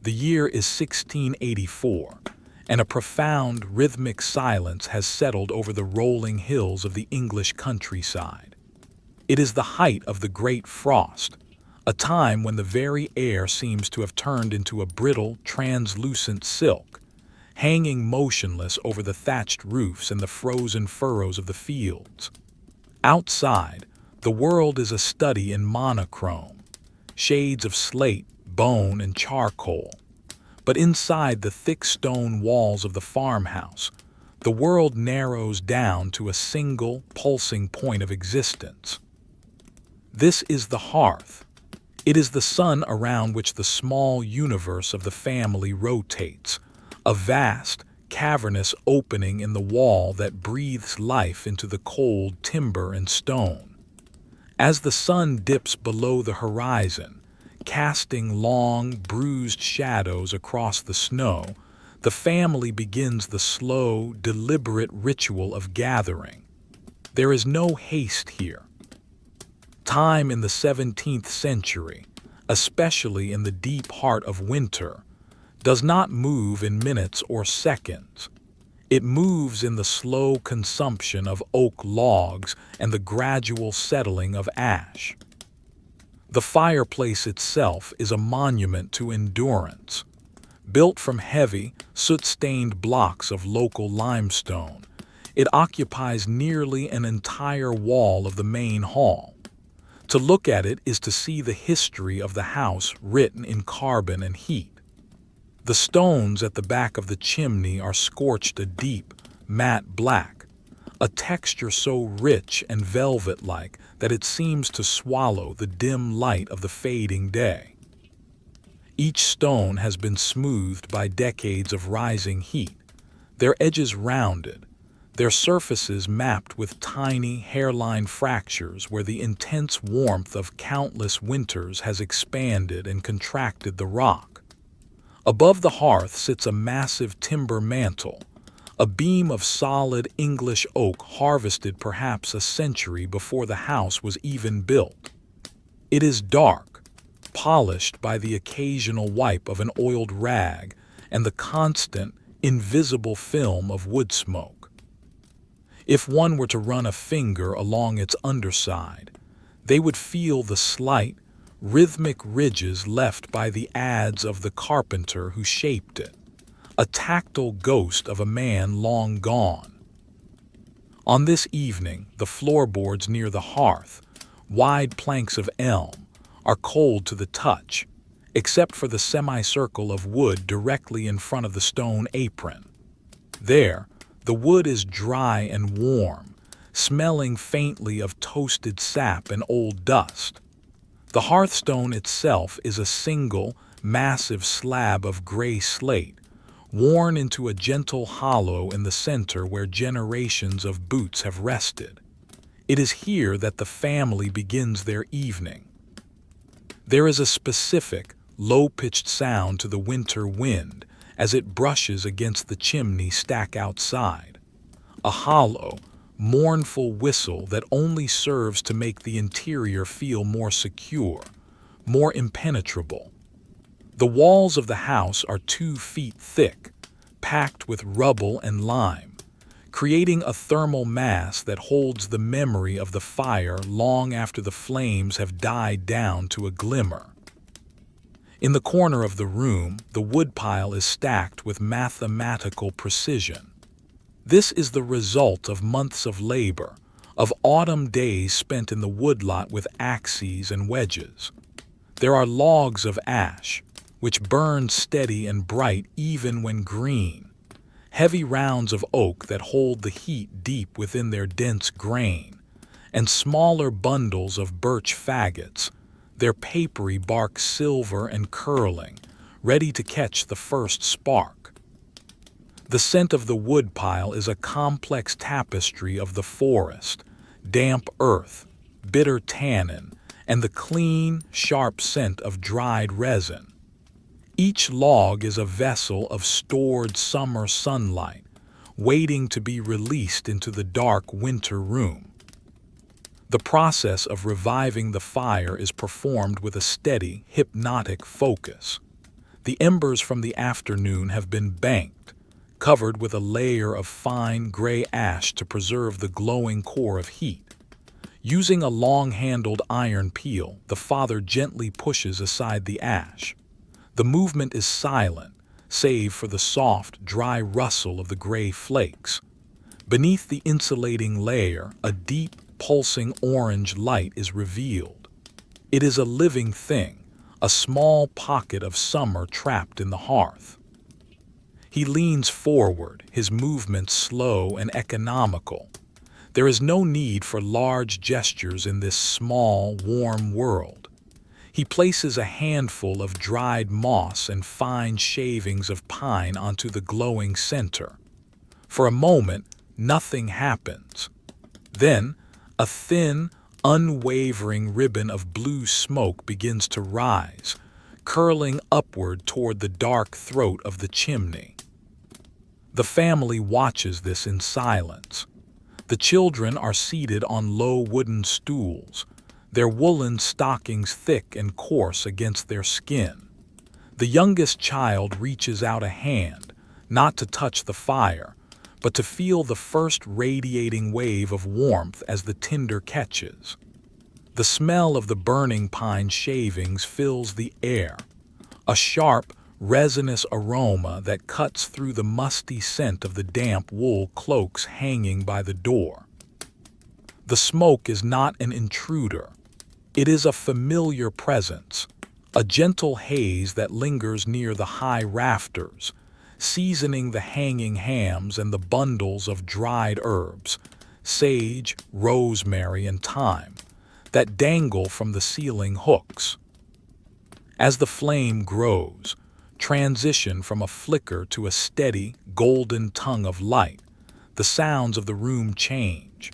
The year is 1684, and a profound rhythmic silence has settled over the rolling hills of the English countryside. It is the height of the Great Frost, a time when the very air seems to have turned into a brittle, translucent silk, hanging motionless over the thatched roofs and the frozen furrows of the fields. Outside, the world is a study in monochrome, shades of slate, bone, and charcoal. But inside the thick stone walls of the farmhouse, the world narrows down to a single, pulsing point of existence. This is the hearth. It is the sun around which the small universe of the family rotates, a vast, cavernous opening in the wall that breathes life into the cold timber and stone. As the sun dips below the horizon, casting long, bruised shadows across the snow, the family begins the slow, deliberate ritual of gathering. There is no haste here. Time in the 17th century, especially in the deep heart of winter, does not move in minutes or seconds. It moves in the slow consumption of oak logs and the gradual settling of ash. The fireplace itself is a monument to endurance. Built from heavy, soot-stained blocks of local limestone, it occupies nearly an entire wall of the main hall. To look at it is to see the history of the house written in carbon and heat. The stones at the back of the chimney are scorched a deep, matte black, a texture so rich and velvet-like that it seems to swallow the dim light of the fading day. Each stone has been smoothed by decades of rising heat, their edges rounded, their surfaces mapped with tiny hairline fractures where the intense warmth of countless winters has expanded and contracted the rock. Above the hearth sits a massive timber mantel, a beam of solid English oak harvested perhaps a century before the house was even built. It is dark, polished by the occasional wipe of an oiled rag and the constant, invisible film of wood smoke. If one were to run a finger along its underside, they would feel the slight, rhythmic ridges left by the adze of the carpenter who shaped it, a tactile ghost of a man long gone. On this evening, the floorboards near the hearth, wide planks of elm, are cold to the touch, except for the semicircle of wood directly in front of the stone apron. There, the wood is dry and warm, smelling faintly of toasted sap and old dust. The hearthstone itself is a single, massive slab of gray slate, worn into a gentle hollow in the center where generations of boots have rested. It is here that the family begins their evening. There is a specific, low-pitched sound to the winter wind as it brushes against the chimney stack outside, a hollow, mournful whistle that only serves to make the interior feel more secure, more impenetrable. The walls of the house are 2 feet thick, packed with rubble and lime, creating a thermal mass that holds the memory of the fire long after the flames have died down to a glimmer. In the corner of the room, the woodpile is stacked with mathematical precision. This is the result of months of labor, of autumn days spent in the woodlot with axes and wedges. There are logs of ash, which burn steady and bright even when green, heavy rounds of oak that hold the heat deep within their dense grain, and smaller bundles of birch faggots, their papery bark silver and curling, ready to catch the first spark. The scent of the woodpile is a complex tapestry of the forest, damp earth, bitter tannin, and the clean, sharp scent of dried resin. Each log is a vessel of stored summer sunlight, waiting to be released into the dark winter room. The process of reviving the fire is performed with a steady, hypnotic focus. The embers from the afternoon have been banked, covered with a layer of fine gray ash to preserve the glowing core of heat. Using a long-handled iron peel, the father gently pushes aside the ash. The movement is silent, save for the soft, dry rustle of the gray flakes. Beneath the insulating layer, a deep, pulsing orange light is revealed. It is a living thing, a small pocket of summer trapped in the hearth. He leans forward, his movements slow and economical. There is no need for large gestures in this small, warm world. He places a handful of dried moss and fine shavings of pine onto the glowing center. For a moment, nothing happens. Then, a thin, unwavering ribbon of blue smoke begins to rise, curling upward toward the dark throat of the chimney. The family watches this in silence. The children are seated on low wooden stools, their woolen stockings thick and coarse against their skin. The youngest child reaches out a hand, not to touch the fire, but to feel the first radiating wave of warmth as the tinder catches. The smell of the burning pine shavings fills the air, a sharp, resinous aroma that cuts through the musty scent of the damp wool cloaks hanging by the door. The smoke is not an intruder. It is a familiar presence, a gentle haze that lingers near the high rafters, seasoning the hanging hams and the bundles of dried herbs, sage, rosemary, and thyme, that dangle from the ceiling hooks. As the flame grows, transition from a flicker to a steady, golden tongue of light, the sounds of the room change.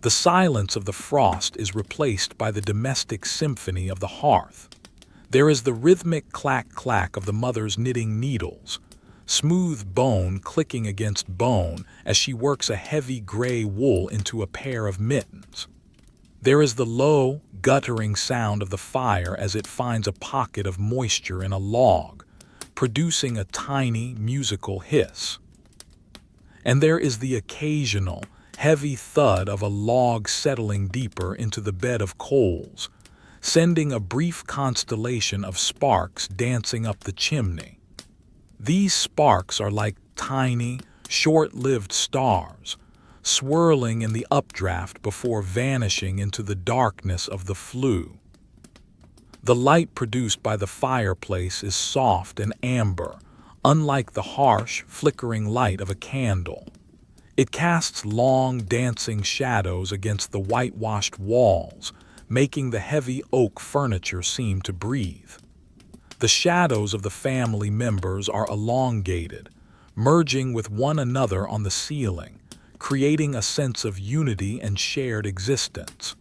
The silence of the frost is replaced by the domestic symphony of the hearth. There is the rhythmic clack-clack of the mother's knitting needles, smooth bone clicking against bone as she works a heavy gray wool into a pair of mittens. There is the low, guttering sound of the fire as it finds a pocket of moisture in a log, producing a tiny, musical hiss. And there is the occasional, heavy thud of a log settling deeper into the bed of coals, sending a brief constellation of sparks dancing up the chimney. These sparks are like tiny, short-lived stars, swirling in the updraft before vanishing into the darkness of the flue. The light produced by the fireplace is soft and amber, unlike the harsh, flickering light of a candle. It casts long, dancing shadows against the whitewashed walls, making the heavy oak furniture seem to breathe. The shadows of the family members are elongated, merging with one another on the ceiling, creating a sense of unity and shared existence.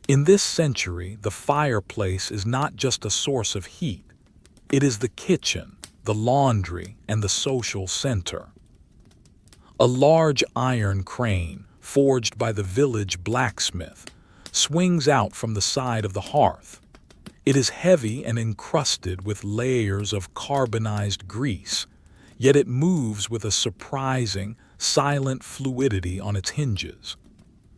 In this century, the fireplace is not just a source of heat. It is the kitchen, the laundry, and the social center. A large iron crane, forged by the village blacksmith, swings out from the side of the hearth. It is heavy and encrusted with layers of carbonized grease, yet it moves with a surprising, silent fluidity on its hinges.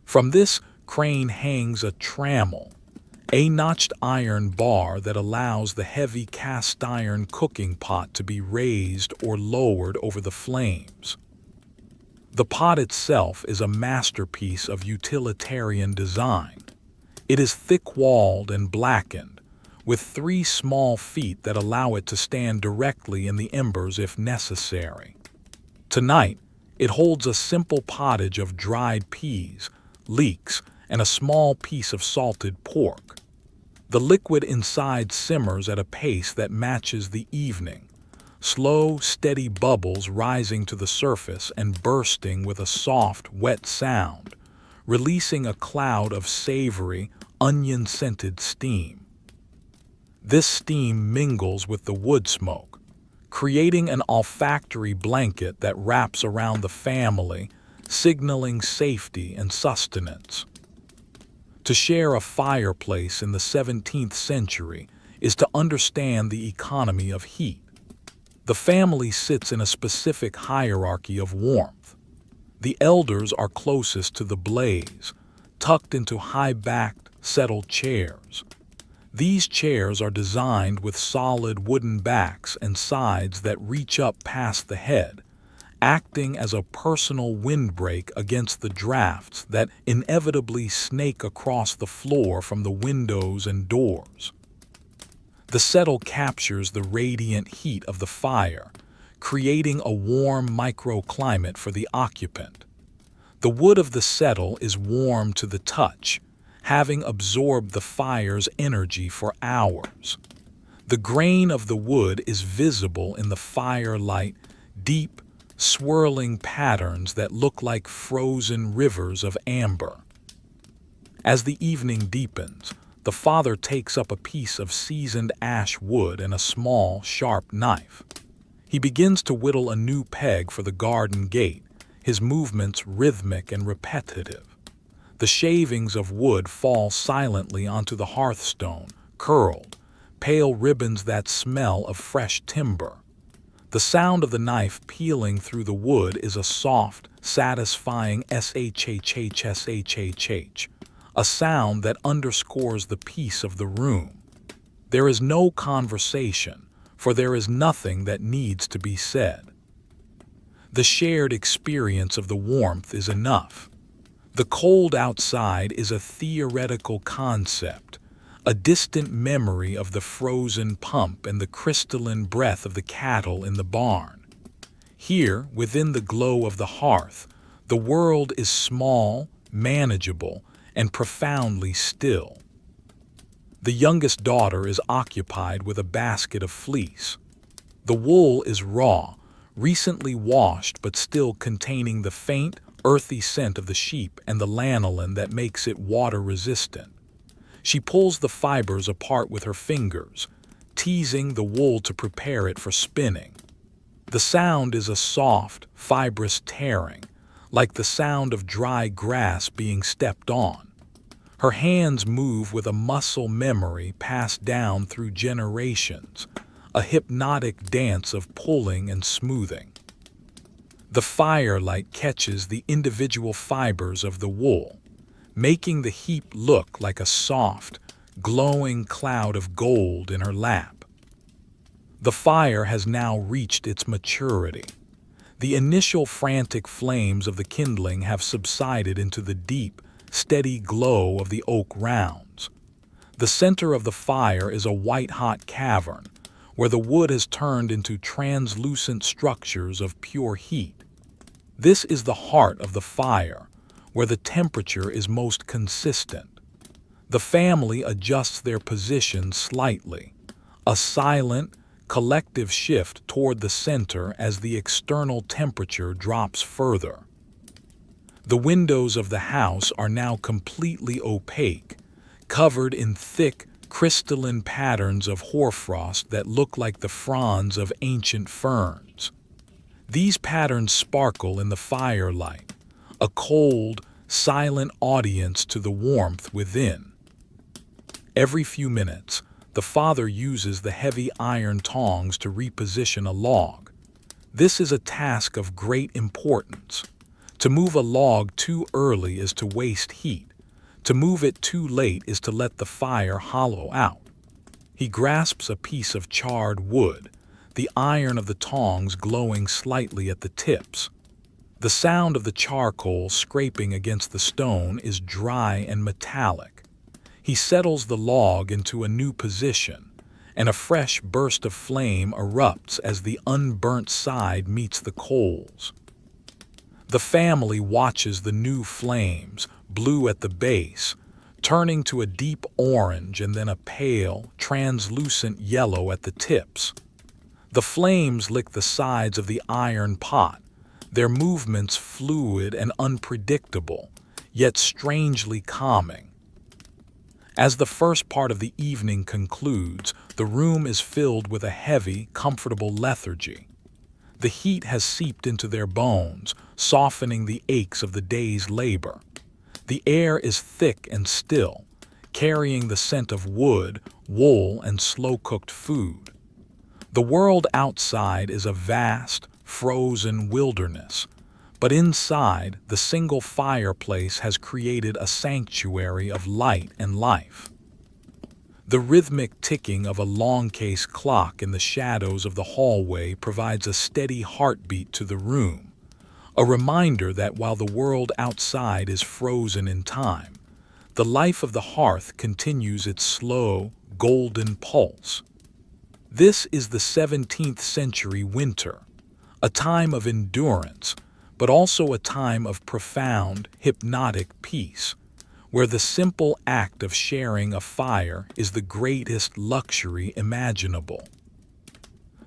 From this crane hangs a trammel, a notched iron bar that allows the heavy cast iron cooking pot to be raised or lowered over the flames. The pot itself is a masterpiece of utilitarian design. It is thick-walled and blackened, with 3 small feet that allow it to stand directly in the embers if necessary. Tonight, it holds a simple pottage of dried peas, leeks, and a small piece of salted pork. The liquid inside simmers at a pace that matches the evening, slow, steady bubbles rising to the surface and bursting with a soft, wet sound, releasing a cloud of savory, onion-scented steam. This steam mingles with the wood smoke, creating an olfactory blanket that wraps around the family, signaling safety and sustenance. To share a fireplace in the 17th century is to understand the economy of heat. The family sits in a specific hierarchy of warmth. The elders are closest to the blaze, tucked into high-backed, settled chairs. These chairs are designed with solid wooden backs and sides that reach up past the head, acting as a personal windbreak against the drafts that inevitably snake across the floor from the windows and doors. The settle captures the radiant heat of the fire, creating a warm microclimate for the occupant. The wood of the settle is warm to the touch, having absorbed the fire's energy for hours. The grain of the wood is visible in the firelight, deep, swirling patterns that look like frozen rivers of amber. As the evening deepens, the father takes up a piece of seasoned ash wood and a small, sharp knife. He begins to whittle a new peg for the garden gate, his movements rhythmic and repetitive. The shavings of wood fall silently onto the hearthstone, curled, pale ribbons that smell of fresh timber. The sound of the knife peeling through the wood is a soft, satisfying shhhshhh, a sound that underscores the peace of the room. There is no conversation, for there is nothing that needs to be said. The shared experience of the warmth is enough. The cold outside is a theoretical concept, a distant memory of the frozen pump and the crystalline breath of the cattle in the barn. Here, within the glow of the hearth, the world is small, manageable, and profoundly still. The youngest daughter is occupied with a basket of fleece. The wool is raw, recently washed but still containing the faint, earthy scent of the sheep and the lanolin that makes it water-resistant. She pulls the fibers apart with her fingers, teasing the wool to prepare it for spinning. The sound is a soft, fibrous tearing, like the sound of dry grass being stepped on. Her hands move with a muscle memory passed down through generations, a hypnotic dance of pulling and smoothing. The firelight catches the individual fibers of the wool, making the heap look like a soft, glowing cloud of gold in her lap. The fire has now reached its maturity. The initial frantic flames of the kindling have subsided into the deep, steady glow of the oak rounds. The center of the fire is a white-hot cavern, where the wood has turned into translucent structures of pure heat. This is the heart of the fire, where the temperature is most consistent. The family adjusts their position slightly, a silent, collective shift toward the center as the external temperature drops further. The windows of the house are now completely opaque, covered in thick, crystalline patterns of hoarfrost that look like the fronds of ancient ferns. These patterns sparkle in the firelight, a cold, silent audience to the warmth within. Every few minutes, the father uses the heavy iron tongs to reposition a log. This is a task of great importance. To move a log too early is to waste heat. To move it too late is to let the fire hollow out. He grasps a piece of charred wood, the iron of the tongs glowing slightly at the tips. The sound of the charcoal scraping against the stone is dry and metallic. He settles the log into a new position, and a fresh burst of flame erupts as the unburnt side meets the coals. The family watches the new flames, blue at the base, turning to a deep orange and then a pale, translucent yellow at the tips. The flames lick the sides of the iron pot, their movements fluid and unpredictable, yet strangely calming. As the first part of the evening concludes, the room is filled with a heavy, comfortable lethargy. The heat has seeped into their bones, softening the aches of the day's labor. The air is thick and still, carrying the scent of wood, wool, and slow-cooked food. The world outside is a vast, frozen wilderness, but inside, the single fireplace has created a sanctuary of light and life. The rhythmic ticking of a long-case clock in the shadows of the hallway provides a steady heartbeat to the room, a reminder that while the world outside is frozen in time, the life of the hearth continues its slow, golden pulse. This is the 17th century winter, a time of endurance, but also a time of profound, hypnotic peace, where the simple act of sharing a fire is the greatest luxury imaginable.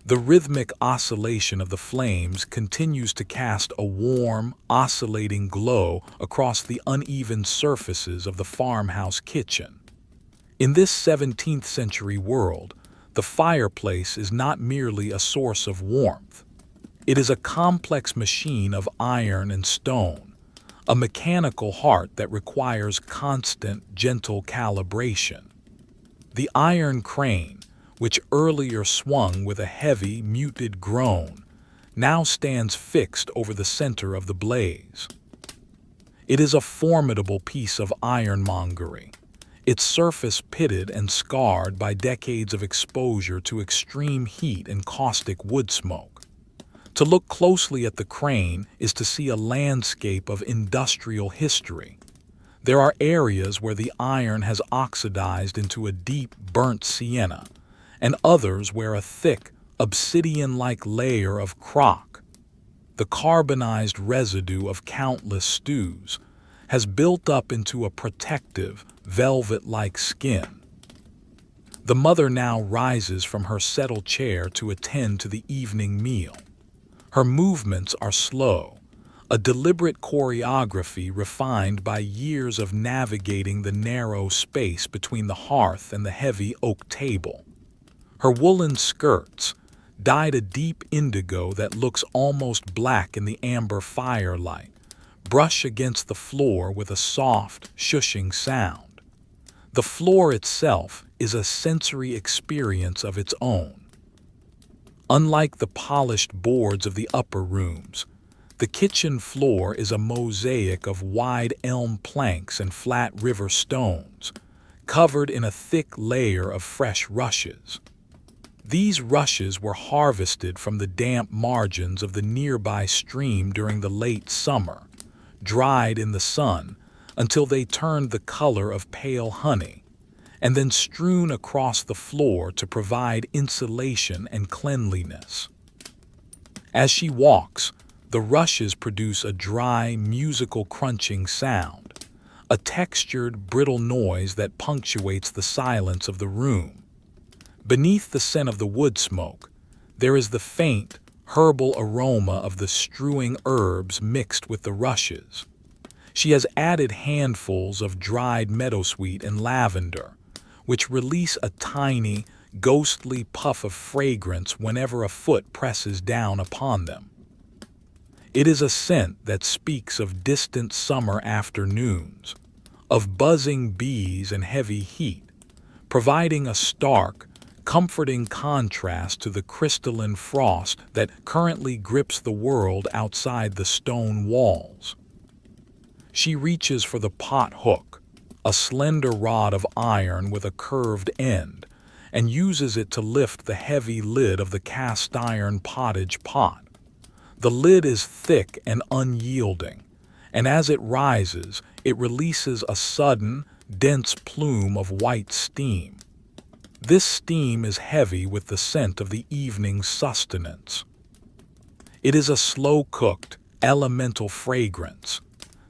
The rhythmic oscillation of the flames continues to cast a warm, oscillating glow across the uneven surfaces of the farmhouse kitchen. In this 17th century world, the fireplace is not merely a source of warmth. It is a complex machine of iron and stone, a mechanical heart that requires constant, gentle calibration. The iron crane, which earlier swung with a heavy, muted groan, now stands fixed over the center of the blaze. It is a formidable piece of ironmongery, its surface pitted and scarred by decades of exposure to extreme heat and caustic wood smoke. To look closely at the crane is to see a landscape of industrial history. There are areas where the iron has oxidized into a deep, burnt sienna, and others where a thick, obsidian-like layer of crock, the carbonized residue of countless stews, has built up into a protective, velvet-like skin. The mother now rises from her settled chair to attend to the evening meal. Her movements are slow, a deliberate choreography refined by years of navigating the narrow space between the hearth and the heavy oak table. Her woolen skirts, dyed a deep indigo that looks almost black in the amber firelight, brush against the floor with a soft, shushing sound. The floor itself is a sensory experience of its own. Unlike the polished boards of the upper rooms, the kitchen floor is a mosaic of wide elm planks and flat river stones, covered in a thick layer of fresh rushes. These rushes were harvested from the damp margins of the nearby stream during the late summer, dried in the sun until they turned the color of pale honey, and then strewn across the floor to provide insulation and cleanliness. As she walks, the rushes produce a dry, musical crunching sound, a textured, brittle noise that punctuates the silence of the room. Beneath the scent of the wood smoke, there is the faint, herbal aroma of the strewing herbs mixed with the rushes. She has added handfuls of dried meadowsweet and lavender, which release a tiny, ghostly puff of fragrance whenever a foot presses down upon them. It is a scent that speaks of distant summer afternoons, of buzzing bees and heavy heat, providing a stark, comforting contrast to the crystalline frost that currently grips the world outside the stone walls. She reaches for the pot hook, a slender rod of iron with a curved end, and uses it to lift the heavy lid of the cast iron pottage pot. The lid is thick and unyielding, and as it rises, it releases a sudden, dense plume of white steam. This steam is heavy with the scent of the evening's sustenance. It is a slow-cooked, elemental fragrance,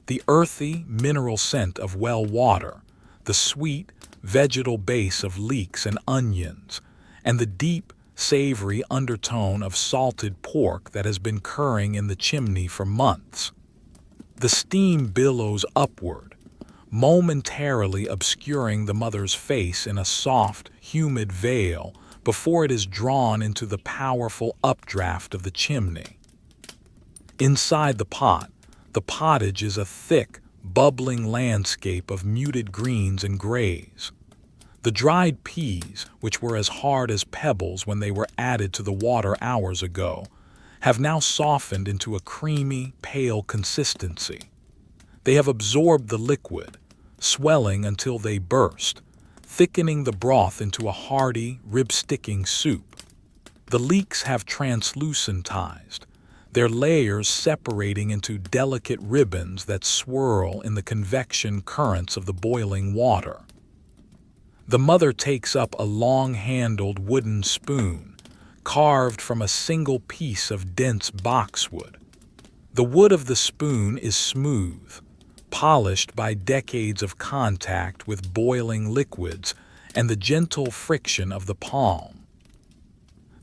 the earthy, mineral scent of well water, the sweet, vegetal base of leeks and onions, and the deep, savory undertone of salted pork that has been currying in the chimney for months. The steam billows upward, momentarily obscuring the mother's face in a soft, humid veil before it is drawn into the powerful updraft of the chimney. Inside the pot, the pottage is a thick, bubbling landscape of muted greens and grays. The dried peas, which were as hard as pebbles when they were added to the water hours ago, have now softened into a creamy, pale consistency. They have absorbed the liquid, swelling until they burst, thickening the broth into a hearty, rib-sticking soup. The leeks have translucentized, their layers separating into delicate ribbons that swirl in the convection currents of the boiling water. The mother takes up a long-handled wooden spoon, carved from a single piece of dense boxwood. The wood of the spoon is smooth, polished by decades of contact with boiling liquids and the gentle friction of the palm.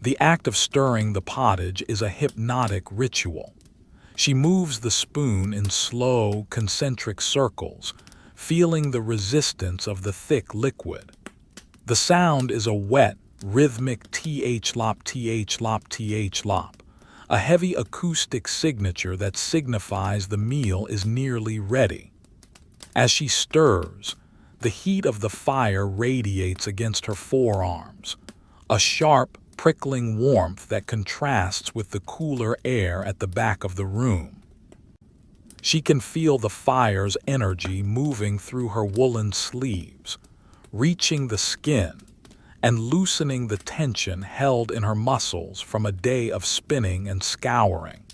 The act of stirring the pottage is a hypnotic ritual. She moves the spoon in slow, concentric circles, feeling the resistance of the thick liquid. The sound is a wet, rhythmic th-lop, th-lop, th-lop, a heavy acoustic signature that signifies the meal is nearly ready. As she stirs, the heat of the fire radiates against her forearms, a sharp, prickling warmth that contrasts with the cooler air at the back of the room. She can feel the fire's energy moving through her woolen sleeves, reaching the skin and loosening the tension held in her muscles from a day of spinning and scouring.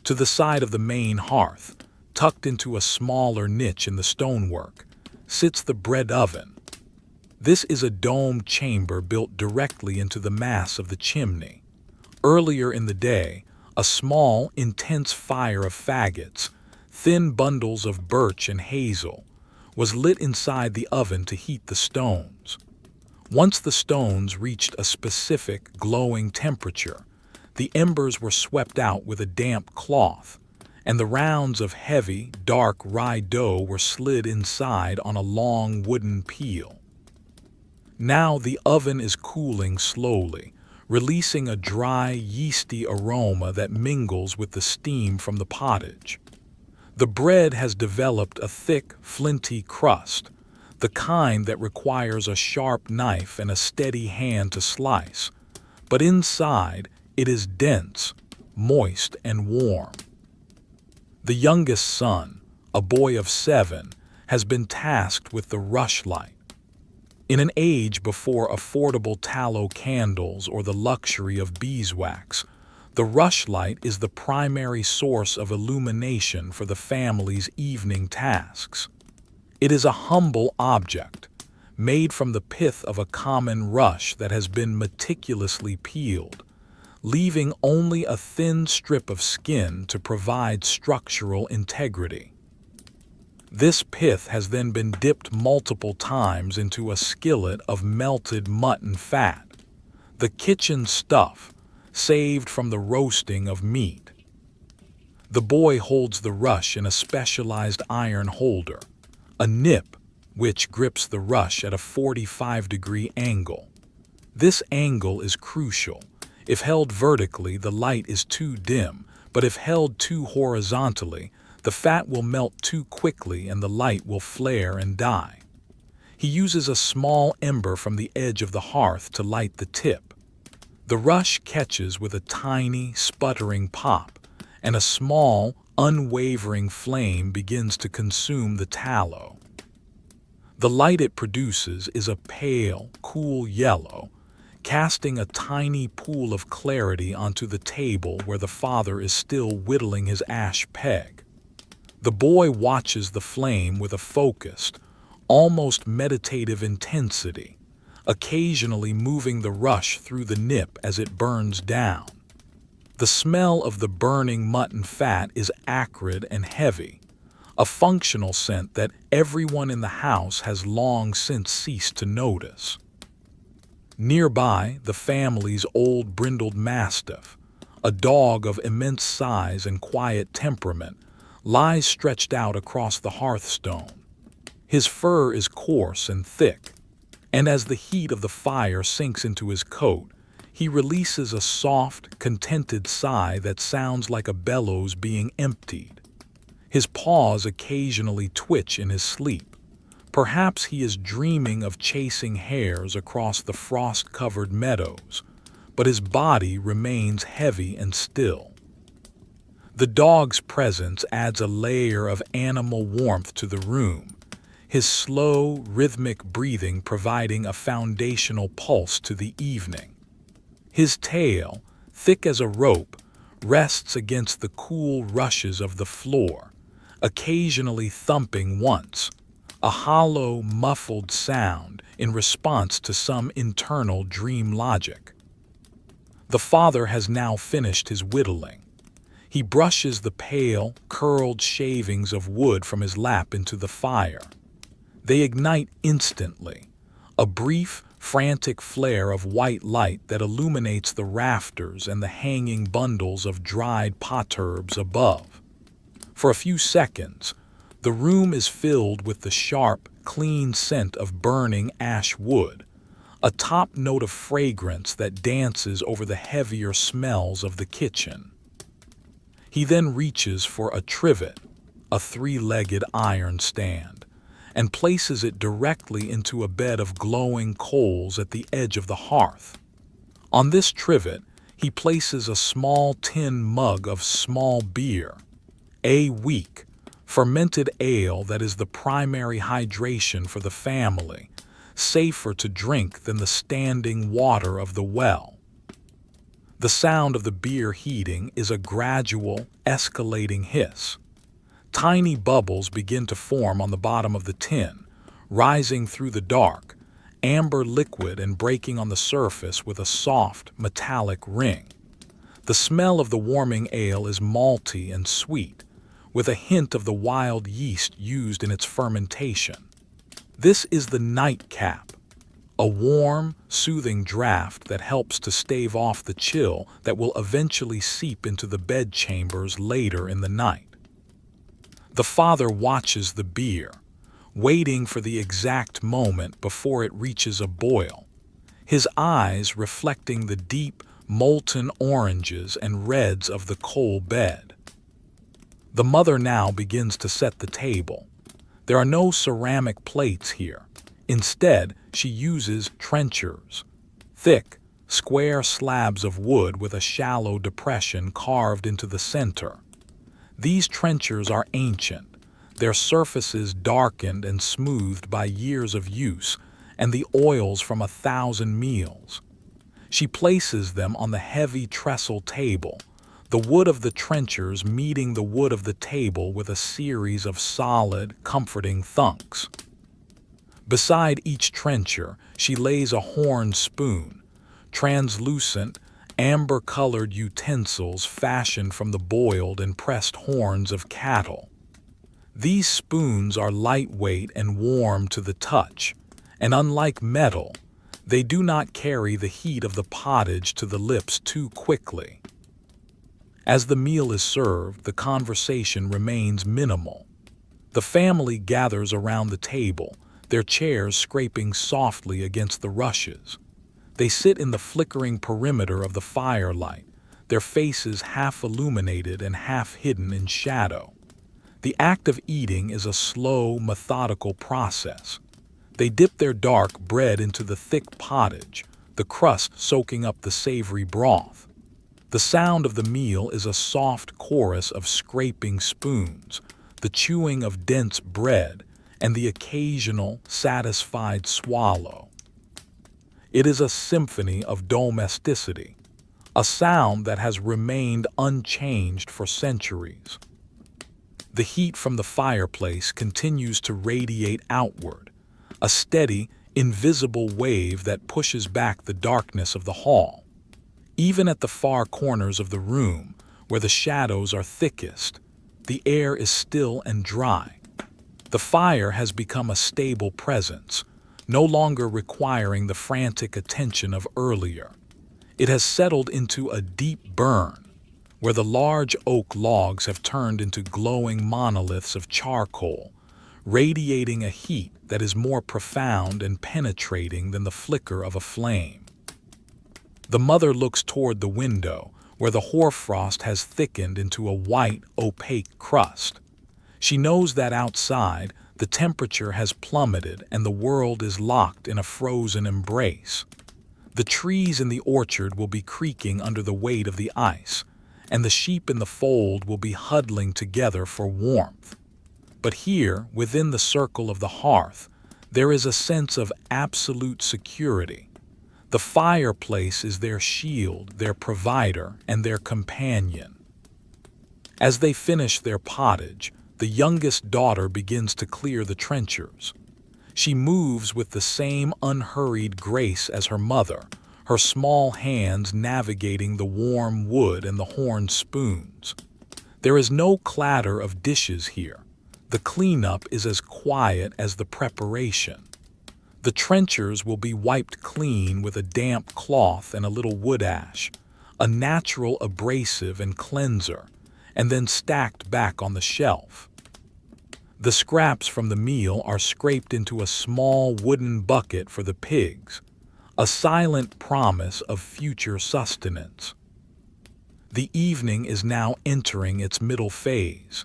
To the side of the main hearth, tucked into a smaller niche in the stonework, sits the bread oven. This is a domed chamber built directly into the mass of the chimney. Earlier in the day, a small, intense fire of faggots, thin bundles of birch and hazel, was lit inside the oven to heat the stones. Once the stones reached a specific, glowing temperature, the embers were swept out with a damp cloth, and the rounds of heavy, dark rye dough were slid inside on a long wooden peel. Now the oven is cooling slowly, releasing a dry, yeasty aroma that mingles with the steam from the pottage. The bread has developed a thick, flinty crust, the kind that requires a sharp knife and a steady hand to slice, but inside it is dense, moist, and warm. The youngest son, a boy of 7, has been tasked with the rushlight. In an age before affordable tallow candles or the luxury of beeswax, the rushlight is the primary source of illumination for the family's evening tasks. It is a humble object, made from the pith of a common rush that has been meticulously peeled, leaving only a thin strip of skin to provide structural integrity. This pith has then been dipped multiple times into a skillet of melted mutton fat, the kitchen stuff, saved from the roasting of meat. The boy holds the rush in a specialized iron holder, a nip which grips the rush at a 45-degree angle. This angle is crucial. If held vertically, the light is too dim, but if held too horizontally, the fat will melt too quickly and the light will flare and die. He uses a small ember from the edge of the hearth to light the tip. The rush catches with a tiny, sputtering pop, and a small, unwavering flame begins to consume the tallow. The light it produces is a pale, cool yellow, casting a tiny pool of clarity onto the table where the father is still whittling his ash peg. The boy watches the flame with a focused, almost meditative intensity, occasionally moving the rush through the nip as it burns down. The smell of the burning mutton fat is acrid and heavy, a functional scent that everyone in the house has long since ceased to notice. Nearby, the family's old brindled mastiff, a dog of immense size and quiet temperament, lies stretched out across the hearthstone. His fur is coarse and thick, and as the heat of the fire sinks into his coat, he releases a soft, contented sigh that sounds like a bellows being emptied. His paws occasionally twitch in his sleep, Perhaps he is dreaming of chasing hares across the frost-covered meadows, but his body remains heavy and still. The dog's presence adds a layer of animal warmth to the room, his slow, rhythmic breathing providing a foundational pulse to the evening. His tail, thick as a rope, rests against the cool rushes of the floor, occasionally thumping once, a hollow, muffled sound in response to some internal dream logic. The father has now finished his whittling. He brushes the pale, curled shavings of wood from his lap into the fire. They ignite instantly, a brief, frantic flare of white light that illuminates the rafters and the hanging bundles of dried potherbs above. For a few seconds, the room is filled with the sharp, clean scent of burning ash wood, a top note of fragrance that dances over the heavier smells of the kitchen. He then reaches for a trivet, a three-legged iron stand, and places it directly into a bed of glowing coals at the edge of the hearth. On this trivet, he places a small tin mug of small beer, a weak, fermented ale that is the primary hydration for the family, safer to drink than the standing water of the well. The sound of the beer heating is a gradual, escalating hiss. Tiny bubbles begin to form on the bottom of the tin, rising through the dark, amber liquid and breaking on the surface with a soft, metallic ring. The smell of the warming ale is malty and sweet, with a hint of the wild yeast used in its fermentation. This is the nightcap, a warm, soothing draft that helps to stave off the chill that will eventually seep into the bedchambers later in the night. The father watches the beer, waiting for the exact moment before it reaches a boil, his eyes reflecting the deep, molten oranges and reds of the coal bed. The mother now begins to set the table. There are no ceramic plates here. Instead, she uses trenchers, thick, square slabs of wood with a shallow depression carved into the center. These trenchers are ancient, their surfaces darkened and smoothed by years of use and the oils from 1,000 meals. She places them on the heavy trestle table, the wood of the trenchers meeting the wood of the table with a series of solid, comforting thunks. Beside each trencher, she lays a horn spoon, translucent, amber-colored utensils fashioned from the boiled and pressed horns of cattle. These spoons are lightweight and warm to the touch, and unlike metal, they do not carry the heat of the pottage to the lips too quickly. As the meal is served, the conversation remains minimal. The family gathers around the table, their chairs scraping softly against the rushes. They sit in the flickering perimeter of the firelight, their faces half illuminated and half hidden in shadow. The act of eating is a slow, methodical process. They dip their dark bread into the thick pottage, the crust soaking up the savory broth. The sound of the meal is a soft chorus of scraping spoons, the chewing of dense bread, and the occasional, satisfied swallow. It is a symphony of domesticity, a sound that has remained unchanged for centuries. The heat from the fireplace continues to radiate outward, a steady, invisible wave that pushes back the darkness of the hall. Even at the far corners of the room, where the shadows are thickest, the air is still and dry. The fire has become a stable presence, no longer requiring the frantic attention of earlier. It has settled into a deep burn, where the large oak logs have turned into glowing monoliths of charcoal, radiating a heat that is more profound and penetrating than the flicker of a flame. The mother looks toward the window, where the hoarfrost has thickened into a white, opaque crust. She knows that outside, the temperature has plummeted and the world is locked in a frozen embrace. The trees in the orchard will be creaking under the weight of the ice, and the sheep in the fold will be huddling together for warmth. But here, within the circle of the hearth, there is a sense of absolute security. The fireplace is their shield, their provider, and their companion. As they finish their pottage, the youngest daughter begins to clear the trenchers. She moves with the same unhurried grace as her mother, her small hands navigating the warm wood and the horn spoons. There is no clatter of dishes here. The cleanup is as quiet as the preparation. The trenchers will be wiped clean with a damp cloth and a little wood ash, a natural abrasive and cleanser, and then stacked back on the shelf. The scraps from the meal are scraped into a small wooden bucket for the pigs, a silent promise of future sustenance. The evening is now entering its middle phase.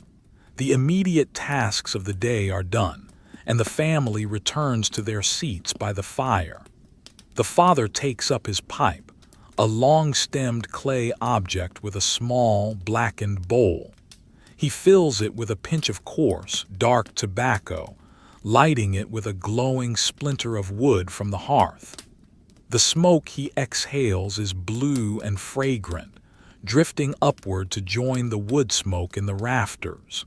The immediate tasks of the day are done, and the family returns to their seats by the fire. The father takes up his pipe, a long-stemmed clay object with a small, blackened bowl. He fills it with a pinch of coarse, dark tobacco, lighting it with a glowing splinter of wood from the hearth. The smoke he exhales is blue and fragrant, drifting upward to join the wood smoke in the rafters.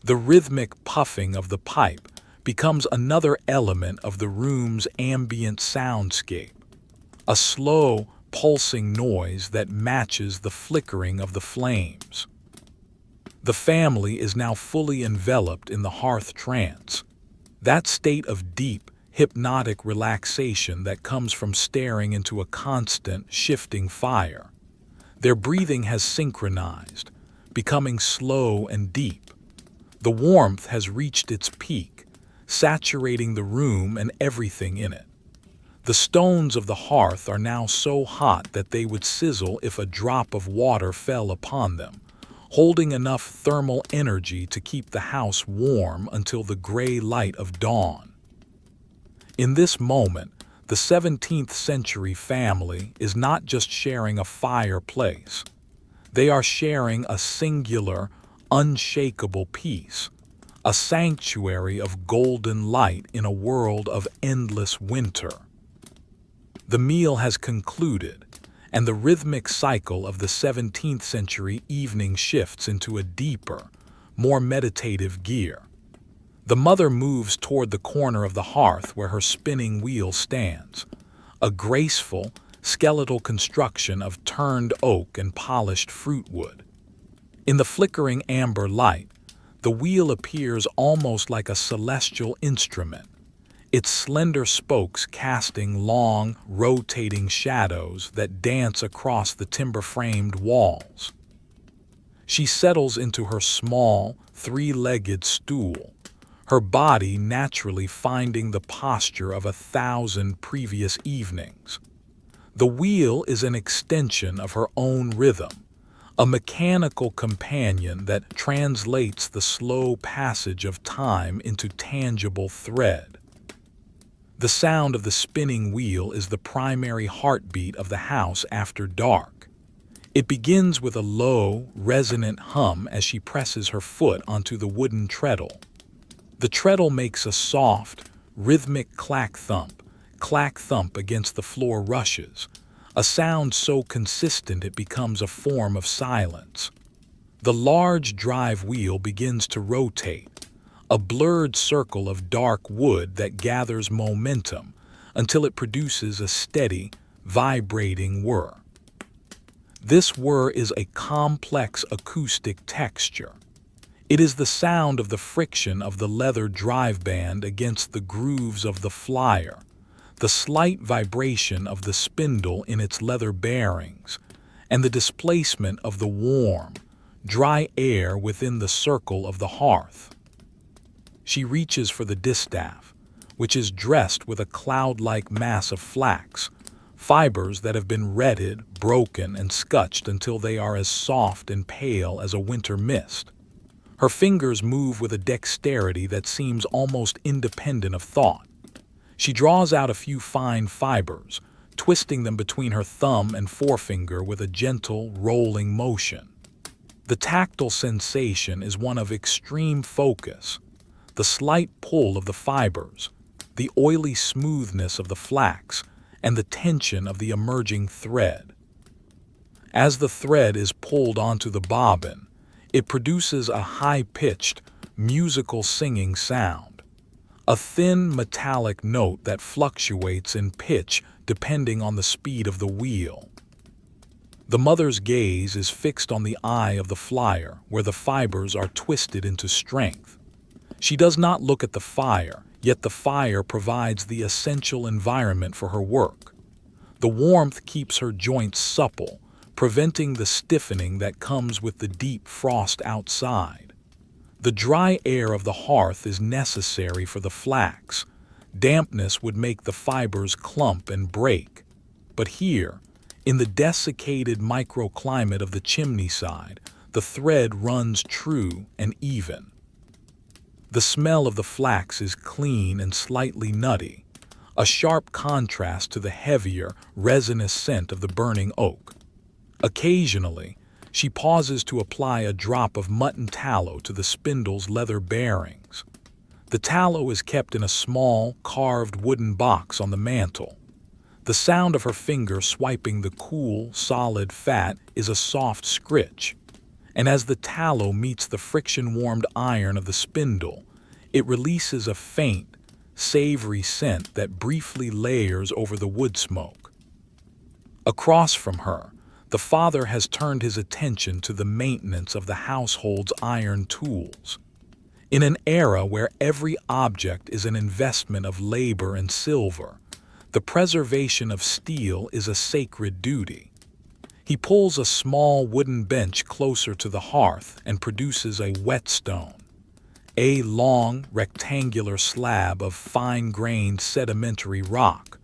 The rhythmic puffing of the pipe becomes another element of the room's ambient soundscape, a slow, pulsing noise that matches the flickering of the flames. The family is now fully enveloped in the hearth trance, that state of deep, hypnotic relaxation that comes from staring into a constant, shifting fire. Their breathing has synchronized, becoming slow and deep. The warmth has reached its peak, saturating the room and everything in it. The stones of the hearth are now so hot that they would sizzle if a drop of water fell upon them, holding enough thermal energy to keep the house warm until the gray light of dawn. In this moment, the 17th century family is not just sharing a fireplace. They are sharing a singular, unshakable peace, a sanctuary of golden light in a world of endless winter. The meal has concluded, and the rhythmic cycle of the 17th century evening shifts into a deeper, more meditative gear. The mother moves toward the corner of the hearth where her spinning wheel stands, a graceful, skeletal construction of turned oak and polished fruitwood. In the flickering amber light, the wheel appears almost like a celestial instrument, its slender spokes casting long, rotating shadows that dance across the timber-framed walls. She settles into her small, three-legged stool, her body naturally finding the posture of 1,000 previous evenings. The wheel is an extension of her own rhythm, a mechanical companion that translates the slow passage of time into tangible thread. The sound of the spinning wheel is the primary heartbeat of the house after dark. It begins with a low, resonant hum as she presses her foot onto the wooden treadle. The treadle makes a soft, rhythmic clack-thump against the floor rushes, a sound so consistent it becomes a form of silence. The large drive wheel begins to rotate, a blurred circle of dark wood that gathers momentum until it produces a steady, vibrating whir. This whir is a complex acoustic texture. It is the sound of the friction of the leather drive band against the grooves of the flyer, the slight vibration of the spindle in its leather bearings, and the displacement of the warm, dry air within the circle of the hearth. She reaches for the distaff, which is dressed with a cloud-like mass of flax, fibers that have been retted, broken, and scutched until they are as soft and pale as a winter mist. Her fingers move with a dexterity that seems almost independent of thought. She draws out a few fine fibers, twisting them between her thumb and forefinger with a gentle, rolling motion. The tactile sensation is one of extreme focus. The slight pull of the fibers, the oily smoothness of the flax, and the tension of the emerging thread. As the thread is pulled onto the bobbin, it produces a high-pitched, musical singing sound, a thin metallic note that fluctuates in pitch depending on the speed of the wheel. The mother's gaze is fixed on the eye of the flyer, where the fibers are twisted into strength. She does not look at the fire, yet the fire provides the essential environment for her work. The warmth keeps her joints supple, preventing the stiffening that comes with the deep frost outside. The dry air of the hearth is necessary for the flax. Dampness would make the fibers clump and break. But here, in the desiccated microclimate of the chimney side, the thread runs true and even. The smell of the flax is clean and slightly nutty, a sharp contrast to the heavier, resinous scent of the burning oak. Occasionally, she pauses to apply a drop of mutton tallow to the spindle's leather bearings. The tallow is kept in a small, carved wooden box on the mantel. The sound of her finger swiping the cool, solid fat is a soft scritch, and as the tallow meets the friction-warmed iron of the spindle, it releases a faint, savory scent that briefly layers over the wood smoke. Across from her, the father has turned his attention to the maintenance of the household's iron tools. In an era where every object is an investment of labor and silver, the preservation of steel is a sacred duty. He pulls a small wooden bench closer to the hearth and produces a whetstone, a long, rectangular slab of fine-grained sedimentary rock,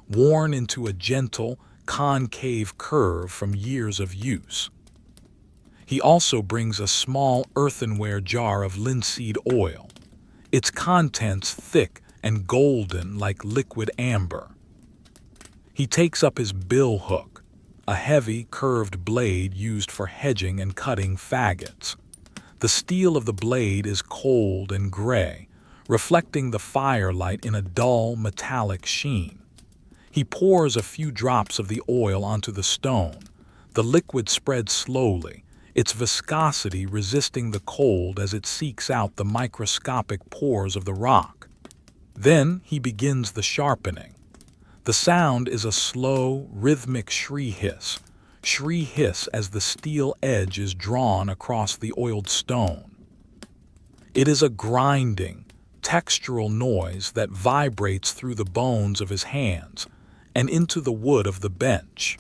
worn into a gentle, concave curve from years of use. He also brings a small earthenware jar of linseed oil, its contents thick and golden like liquid amber. He takes up his bill hook, a heavy, curved blade used for hedging and cutting faggots. The steel of the blade is cold and gray, reflecting the firelight in a dull, metallic sheen. He pours a few drops of the oil onto the stone. The liquid spreads slowly, its viscosity resisting the cold as it seeks out the microscopic pores of the rock. Then he begins the sharpening. The sound is a slow, rhythmic shri-hiss as the steel edge is drawn across the oiled stone. It is a grinding, textural noise that vibrates through the bones of his hands and into the wood of the bench.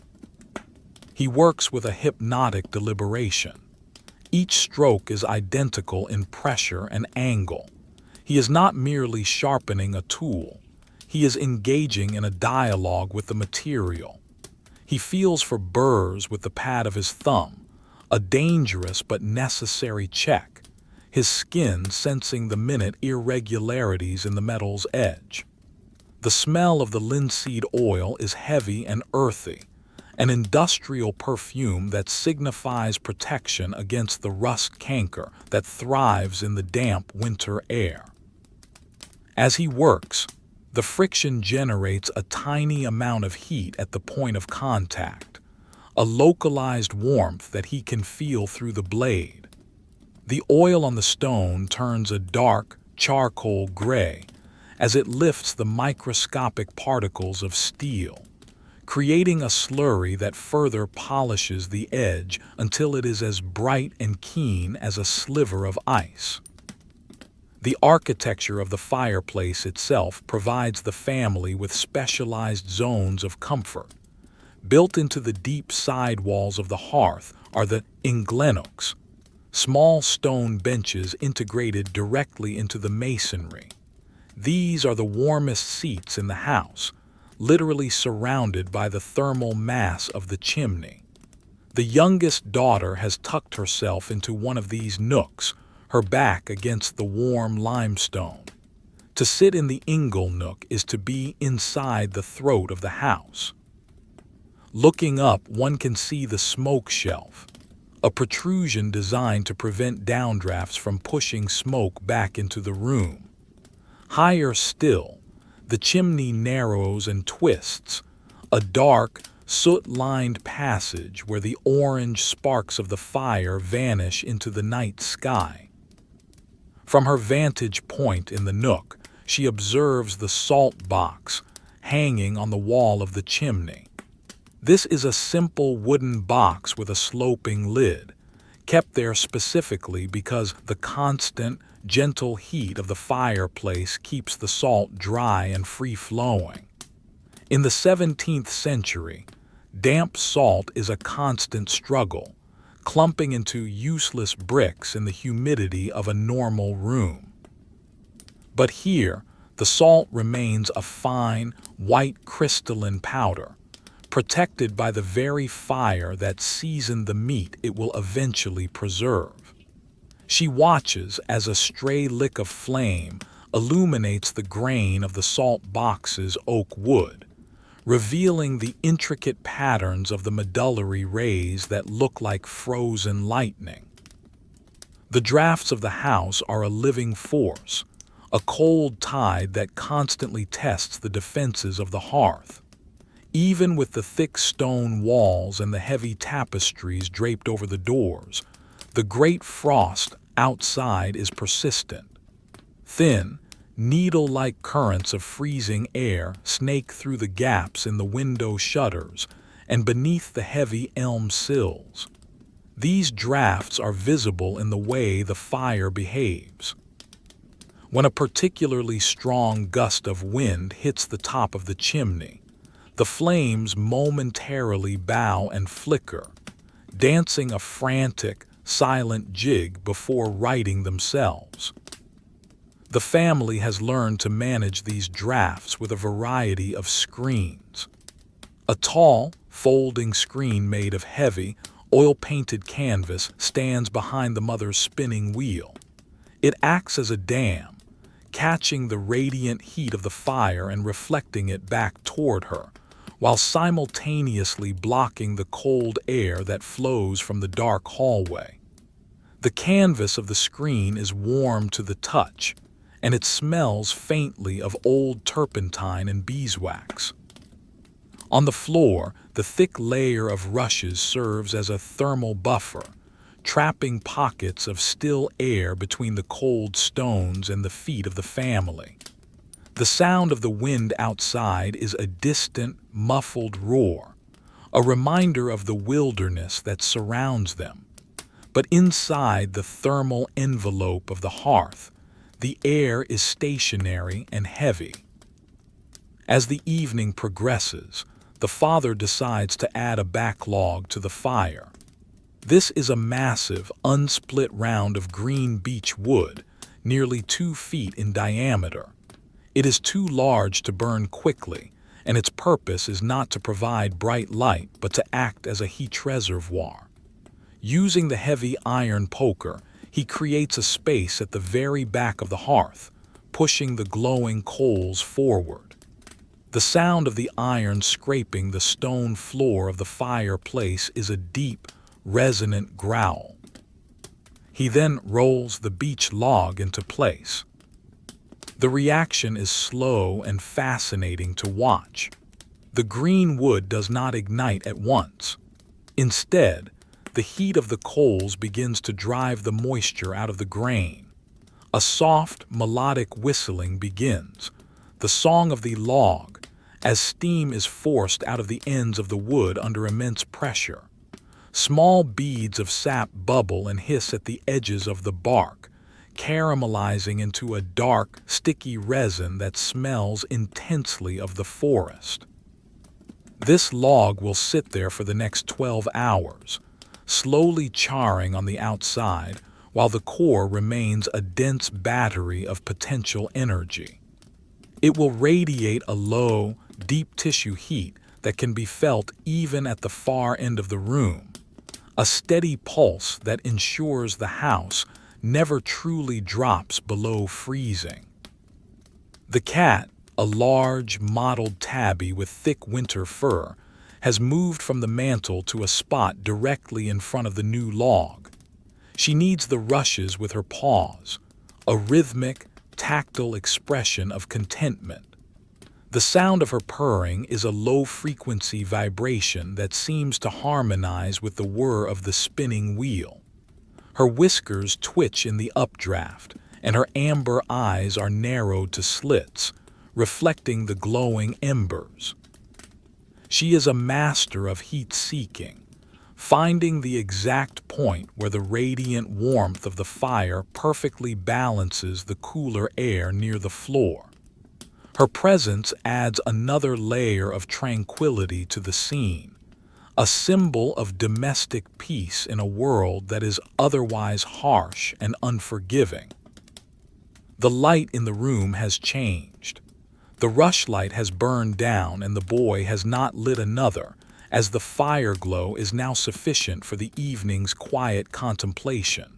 He works with a hypnotic deliberation. Each stroke is identical in pressure and angle. He is not merely sharpening a tool. He is engaging in a dialogue with the material. He feels for burrs with the pad of his thumb, a dangerous but necessary check, his skin sensing the minute irregularities in the metal's edge. The smell of the linseed oil is heavy and earthy, an industrial perfume that signifies protection against the rust canker that thrives in the damp winter air. As he works, the friction generates a tiny amount of heat at the point of contact, a localized warmth that he can feel through the blade. The oil on the stone turns a dark, charcoal gray as it lifts the microscopic particles of steel, creating a slurry that further polishes the edge until it is as bright and keen as a sliver of ice. The architecture of the fireplace itself provides the family with specialized zones of comfort. Built into the deep side walls of the hearth are the inglenooks, small stone benches integrated directly into the masonry. These are the warmest seats in the house, literally surrounded by the thermal mass of the chimney. The youngest daughter has tucked herself into one of these nooks, her back against the warm limestone. To sit in the ingle nook is to be inside the throat of the house. Looking up, one can see the smoke shelf, a protrusion designed to prevent downdrafts from pushing smoke back into the room. Higher still, the chimney narrows and twists, a dark, soot-lined passage where the orange sparks of the fire vanish into the night sky. From her vantage point in the nook, she observes the salt box hanging on the wall of the chimney. This is a simple wooden box with a sloping lid, kept there specifically because the constant, gentle heat of the fireplace keeps the salt dry and free-flowing. In the 17th century, damp salt is a constant struggle, clumping into useless bricks in the humidity of a normal room. But here, the salt remains a fine, white crystalline powder, protected by the very fire that seasoned the meat it will eventually preserve. She watches as a stray lick of flame illuminates the grain of the salt box's oak wood, revealing the intricate patterns of the medullary rays that look like frozen lightning. The drafts of the house are a living force, a cold tide that constantly tests the defenses of the hearth. Even with the thick stone walls and the heavy tapestries draped over the doors, the great frost outside is persistent. Thin, needle-like currents of freezing air snake through the gaps in the window shutters and beneath the heavy elm sills. These drafts are visible in the way the fire behaves. When a particularly strong gust of wind hits the top of the chimney, the flames momentarily bow and flicker, dancing a frantic, silent jig before righting themselves. The family has learned to manage these drafts with a variety of screens. A tall, folding screen made of heavy, oil-painted canvas stands behind the mother's spinning wheel. It acts as a dam, catching the radiant heat of the fire and reflecting it back toward her, while simultaneously blocking the cold air that flows from the dark hallway. The canvas of the screen is warm to the touch, and it smells faintly of old turpentine and beeswax. On the floor, the thick layer of rushes serves as a thermal buffer, trapping pockets of still air between the cold stones and the feet of the family. The sound of the wind outside is a distant, muffled roar, a reminder of the wilderness that surrounds them. But inside the thermal envelope of the hearth, the air is stationary and heavy. As the evening progresses, the father decides to add a backlog to the fire. This is a massive, unsplit round of green beech wood, nearly 2 feet in diameter. It is too large to burn quickly, and its purpose is not to provide bright light but to act as a heat reservoir. Using the heavy iron poker, he creates a space at the very back of the hearth, pushing the glowing coals forward. The sound of the iron scraping the stone floor of the fireplace is a deep, resonant growl. He then rolls the beech log into place. The reaction is slow and fascinating to watch. The green wood does not ignite at once. Instead, the heat of the coals begins to drive the moisture out of the grain. A soft, melodic whistling begins, the song of the log, as steam is forced out of the ends of the wood under immense pressure. Small beads of sap bubble and hiss at the edges of the bark, caramelizing into a dark, sticky resin that smells intensely of the forest. This log will sit there for the next 12 hours, slowly charring on the outside, while the core remains a dense battery of potential energy. It will radiate a low, deep tissue heat that can be felt even at the far end of the room, a steady pulse that ensures the house never truly drops below freezing. The cat, a large, mottled tabby with thick winter fur, has moved from the mantel to a spot directly in front of the new log. She kneads the rushes with her paws, a rhythmic, tactile expression of contentment. The sound of her purring is a low-frequency vibration that seems to harmonize with the whir of the spinning wheel. Her whiskers twitch in the updraft, and her amber eyes are narrowed to slits, reflecting the glowing embers. She is a master of heat-seeking, finding the exact point where the radiant warmth of the fire perfectly balances the cooler air near the floor. Her presence adds another layer of tranquility to the scene, a symbol of domestic peace in a world that is otherwise harsh and unforgiving. The light in the room has changed. The rushlight has burned down and the boy has not lit another, as the fire glow is now sufficient for the evening's quiet contemplation.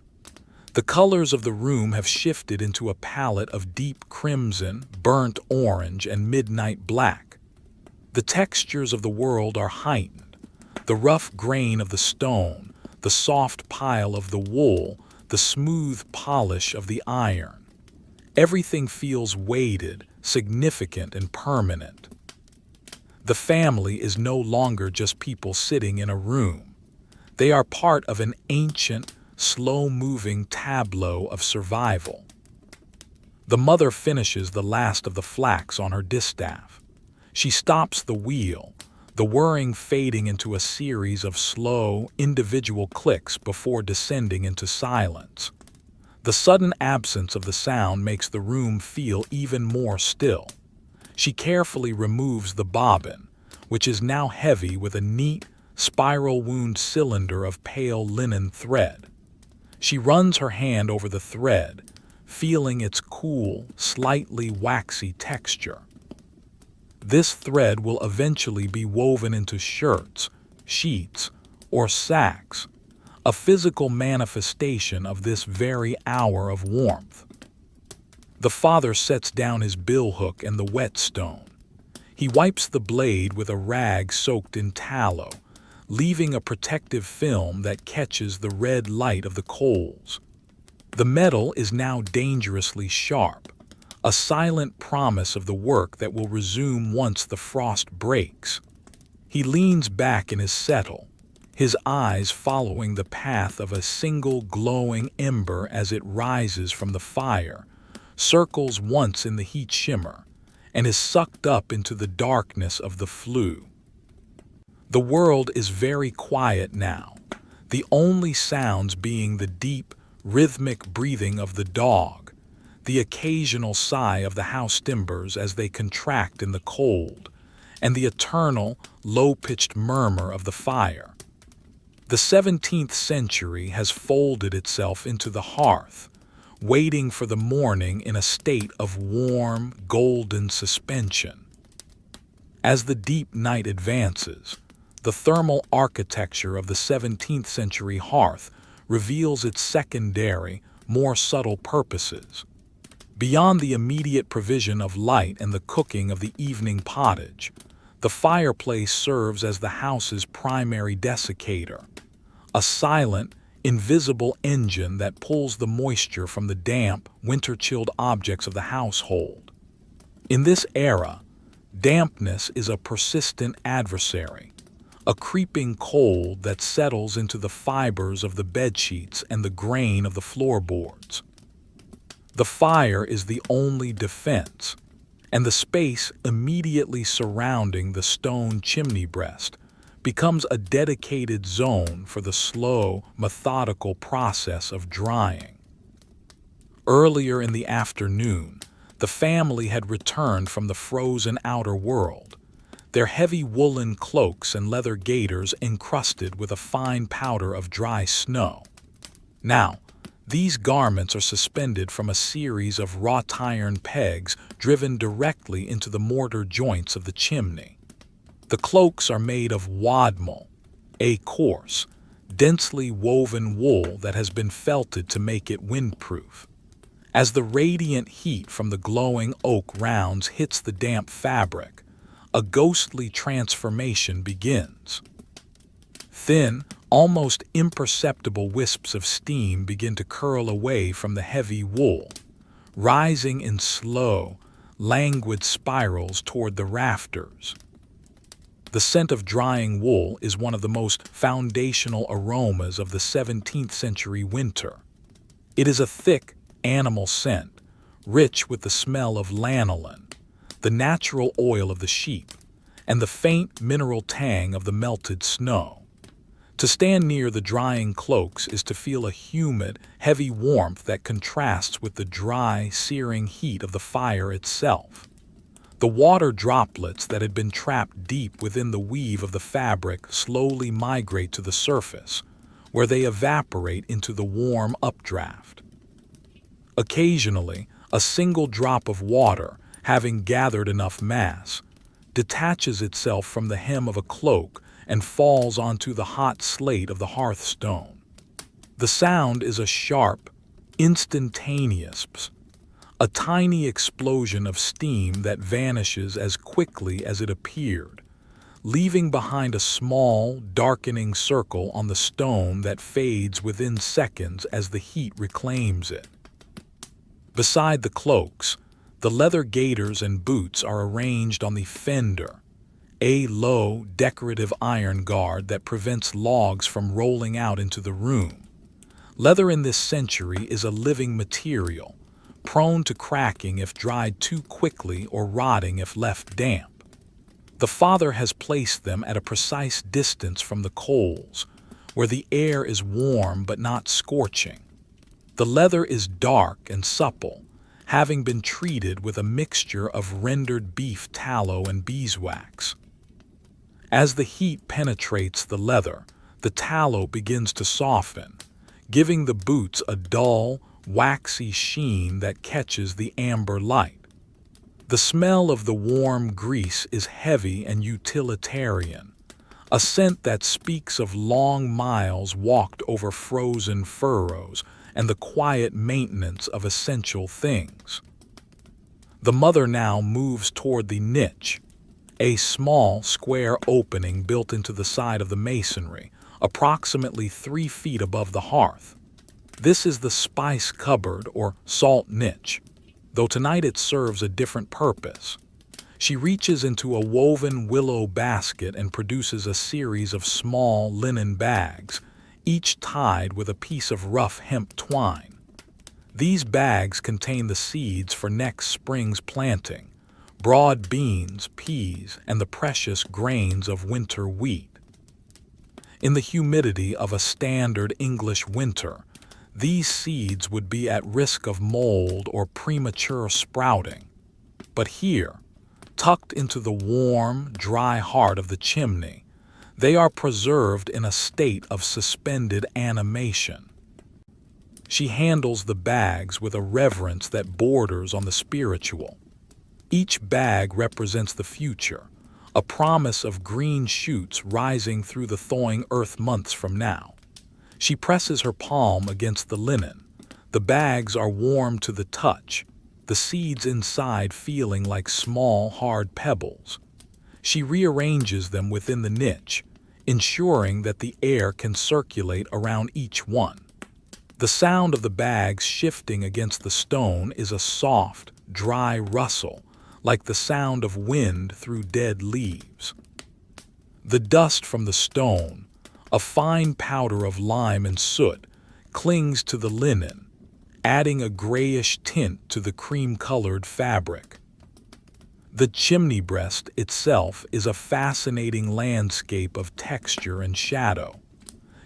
The colors of the room have shifted into a palette of deep crimson, burnt orange, and midnight black. The textures of the world are heightened. The rough grain of the stone, the soft pile of the wool, the smooth polish of the iron. Everything feels weighted, significant, and permanent. The family is no longer just people sitting in a room. They are part of an ancient, slow-moving tableau of survival. The mother finishes the last of the flax on her distaff. She stops the wheel, the whirring fading into a series of slow, individual clicks before descending into silence. The sudden absence of the sound makes the room feel even more still. She carefully removes the bobbin, which is now heavy with a neat, spiral-wound cylinder of pale linen thread. She runs her hand over the thread, feeling its cool, slightly waxy texture. This thread will eventually be woven into shirts, sheets, or sacks, a physical manifestation of this very hour of warmth. The father sets down his billhook and the whetstone. He wipes the blade with a rag soaked in tallow, leaving a protective film that catches the red light of the coals. The metal is now dangerously sharp, a silent promise of the work that will resume once the frost breaks. He leans back in his settle, his eyes following the path of a single glowing ember as it rises from the fire, circles once in the heat shimmer, and is sucked up into the darkness of the flue. The world is very quiet now, the only sounds being the deep, rhythmic breathing of the dog, the occasional sigh of the house timbers as they contract in the cold, and the eternal, low-pitched murmur of the fire. The 17th century has folded itself into the hearth, waiting for the morning in a state of warm, golden suspension. As the deep night advances, the thermal architecture of the 17th century hearth reveals its secondary, more subtle purposes. Beyond the immediate provision of light and the cooking of the evening pottage, the fireplace serves as the house's primary desiccator, a silent, invisible engine that pulls the moisture from the damp, winter-chilled objects of the household. In this era, dampness is a persistent adversary, a creeping cold that settles into the fibers of the bedsheets and the grain of the floorboards. The fire is the only defense, and the space immediately surrounding the stone chimney breast becomes a dedicated zone for the slow, methodical process of drying. Earlier in the afternoon, the family had returned from the frozen outer world, their heavy woolen cloaks and leather gaiters encrusted with a fine powder of dry snow. Now, these garments are suspended from a series of wrought iron pegs driven directly into the mortar joints of the chimney. The cloaks are made of wadmal, a coarse, densely woven wool that has been felted to make it windproof. As the radiant heat from the glowing oak rounds hits the damp fabric, a ghostly transformation begins. Thin, almost imperceptible wisps of steam begin to curl away from the heavy wool, rising in slow, languid spirals toward the rafters. The scent of drying wool is one of the most foundational aromas of the 17th century winter. It is a thick, animal scent, rich with the smell of lanolin, the natural oil of the sheep, and the faint mineral tang of the melted snow. To stand near the drying cloaks is to feel a humid, heavy warmth that contrasts with the dry, searing heat of the fire itself. The water droplets that had been trapped deep within the weave of the fabric slowly migrate to the surface, where they evaporate into the warm updraft. Occasionally, a single drop of water, having gathered enough mass, detaches itself from the hem of a cloak and falls onto the hot slate of the hearthstone. The sound is a sharp, instantaneous, a tiny explosion of steam that vanishes as quickly as it appeared, leaving behind a small, darkening circle on the stone that fades within seconds as the heat reclaims it. Beside the cloaks, the leather gaiters and boots are arranged on the fender, a low, decorative iron guard that prevents logs from rolling out into the room. Leather in this century is a living material, prone to cracking if dried too quickly or rotting if left damp. The father has placed them at a precise distance from the coals, where the air is warm but not scorching. The leather is dark and supple, having been treated with a mixture of rendered beef tallow and beeswax. As the heat penetrates the leather, the tallow begins to soften, giving the boots a dull, waxy sheen that catches the amber light. The smell of the warm grease is heavy and utilitarian, a scent that speaks of long miles walked over frozen furrows and the quiet maintenance of essential things. The mother now moves toward the niche, a small, square opening built into the side of the masonry, approximately 3 feet above the hearth. This is the spice cupboard or salt niche, though tonight it serves a different purpose. She reaches into a woven willow basket and produces a series of small linen bags, each tied with a piece of rough hemp twine. These bags contain the seeds for next spring's planting, broad beans, peas, and the precious grains of winter wheat. In the humidity of a standard English winter, these seeds would be at risk of mold or premature sprouting. But here, tucked into the warm, dry heart of the chimney, they are preserved in a state of suspended animation. She handles the bags with a reverence that borders on the spiritual. Each bag represents the future, a promise of green shoots rising through the thawing earth months from now. She presses her palm against the linen. The bags are warm to the touch, the seeds inside feeling like small, hard pebbles. She rearranges them within the niche, ensuring that the air can circulate around each one. The sound of the bags shifting against the stone is a soft, dry rustle, like the sound of wind through dead leaves. The dust from the stone, a fine powder of lime and soot, clings to the linen, adding a grayish tint to the cream-colored fabric. The chimney breast itself is a fascinating landscape of texture and shadow.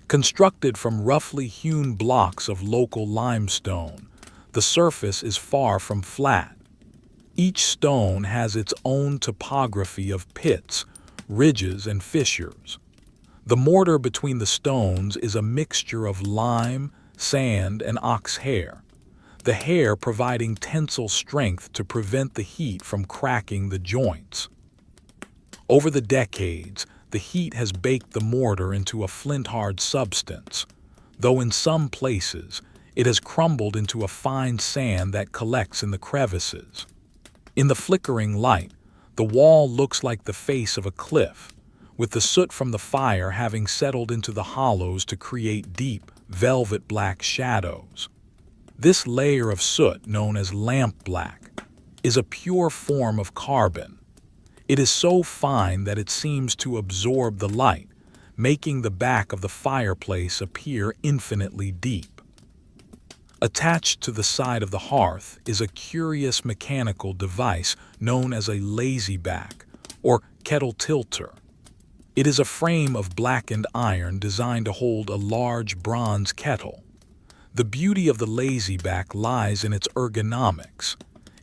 Constructed from roughly hewn blocks of local limestone, the surface is far from flat. Each stone has its own topography of pits, ridges, and fissures. The mortar between the stones is a mixture of lime, sand, and ox hair, the hair providing tensile strength to prevent the heat from cracking the joints. Over the decades, the heat has baked the mortar into a flint-hard substance, though in some places it has crumbled into a fine sand that collects in the crevices. In the flickering light, the wall looks like the face of a cliff, with the soot from the fire having settled into the hollows to create deep, velvet-black shadows. This layer of soot, known as lamp black, is a pure form of carbon. It is so fine that it seems to absorb the light, making the back of the fireplace appear infinitely deep. Attached to the side of the hearth is a curious mechanical device known as a lazy back, or kettle tilter. It is a frame of blackened iron designed to hold a large bronze kettle. The beauty of the lazy back lies in its ergonomics.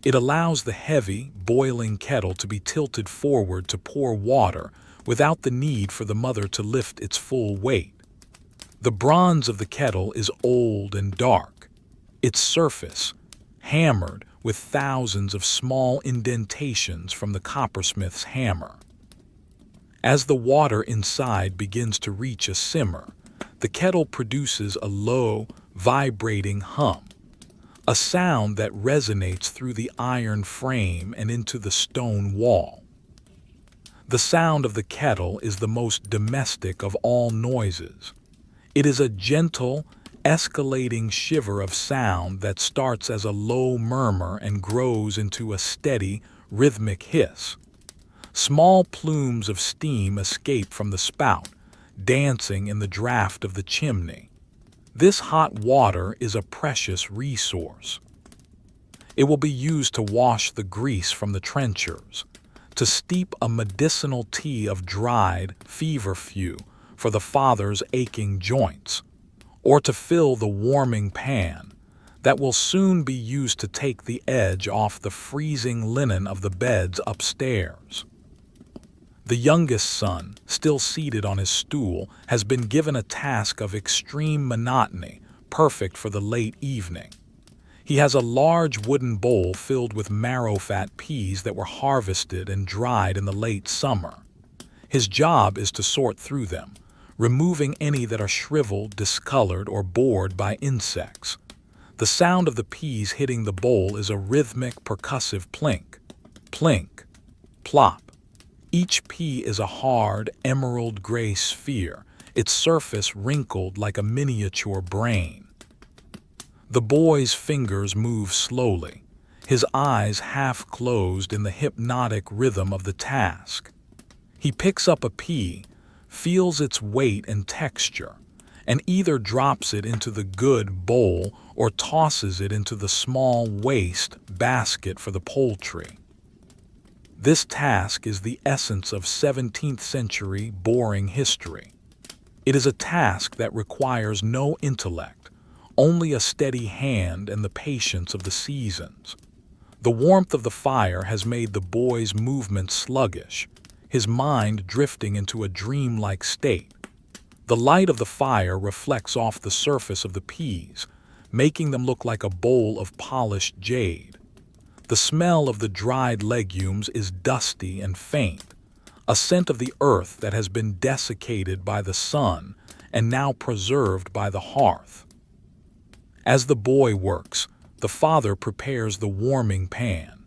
It allows the heavy, boiling kettle to be tilted forward to pour water without the need for the mother to lift its full weight. The bronze of the kettle is old and dark, its surface hammered with thousands of small indentations from the coppersmith's hammer. As the water inside begins to reach a simmer, the kettle produces a low, vibrating hum, a sound that resonates through the iron frame and into the stone wall. The sound of the kettle is the most domestic of all noises. It is a gentle, escalating shiver of sound that starts as a low murmur and grows into a steady, rhythmic hiss. Small plumes of steam escape from the spout, dancing in the draft of the chimney. This hot water is a precious resource. It will be used to wash the grease from the trenchers, to steep a medicinal tea of dried feverfew for the father's aching joints, or to fill the warming pan that will soon be used to take the edge off the freezing linen of the beds upstairs. The youngest son, still seated on his stool, has been given a task of extreme monotony, perfect for the late evening. He has a large wooden bowl filled with marrow-fat peas that were harvested and dried in the late summer. His job is to sort through them, removing any that are shriveled, discolored, or bored by insects. The sound of the peas hitting the bowl is a rhythmic, percussive plink, plink, plop. Each pea is a hard, emerald gray sphere, its surface wrinkled like a miniature brain. The boy's fingers move slowly, his eyes half closed in the hypnotic rhythm of the task. He picks up a pea, feels its weight and texture, and either drops it into the good bowl or tosses it into the small waste basket for the poultry. This task is the essence of 17th century boring history. It is a task that requires no intellect, only a steady hand and the patience of the seasons. The warmth of the fire has made the boy's movements sluggish, his mind drifting into a dreamlike state. The light of the fire reflects off the surface of the peas, making them look like a bowl of polished jade. The smell of the dried legumes is dusty and faint, a scent of the earth that has been desiccated by the sun and now preserved by the hearth. As the boy works, the father prepares the warming pan.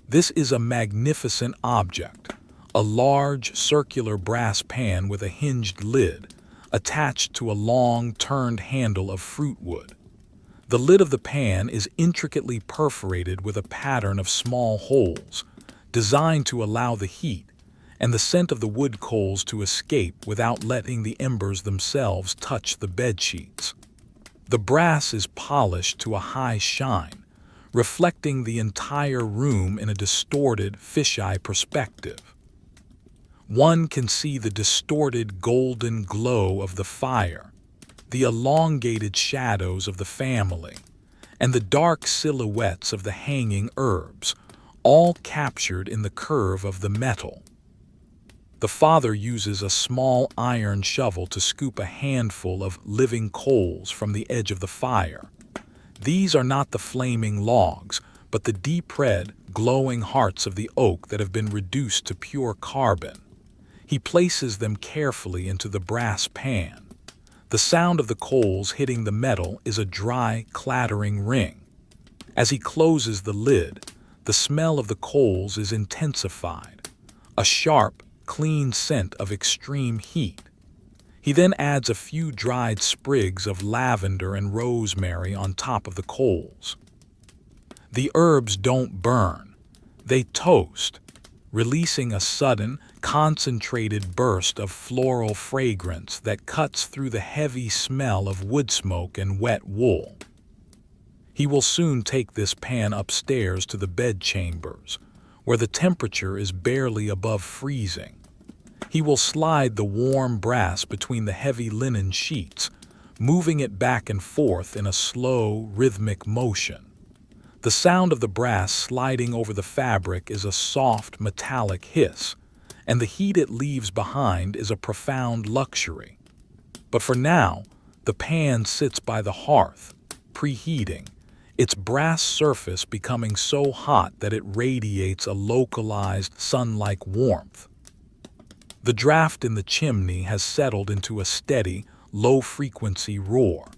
This is a magnificent object, a large circular brass pan with a hinged lid, attached to a long turned handle of fruit wood. The lid of the pan is intricately perforated with a pattern of small holes, designed to allow the heat and the scent of the wood coals to escape without letting the embers themselves touch the bedsheets. The brass is polished to a high shine, reflecting the entire room in a distorted fisheye perspective. One can see the distorted golden glow of the fire, the elongated shadows of the family, and the dark silhouettes of the hanging herbs, all captured in the curve of the metal. The father uses a small iron shovel to scoop a handful of living coals from the edge of the fire. These are not the flaming logs, but the deep red, glowing hearts of the oak that have been reduced to pure carbon. He places them carefully into the brass pan. The sound of the coals hitting the metal is a dry, clattering ring. As he closes the lid, the smell of the coals is intensified, a sharp, clean scent of extreme heat. He then adds a few dried sprigs of lavender and rosemary on top of the coals. The herbs don't burn, they toast, releasing a sudden, concentrated burst of floral fragrance that cuts through the heavy smell of wood smoke and wet wool. He will soon take this pan upstairs to the bedchambers, where the temperature is barely above freezing. He will slide the warm brass between the heavy linen sheets, moving it back and forth in a slow, rhythmic motion. The sound of the brass sliding over the fabric is a soft, metallic hiss, and the heat it leaves behind is a profound luxury. But for now, the pan sits by the hearth, preheating, its brass surface becoming so hot that it radiates a localized, sun-like warmth. The draft in the chimney has settled into a steady, low-frequency roar.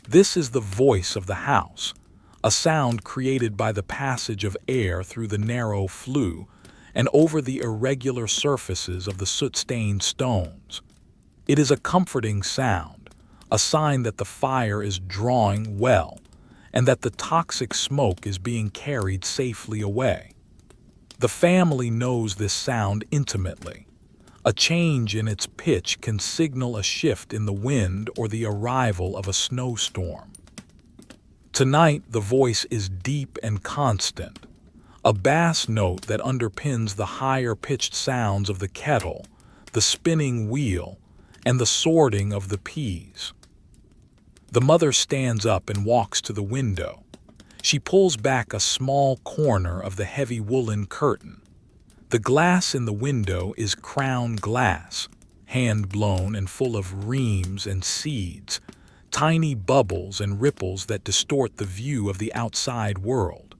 This is the voice of the house, a sound created by the passage of air through the narrow flue and over the irregular surfaces of the soot-stained stones. It is a comforting sound, a sign that the fire is drawing well, and that the toxic smoke is being carried safely away. The family knows this sound intimately. A change in its pitch can signal a shift in the wind or the arrival of a snowstorm. Tonight, the voice is deep and constant, a bass note that underpins the higher-pitched sounds of the kettle, the spinning wheel, and the sorting of the peas. The mother stands up and walks to the window. She pulls back a small corner of the heavy woolen curtain. The glass in the window is crown glass, hand-blown and full of reams and seeds, tiny bubbles and ripples that distort the view of the outside world.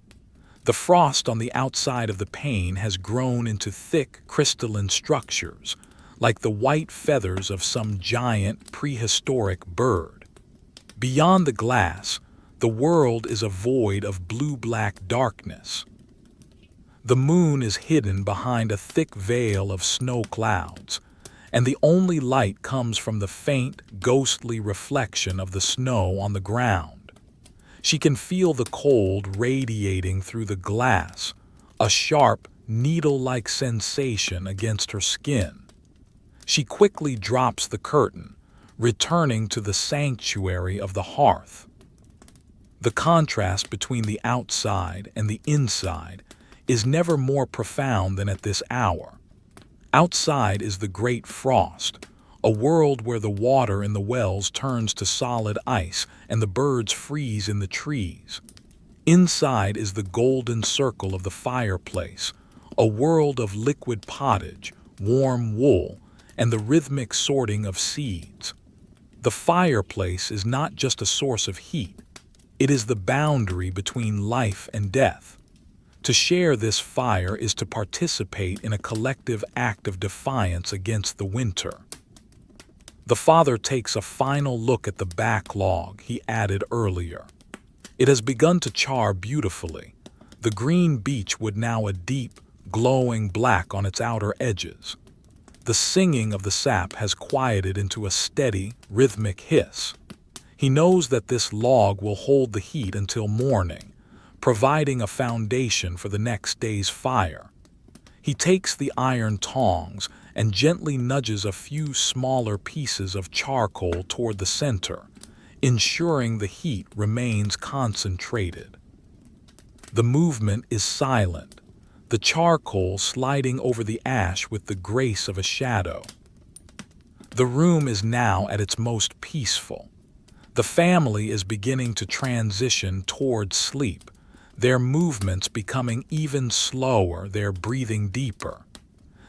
The frost on the outside of the pane has grown into thick, crystalline structures, like the white feathers of some giant, prehistoric bird. Beyond the glass, the world is a void of blue-black darkness. The moon is hidden behind a thick veil of snow clouds, and the only light comes from the faint, ghostly reflection of the snow on the ground. She can feel the cold radiating through the glass, a sharp, needle-like sensation against her skin. She quickly drops the curtain, returning to the sanctuary of the hearth. The contrast between the outside and the inside is never more profound than at this hour. Outside is the great frost, a world where the water in the wells turns to solid ice and the birds freeze in the trees. Inside is the golden circle of the fireplace, a world of liquid pottage, warm wool, and the rhythmic sorting of seeds. The fireplace is not just a source of heat, it is the boundary between life and death. To share this fire is to participate in a collective act of defiance against the winter. The father takes a final look at the back log he added earlier. It has begun to char beautifully, the green beechwood now a deep, glowing black on its outer edges. The singing of the sap has quieted into a steady, rhythmic hiss. He knows that this log will hold the heat until morning, providing a foundation for the next day's fire. He takes the iron tongs and gently nudges a few smaller pieces of charcoal toward the center, ensuring the heat remains concentrated. The movement is silent, the charcoal sliding over the ash with the grace of a shadow. The room is now at its most peaceful. The family is beginning to transition towards sleep, their movements becoming even slower, their breathing deeper.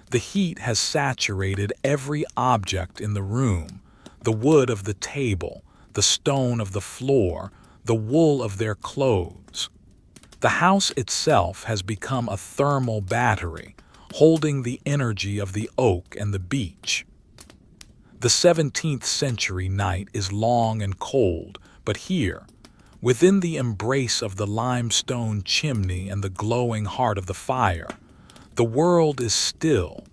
The heat has saturated every object in the room, the wood of the table, the stone of the floor, the wool of their clothes. The house itself has become a thermal battery, holding the energy of the oak and the beech. The 17th century night is long and cold, but here, within the embrace of the limestone chimney and the glowing heart of the fire, the world is still,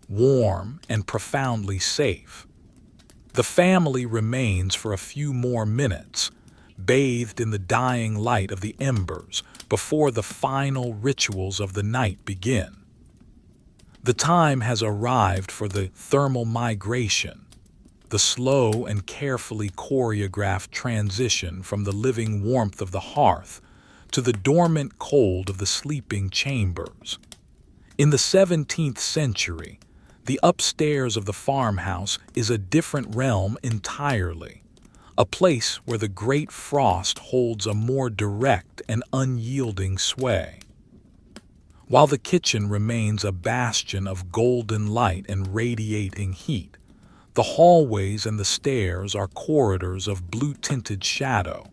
warm, and profoundly safe. The family remains for a few more minutes, bathed in the dying light of the embers before the final rituals of the night begin. The time has arrived for the thermal migration, the slow and carefully choreographed transition from the living warmth of the hearth to the dormant cold of the sleeping chambers. In the 17th century, the upstairs of the farmhouse is a different realm entirely, a place where the great frost holds a more direct and unyielding sway. While the kitchen remains a bastion of golden light and radiating heat, the hallways and the stairs are corridors of blue-tinted shadow,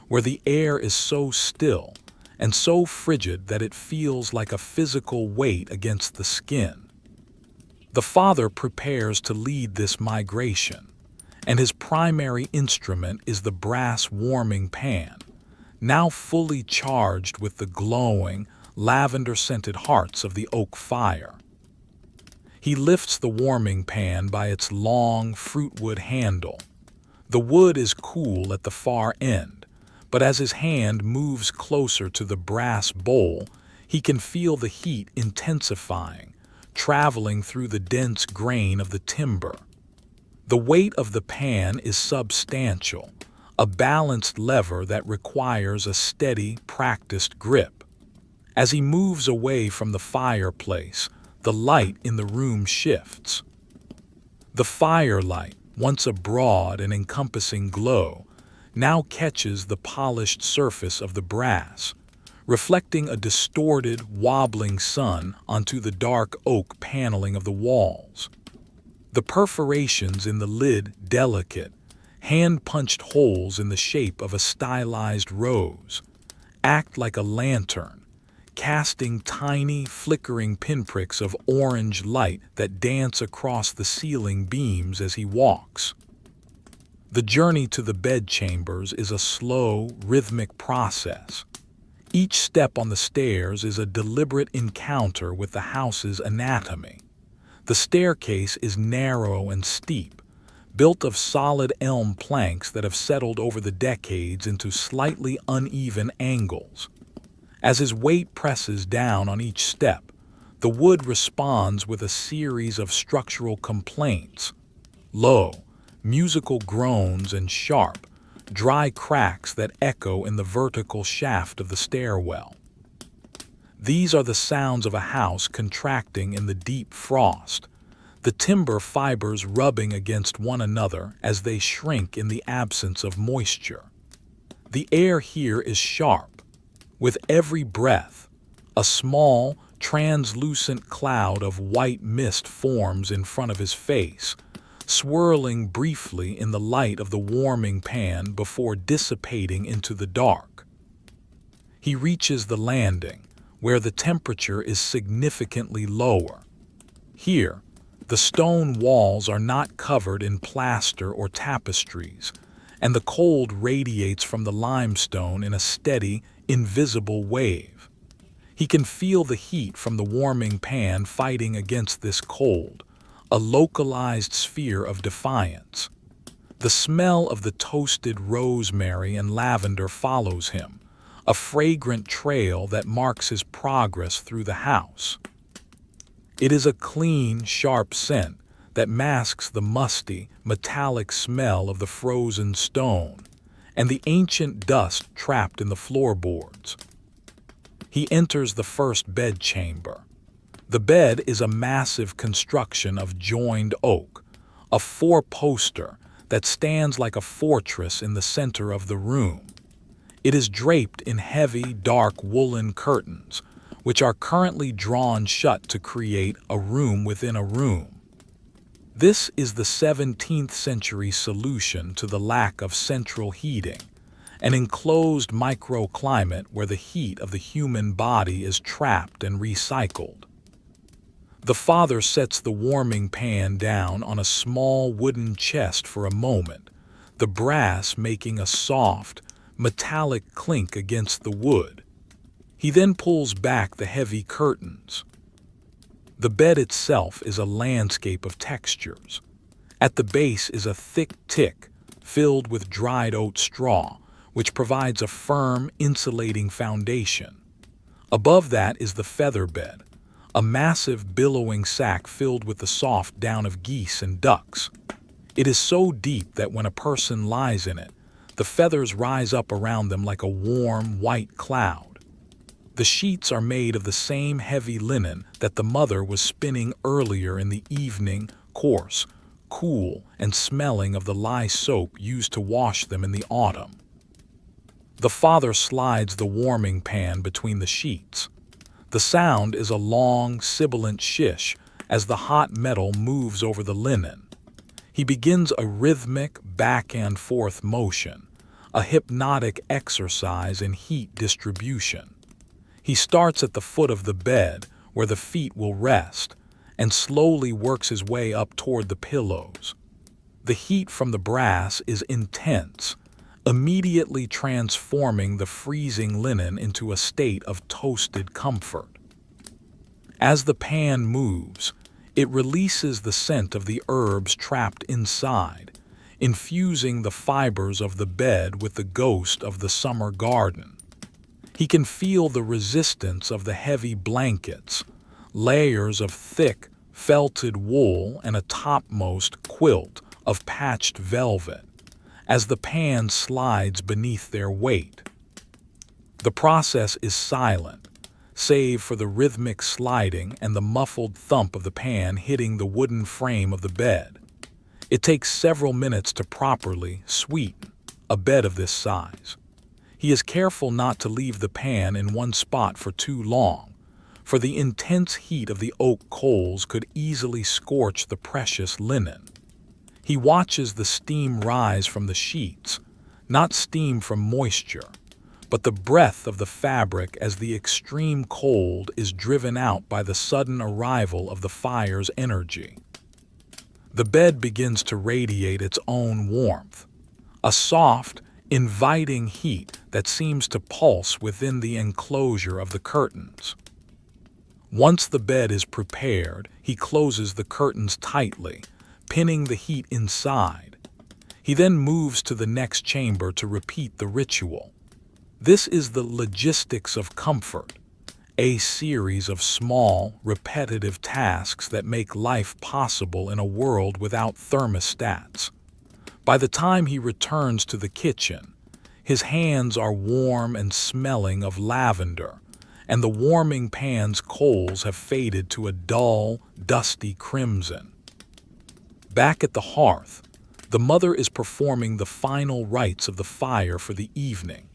where the air is so still and so frigid that it feels like a physical weight against the skin. The father prepares to lead this migration, and his primary instrument is the brass warming pan, now fully charged with the glowing, lavender-scented hearts of the oak fire. He lifts the warming pan by its long, fruitwood handle. The wood is cool at the far end, but as his hand moves closer to the brass bowl, he can feel the heat intensifying, traveling through the dense grain of the timber. The weight of the pan is substantial, a balanced lever that requires a steady, practiced grip. As he moves away from the fireplace, the light in the room shifts. The firelight, once a broad and encompassing glow, now catches the polished surface of the brass, reflecting a distorted, wobbling sun onto the dark oak paneling of the walls. The perforations in the lid, delicate, hand-punched holes in the shape of a stylized rose, act like a lantern, casting tiny, flickering pinpricks of orange light that dance across the ceiling beams as he walks. The journey to the bedchambers is a slow, rhythmic process. Each step on the stairs is a deliberate encounter with the house's anatomy. The staircase is narrow and steep, built of solid elm planks that have settled over the decades into slightly uneven angles. As his weight presses down on each step, the wood responds with a series of structural complaints: low, musical groans and sharp, dry cracks that echo in the vertical shaft of the stairwell. These are the sounds of a house contracting in the deep frost, the timber fibers rubbing against one another as they shrink in the absence of moisture. The air here is sharp. With every breath, a small, translucent cloud of white mist forms in front of his face, swirling briefly in the light of the warming pan before dissipating into the dark. He reaches the landing, where the temperature is significantly lower. Here, the stone walls are not covered in plaster or tapestries, and the cold radiates from the limestone in a steady, invisible wave. He can feel the heat from the warming pan fighting against this cold, a localized sphere of defiance. The smell of the toasted rosemary and lavender follows him, a fragrant trail that marks his progress through the house. It is a clean, sharp scent that masks the musty, metallic smell of the frozen stone and the ancient dust trapped in the floorboards. He enters the first bedchamber. The bed is a massive construction of joined oak, a four-poster that stands like a fortress in the center of the room. It is draped in heavy, dark woolen curtains, which are currently drawn shut to create a room within a room. This is the 17th century solution to the lack of central heating, an enclosed microclimate where the heat of the human body is trapped and recycled. The father sets the warming pan down on a small wooden chest for a moment, the brass making a soft, metallic clink against the wood. He then pulls back the heavy curtains. The bed itself is a landscape of textures. At the base is a thick tick filled with dried oat straw, which provides a firm, insulating foundation. Above that is the feather bed, a massive billowing sack filled with the soft down of geese and ducks. It is so deep that when a person lies in it, the feathers rise up around them like a warm, white cloud. The sheets are made of the same heavy linen that the mother was spinning earlier in the evening, coarse, cool, and smelling of the lye soap used to wash them in the autumn. The father slides the warming pan between the sheets. The sound is a long, sibilant shish as the hot metal moves over the linen. He begins a rhythmic back and forth motion, a hypnotic exercise in heat distribution. He starts at the foot of the bed, where the feet will rest, and slowly works his way up toward the pillows. The heat from the brass is intense, immediately transforming the freezing linen into a state of toasted comfort. As the pan moves, it releases the scent of the herbs trapped inside, infusing the fibers of the bed with the ghost of the summer garden. He can feel the resistance of the heavy blankets, layers of thick, felted wool and a topmost quilt of patched velvet, as the pan slides beneath their weight. The process is silent, save for the rhythmic sliding and the muffled thump of the pan hitting the wooden frame of the bed. It takes several minutes to properly sweeten a bed of this size. He is careful not to leave the pan in one spot for too long, for the intense heat of the oak coals could easily scorch the precious linen. He watches the steam rise from the sheets, not steam from moisture, but the breath of the fabric as the extreme cold is driven out by the sudden arrival of the fire's energy. The bed begins to radiate its own warmth, a soft, inviting heat that seems to pulse within the enclosure of the curtains. Once the bed is prepared, he closes the curtains tightly, pinning the heat inside. He then moves to the next chamber to repeat the ritual. This is the logistics of comfort, a series of small, repetitive tasks that make life possible in a world without thermostats. By the time he returns to the kitchen, his hands are warm and smelling of lavender, and the warming pan's coals have faded to a dull, dusty crimson. Back at the hearth, the mother is performing the final rites of the fire for the evening.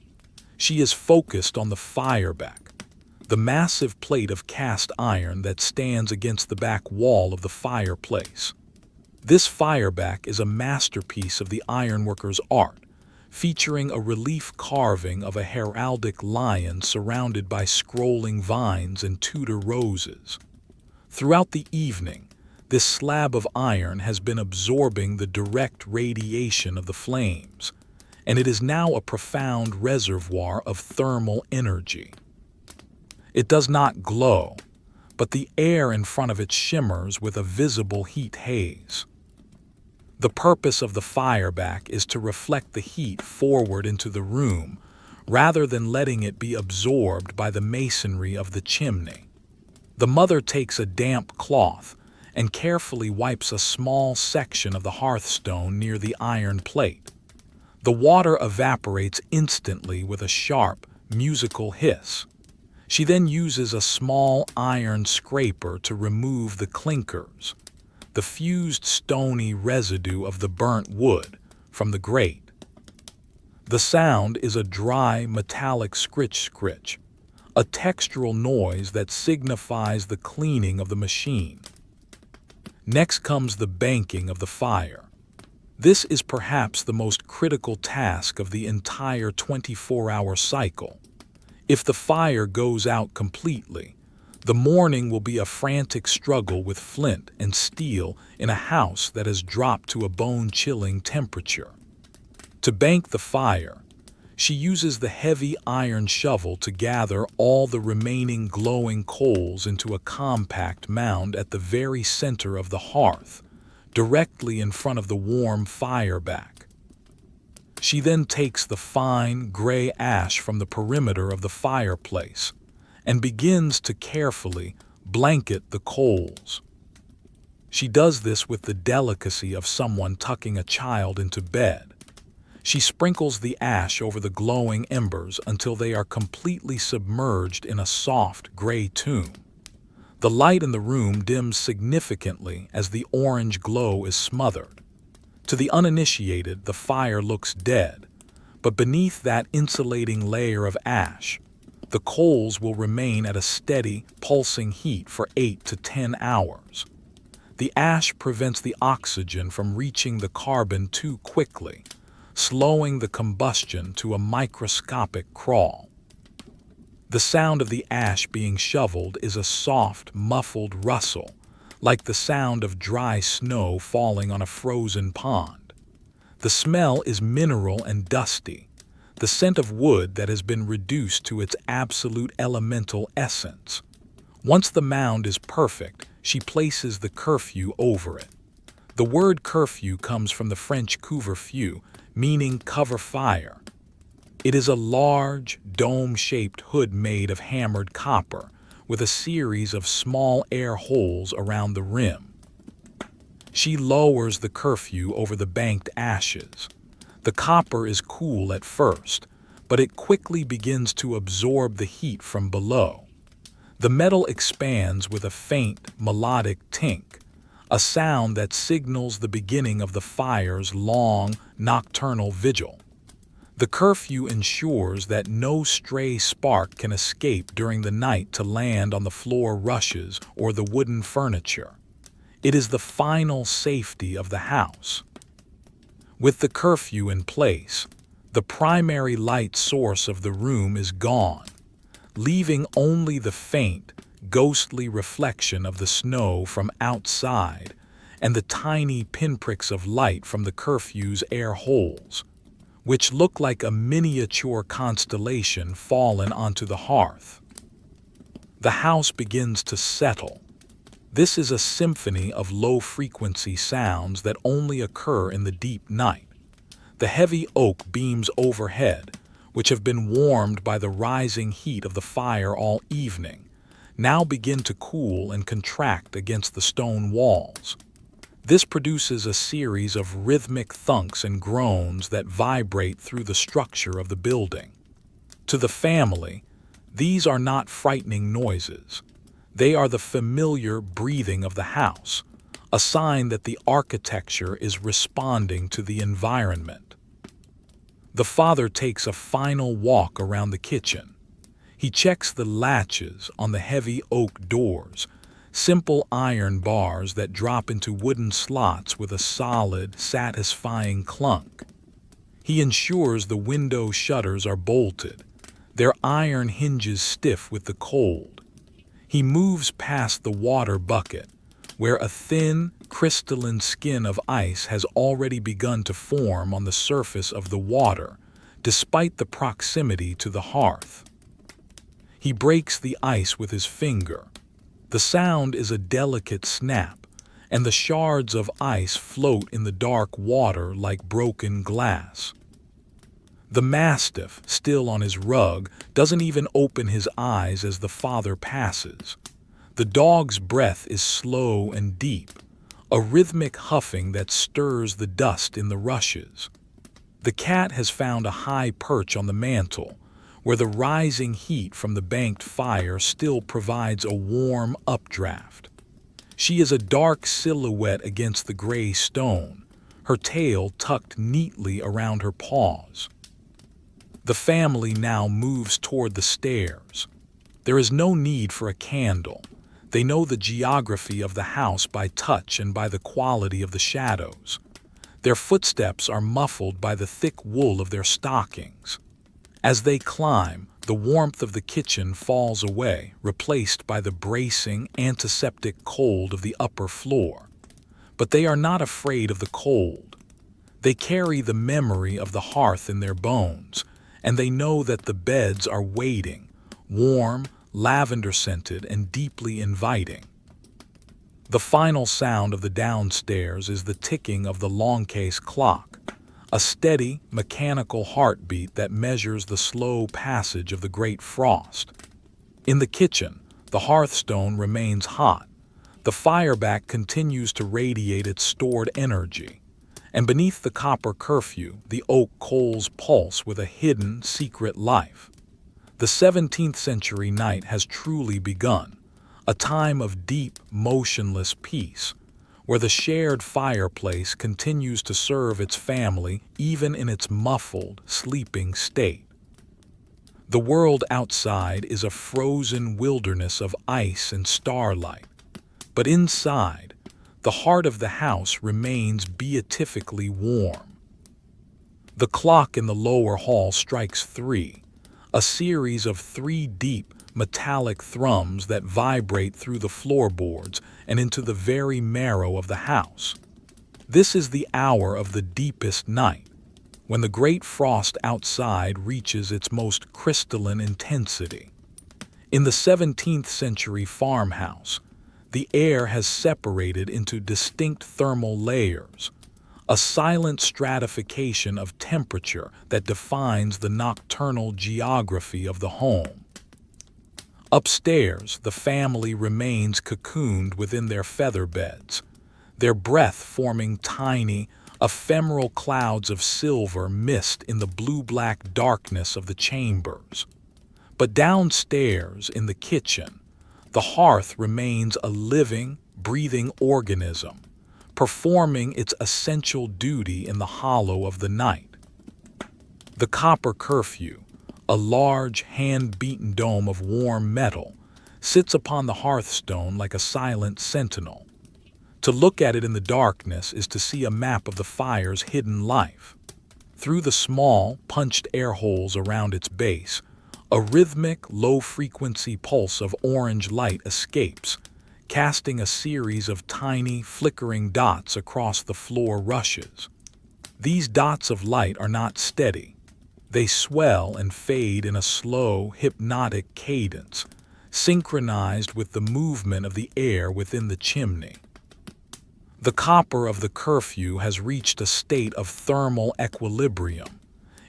She is focused on the fireback, the massive plate of cast iron that stands against the back wall of the fireplace. This fireback is a masterpiece of the ironworker's art, featuring a relief carving of a heraldic lion surrounded by scrolling vines and Tudor roses. Throughout the evening, this slab of iron has been absorbing the direct radiation of the flames, and it is now a profound reservoir of thermal energy. It does not glow, but the air in front of it shimmers with a visible heat haze. The purpose of the fireback is to reflect the heat forward into the room, rather than letting it be absorbed by the masonry of the chimney. The mother takes a damp cloth and carefully wipes a small section of the hearthstone near the iron plate. The water evaporates instantly with a sharp, musical hiss. She then uses a small iron scraper to remove the clinkers, the fused stony residue of the burnt wood, from the grate. The sound is a dry, metallic scritch-scritch, a textural noise that signifies the cleaning of the machine. Next comes the banking of the fire. This is perhaps the most critical task of the entire 24-hour cycle. If the fire goes out completely, The morning will be a frantic struggle with flint and steel in a house that has dropped to a bone-chilling temperature. To bank the fire, she uses the heavy iron shovel to gather all the remaining glowing coals into a compact mound at the very center of the hearth, directly in front of the warm fire back. She then takes the fine, gray ash from the perimeter of the fireplace and begins to carefully blanket the coals. She does this with the delicacy of someone tucking a child into bed. She sprinkles the ash over the glowing embers until they are completely submerged in a soft, gray tomb. The light in the room dims significantly as the orange glow is smothered. To the uninitiated, the fire looks dead, but beneath that insulating layer of ash, the coals will remain at a steady, pulsing heat for 8 to 10 hours. The ash prevents the oxygen from reaching the carbon too quickly, slowing the combustion to a microscopic crawl. The sound of the ash being shoveled is a soft, muffled rustle, like the sound of dry snow falling on a frozen pond. The smell is mineral and dusty, the scent of wood that has been reduced to its absolute elemental essence. Once the mound is perfect, she places the curfew over it. The word curfew comes from the French couvre-feu, meaning cover fire. It is a large, dome-shaped hood made of hammered copper, with a series of small air holes around the rim. She lowers the curfew over the banked ashes. The copper is cool at first, but it quickly begins to absorb the heat from below. The metal expands with a faint, melodic tink, a sound that signals the beginning of the fire's long, nocturnal vigil. The curfew ensures that no stray spark can escape during the night to land on the floor rushes or the wooden furniture. It is the final safety of the house. With the curfew in place, the primary light source of the room is gone, leaving only the faint, ghostly reflection of the snow from outside and the tiny pinpricks of light from the curfew's air holes, which look like a miniature constellation fallen onto the hearth. The house begins to settle. This is a symphony of low-frequency sounds that only occur in the deep night. The heavy oak beams overhead, which have been warmed by the rising heat of the fire all evening, now begin to cool and contract against the stone walls. This produces a series of rhythmic thunks and groans that vibrate through the structure of the building. To the family, these are not frightening noises. They are the familiar breathing of the house, a sign that the architecture is responding to the environment. The father takes a final walk around the kitchen. He checks the latches on the heavy oak doors, simple iron bars that drop into wooden slots with a solid, satisfying clunk. He ensures the window shutters are bolted, their iron hinges stiff with the cold. He moves past the water bucket, where a thin, crystalline skin of ice has already begun to form on the surface of the water, despite the proximity to the hearth. He breaks the ice with his finger. The sound is a delicate snap, and the shards of ice float in the dark water like broken glass. The mastiff, still on his rug, doesn't even open his eyes as the father passes. The dog's breath is slow and deep, a rhythmic huffing that stirs the dust in the rushes. The cat has found a high perch on the mantel, where the rising heat from the banked fire still provides a warm updraft. She is a dark silhouette against the gray stone, her tail tucked neatly around her paws. The family now moves toward the stairs. There is no need for a candle. They know the geography of the house by touch and by the quality of the shadows. Their footsteps are muffled by the thick wool of their stockings. As they climb, the warmth of the kitchen falls away, replaced by the bracing, antiseptic cold of the upper floor. But they are not afraid of the cold. They carry the memory of the hearth in their bones, and they know that the beds are waiting, warm, lavender-scented, and deeply inviting. The final sound of the downstairs is the ticking of the long-case clock, a steady, mechanical heartbeat that measures the slow passage of the great frost. In the kitchen, the hearthstone remains hot. The fireback continues to radiate its stored energy, and beneath the copper curfew, the oak coals pulse with a hidden, secret life. The 17th century night has truly begun, a time of deep, motionless peace, where the shared fireplace continues to serve its family even in its muffled, sleeping state. The world outside is a frozen wilderness of ice and starlight, but inside, the heart of the house remains beatifically warm. The clock in the lower hall strikes 3, a series of 3 deep, metallic thrums that vibrate through the floorboards and into the very marrow of the house. This is the hour of the deepest night, when the great frost outside reaches its most crystalline intensity. In the 17th century farmhouse, the air has separated into distinct thermal layers, a silent stratification of temperature that defines the nocturnal geography of the home. Upstairs, the family remains cocooned within their feather beds, their breath forming tiny, ephemeral clouds of silver mist in the blue-black darkness of the chambers. But downstairs, in the kitchen, the hearth remains a living, breathing organism, performing its essential duty in the hollow of the night. The copper curfew, a large, hand-beaten dome of warm metal, sits upon the hearthstone like a silent sentinel. To look at it in the darkness is to see a map of the fire's hidden life. Through the small, punched air holes around its base, a rhythmic, low-frequency pulse of orange light escapes, casting a series of tiny, flickering dots across the floor rushes. These dots of light are not steady. They swell and fade in a slow, hypnotic cadence, synchronized with the movement of the air within the chimney. The copper of the curfew has reached a state of thermal equilibrium.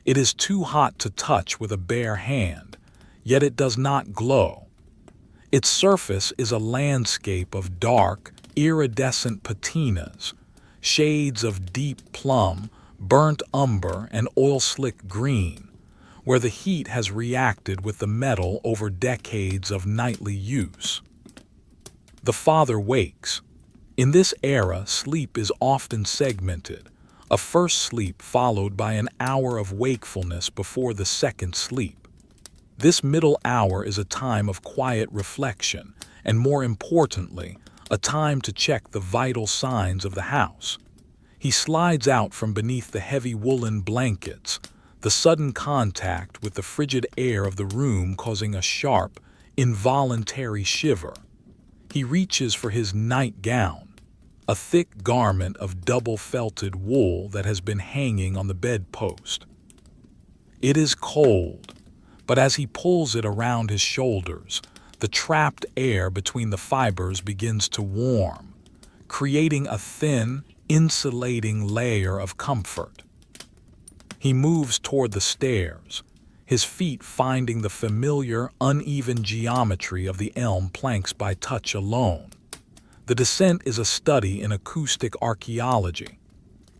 It is too hot to touch with a bare hand, yet it does not glow. Its surface is a landscape of dark, iridescent patinas, shades of deep plum, burnt umber, and oil-slick green, where the heat has reacted with the metal over decades of nightly use. The father wakes. In this era, sleep is often segmented, a first sleep followed by an hour of wakefulness before the second sleep. This middle hour is a time of quiet reflection, and more importantly, a time to check the vital signs of the house. He slides out from beneath the heavy woolen blankets, the sudden contact with the frigid air of the room causing a sharp, involuntary shiver. He reaches for his nightgown, a thick garment of double-felted wool that has been hanging on the bedpost. It is cold, but as he pulls it around his shoulders, the trapped air between the fibers begins to warm, creating a thin, insulating layer of comfort. He moves toward the stairs, his feet finding the familiar, uneven geometry of the elm planks by touch alone. The descent is a study in acoustic archaeology.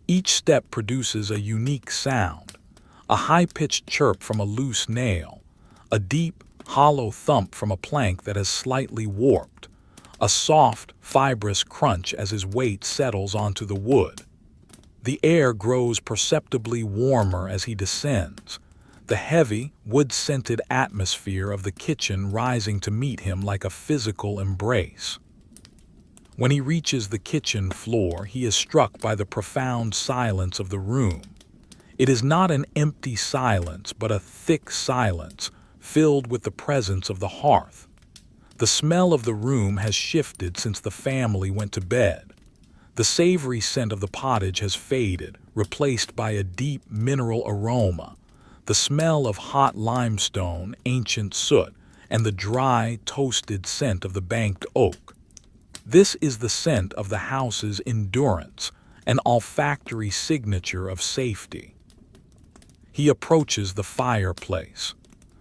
Each step produces a unique sound, a high-pitched chirp from a loose nail, a deep, hollow thump from a plank that has slightly warped, a soft, fibrous crunch as his weight settles onto the wood. The air grows perceptibly warmer as he descends, the heavy, wood-scented atmosphere of the kitchen rising to meet him like a physical embrace. When he reaches the kitchen floor, he is struck by the profound silence of the room. It is not an empty silence, but a thick silence, filled with the presence of the hearth. The smell of the room has shifted since the family went to bed. The savory scent of the pottage has faded, replaced by a deep mineral aroma, the smell of hot limestone, ancient soot, and the dry, toasted scent of the banked oak. This is the scent of the house's endurance, an olfactory signature of safety. He approaches the fireplace.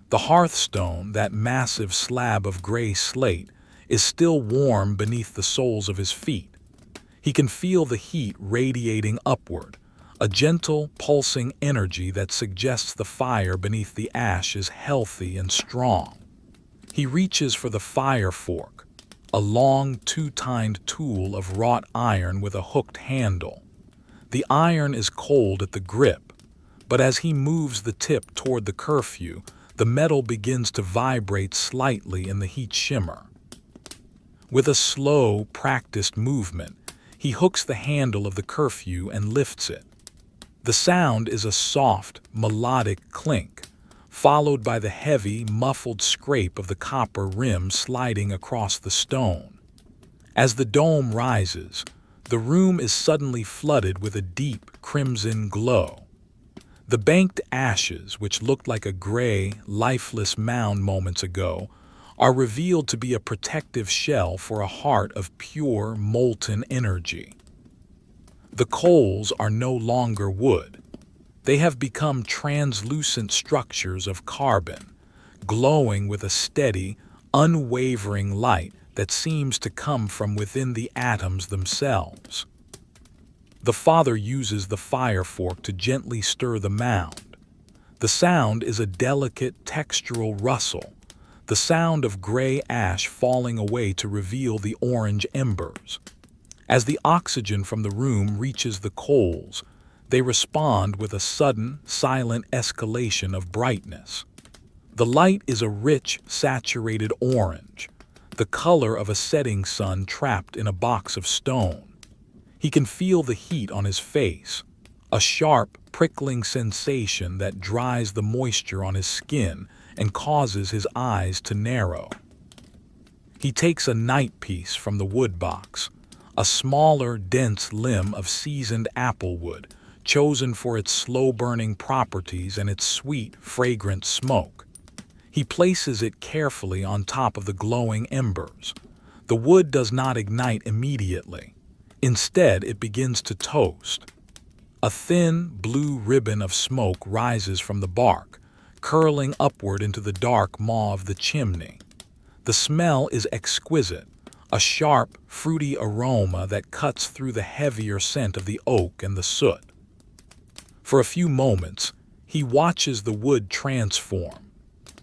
The hearthstone, that massive slab of gray slate, is still warm beneath the soles of his feet. He can feel the heat radiating upward, a gentle, pulsing energy that suggests the fire beneath the ash is healthy and strong. He reaches for the fire fork, a long, two-tined tool of wrought iron with a hooked handle. The iron is cold at the grip, but as he moves the tip toward the curfew, the metal begins to vibrate slightly in the heat shimmer. With a slow, practiced movement, he hooks the handle of the curfew and lifts it. The sound is a soft, melodic clink, followed by the heavy, muffled scrape of the copper rim sliding across the stone. As the dome rises, the room is suddenly flooded with a deep, crimson glow. The banked ashes, which looked like a gray, lifeless mound moments ago, are revealed to be a protective shell for a heart of pure, molten energy. The coals are no longer wood. They have become translucent structures of carbon, glowing with a steady, unwavering light that seems to come from within the atoms themselves. The father uses the fire fork to gently stir the mound. The sound is a delicate, textural rustle, the sound of gray ash falling away to reveal the orange embers. As the oxygen from the room reaches the coals, they respond with a sudden, silent escalation of brightness. The light is a rich, saturated orange, the color of a setting sun trapped in a box of stone. He can feel the heat on his face, a sharp, prickling sensation that dries the moisture on his skin and causes his eyes to narrow. He takes a night piece from the wood box, a smaller, dense limb of seasoned applewood, chosen for its slow-burning properties and its sweet, fragrant smoke. He places it carefully on top of the glowing embers. The wood does not ignite immediately. Instead, it begins to toast. A thin, blue ribbon of smoke rises from the bark, curling upward into the dark maw of the chimney. The smell is exquisite, a sharp, fruity aroma that cuts through the heavier scent of the oak and the soot. For a few moments, he watches the wood transform,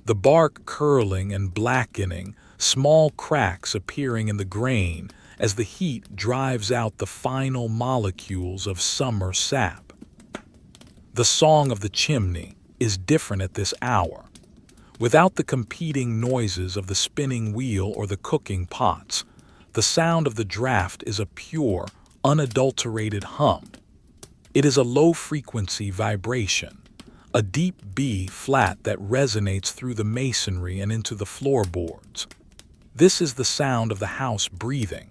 the bark curling and blackening, small cracks appearing in the grain as the heat drives out the final molecules of summer sap. The song of the chimney is different at this hour. Without the competing noises of the spinning wheel or the cooking pots, the sound of the draft is a pure, unadulterated hum. It is a low-frequency vibration, a deep B flat that resonates through the masonry and into the floorboards. This is the sound of the house breathing,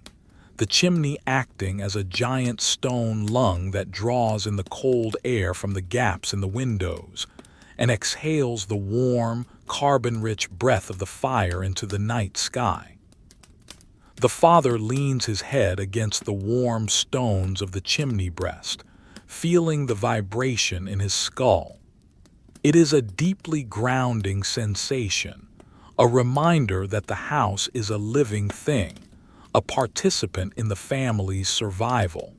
the chimney acting as a giant stone lung that draws in the cold air from the gaps in the windows and exhales the warm, carbon-rich breath of the fire into the night sky. The father leans his head against the warm stones of the chimney breast, feeling the vibration in his skull. It is a deeply grounding sensation, a reminder that the house is a living thing, a participant in the family's survival.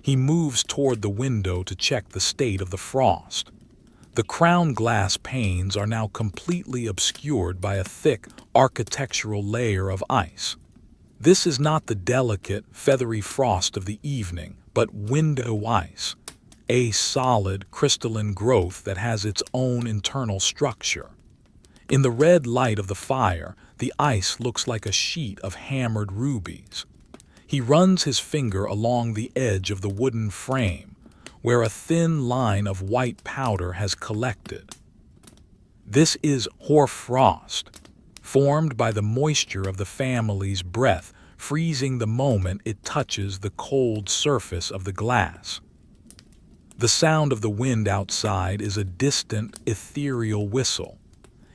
He moves toward the window to check the state of the frost. The crown glass panes are now completely obscured by a thick, architectural layer of ice. This is not the delicate, feathery frost of the evening, but window ice, a solid, crystalline growth that has its own internal structure. In the red light of the fire, the ice looks like a sheet of hammered rubies. He runs his finger along the edge of the wooden frame, where a thin line of white powder has collected. This is hoarfrost, formed by the moisture of the family's breath freezing the moment it touches the cold surface of the glass. The sound of the wind outside is a distant, ethereal whistle.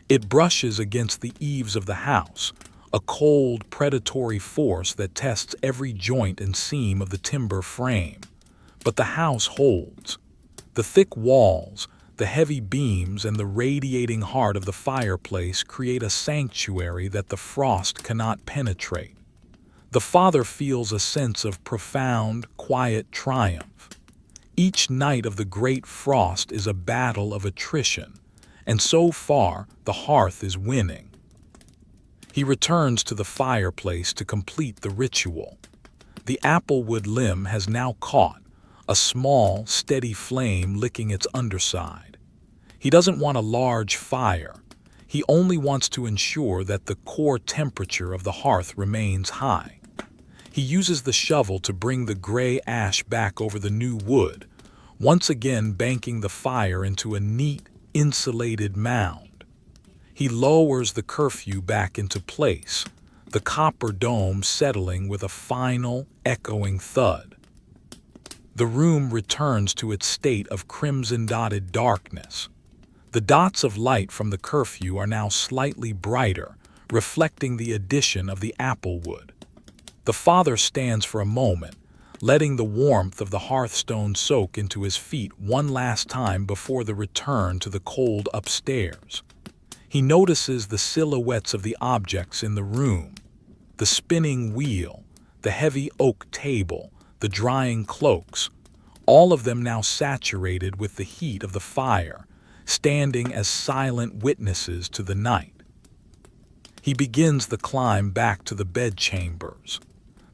It brushes against the eaves of the house, a cold, predatory force that tests every joint and seam of the timber frame. But the house holds. The thick walls, the heavy beams, and the radiating heart of the fireplace create a sanctuary that the frost cannot penetrate. The father feels a sense of profound, quiet triumph. Each night of the great frost is a battle of attrition, and so far the hearth is winning. He returns to the fireplace to complete the ritual. The applewood limb has now caught, a small, steady flame licking its underside. He doesn't want a large fire. He only wants to ensure that the core temperature of the hearth remains high. He uses the shovel to bring the gray ash back over the new wood, once again banking the fire into a neat, insulated mound. He lowers the curfew back into place, the copper dome settling with a final, echoing thud. The room returns to its state of crimson-dotted darkness. The dots of light from the curfew are now slightly brighter, reflecting the addition of the applewood. The father stands for a moment, letting the warmth of the hearthstone soak into his feet one last time before the return to the cold upstairs. He notices the silhouettes of the objects in the room, the spinning wheel, the heavy oak table, the drying cloaks, all of them now saturated with the heat of the fire, standing as silent witnesses to the night. He begins the climb back to the bedchambers.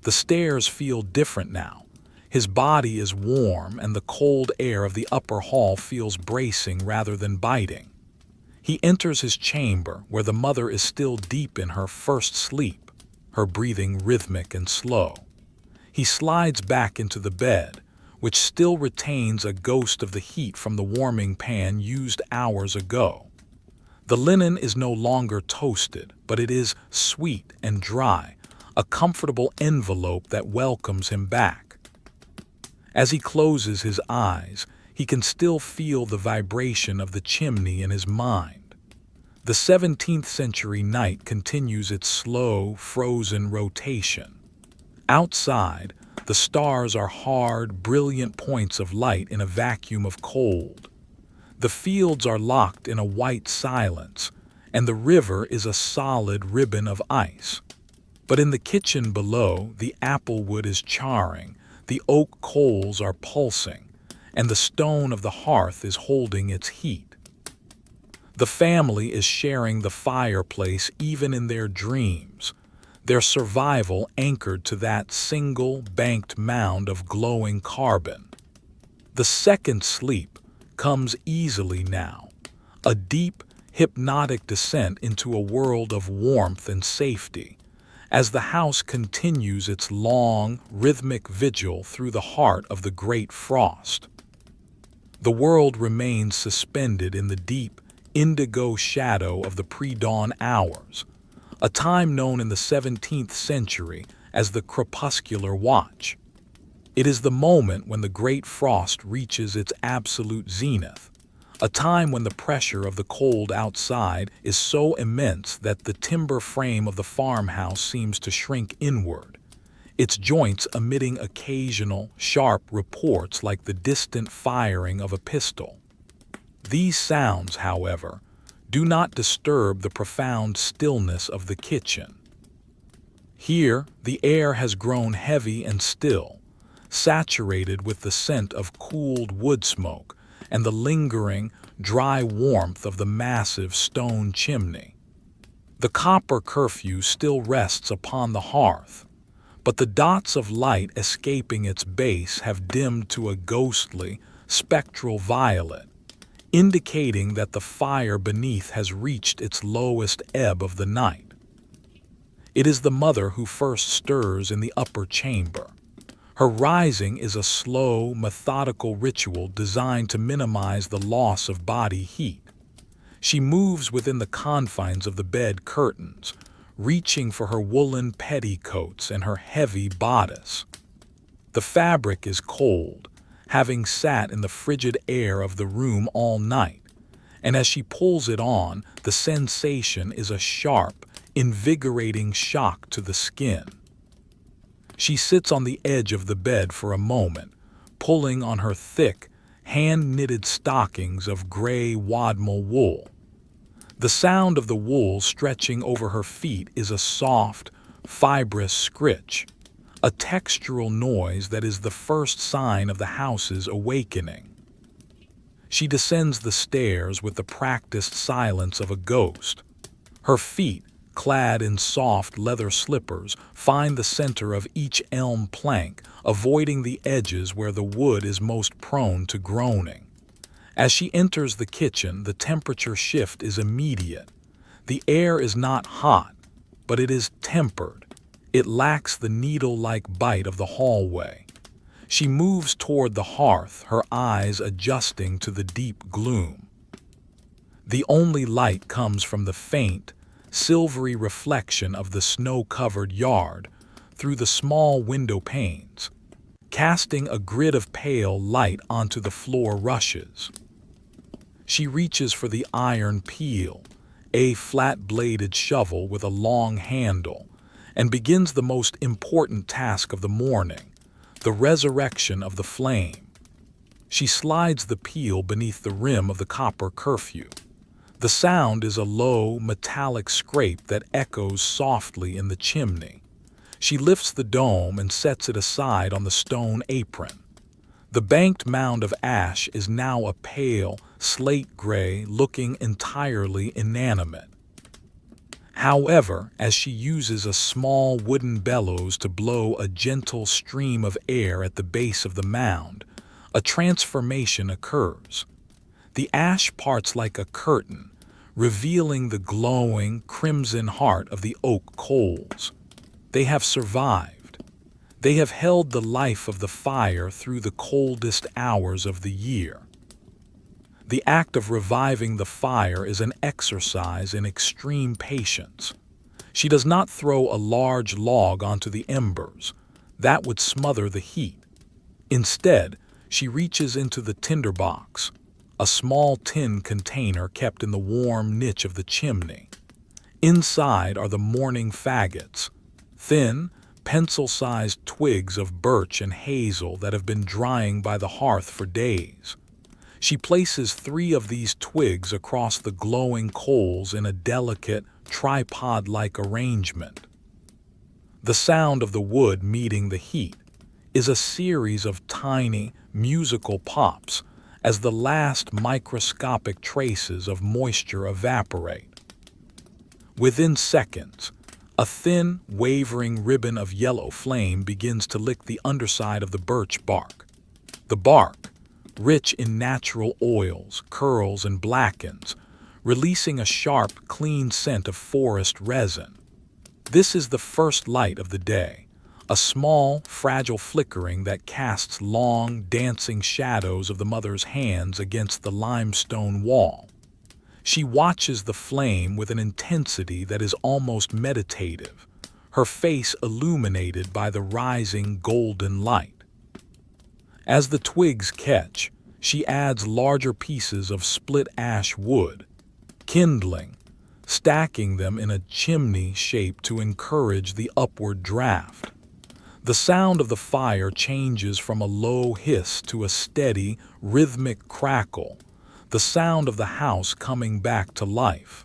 The stairs feel different now. His body is warm, and the cold air of the upper hall feels bracing rather than biting. He enters his chamber, where the mother is still deep in her first sleep, her breathing rhythmic and slow. He slides back into the bed, which still retains a ghost of the heat from the warming pan used hours ago. The linen is no longer toasted, but it is sweet and dry, a comfortable envelope that welcomes him back. As he closes his eyes, he can still feel the vibration of the chimney in his mind. The 17th century night continues its slow, frozen rotation. Outside, the stars are hard, brilliant points of light in a vacuum of cold. The fields are locked in a white silence, and the river is a solid ribbon of ice. But in the kitchen below, the applewood is charring, the oak coals are pulsing, and the stone of the hearth is holding its heat. The family is sharing the fireplace even in their dreams, their survival anchored to that single banked mound of glowing carbon. The second sleep comes easily now, a deep, hypnotic descent into a world of warmth and safety, as the house continues its long, rhythmic vigil through the heart of the great frost. The world remains suspended in the deep, indigo shadow of the pre-dawn hours, a time known in the 17th century as the crepuscular watch. It is the moment when the great frost reaches its absolute zenith, a time when the pressure of the cold outside is so immense that the timber frame of the farmhouse seems to shrink inward, its joints emitting occasional, sharp reports like the distant firing of a pistol. These sounds, however, do not disturb the profound stillness of the kitchen. Here, the air has grown heavy and still, saturated with the scent of cooled wood smoke and the lingering, dry warmth of the massive stone chimney. The copper curfew still rests upon the hearth, but the dots of light escaping its base have dimmed to a ghostly, spectral violet, indicating that the fire beneath has reached its lowest ebb of the night. It is the mother who first stirs in the upper chamber. Her rising is a slow, methodical ritual designed to minimize the loss of body heat. She moves within the confines of the bed curtains, reaching for her woolen petticoats and her heavy bodice. The fabric is cold, having sat in the frigid air of the room all night, and as she pulls it on, the sensation is a sharp, invigorating shock to the skin. She sits on the edge of the bed for a moment, pulling on her thick, hand-knitted stockings of gray wadmal wool. The sound of the wool stretching over her feet is a soft, fibrous scritch, a textural noise that is the first sign of the house's awakening. She descends the stairs with the practiced silence of a ghost. Her feet, clad in soft leather slippers, find the center of each elm plank, avoiding the edges where the wood is most prone to groaning. As she enters the kitchen, the temperature shift is immediate. The air is not hot, but it is tempered. It lacks the needle-like bite of the hallway. She moves toward the hearth, her eyes adjusting to the deep gloom. The only light comes from the faint, silvery reflection of the snow-covered yard through the small window panes, casting a grid of pale light onto the floor rushes. She reaches for the iron peel, a flat-bladed shovel with a long handle, and begins the most important task of the morning, the resurrection of the flame. She slides the peel beneath the rim of the copper curfew. The sound is a low, metallic scrape that echoes softly in the chimney. She lifts the dome and sets it aside on the stone apron. The banked mound of ash is now a pale, slate gray, looking entirely inanimate. However, as she uses a small wooden bellows to blow a gentle stream of air at the base of the mound, a transformation occurs. The ash parts like a curtain, revealing the glowing, crimson heart of the oak coals. They have survived. They have held the life of the fire through the coldest hours of the year. The act of reviving the fire is an exercise in extreme patience. She does not throw a large log onto the embers. That would smother the heat. Instead, she reaches into the tinderbox, a small tin container kept in the warm niche of the chimney. Inside are the morning faggots, thin, pencil-sized twigs of birch and hazel that have been drying by the hearth for days. She places 3 of these twigs across the glowing coals in a delicate, tripod-like arrangement. The sound of the wood meeting the heat is a series of tiny, musical pops as the last microscopic traces of moisture evaporate. Within seconds, a thin, wavering ribbon of yellow flame begins to lick the underside of the birch bark. The bark, rich in natural oils, curls and blackens, releasing a sharp, clean scent of forest resin. This is the first light of the day, a small, fragile flickering that casts long, dancing shadows of the mother's hands against the limestone wall. She watches the flame with an intensity that is almost meditative, her face illuminated by the rising golden light. As the twigs catch, she adds larger pieces of split ash wood, kindling, stacking them in a chimney shape to encourage the upward draft. The sound of the fire changes from a low hiss to a steady, rhythmic crackle, the sound of the house coming back to life.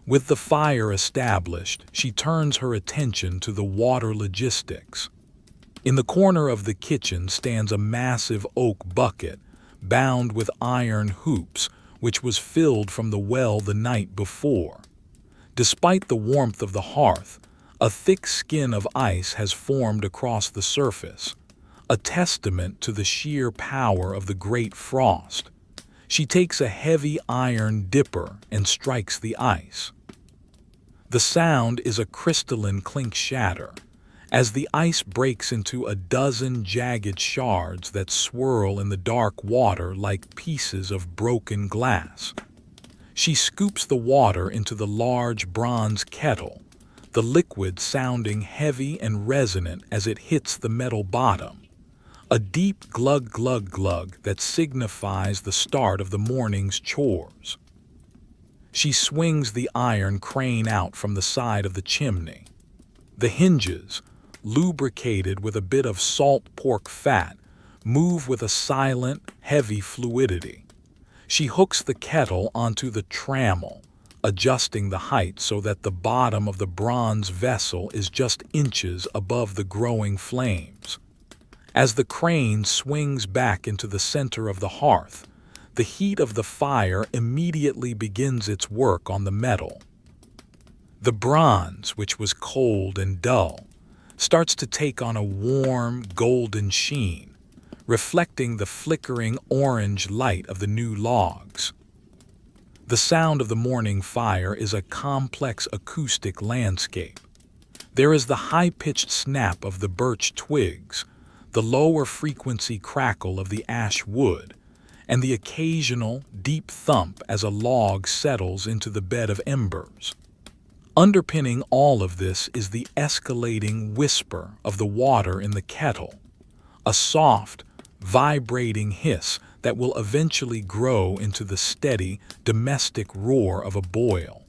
With the fire established, she turns her attention to the water logistics. In the corner of the kitchen stands a massive oak bucket, bound with iron hoops, which was filled from the well the night before. Despite the warmth of the hearth, a thick skin of ice has formed across the surface, a testament to the sheer power of the great frost. She takes a heavy iron dipper and strikes the ice. The sound is a crystalline clink shatter, as the ice breaks into a dozen jagged shards that swirl in the dark water like pieces of broken glass. She scoops the water into the large bronze kettle, the liquid sounding heavy and resonant as it hits the metal bottom. A deep glug glug glug that signifies the start of the morning's chores. She swings the iron crane out from the side of the chimney. The hinges, lubricated with a bit of salt pork fat, move with a silent, heavy fluidity. She hooks the kettle onto the trammel, adjusting the height so that the bottom of the bronze vessel is just inches above the growing flames. As the crane swings back into the center of the hearth, the heat of the fire immediately begins its work on the metal. The bronze, which was cold and dull, starts to take on a warm, golden sheen, reflecting the flickering orange light of the new logs. The sound of the morning fire is a complex acoustic landscape. There is the high-pitched snap of the birch twigs, the lower frequency crackle of the ash wood, and the occasional deep thump as a log settles into the bed of embers. Underpinning all of this is the escalating whisper of the water in the kettle, a soft, vibrating hiss that will eventually grow into the steady, domestic roar of a boil.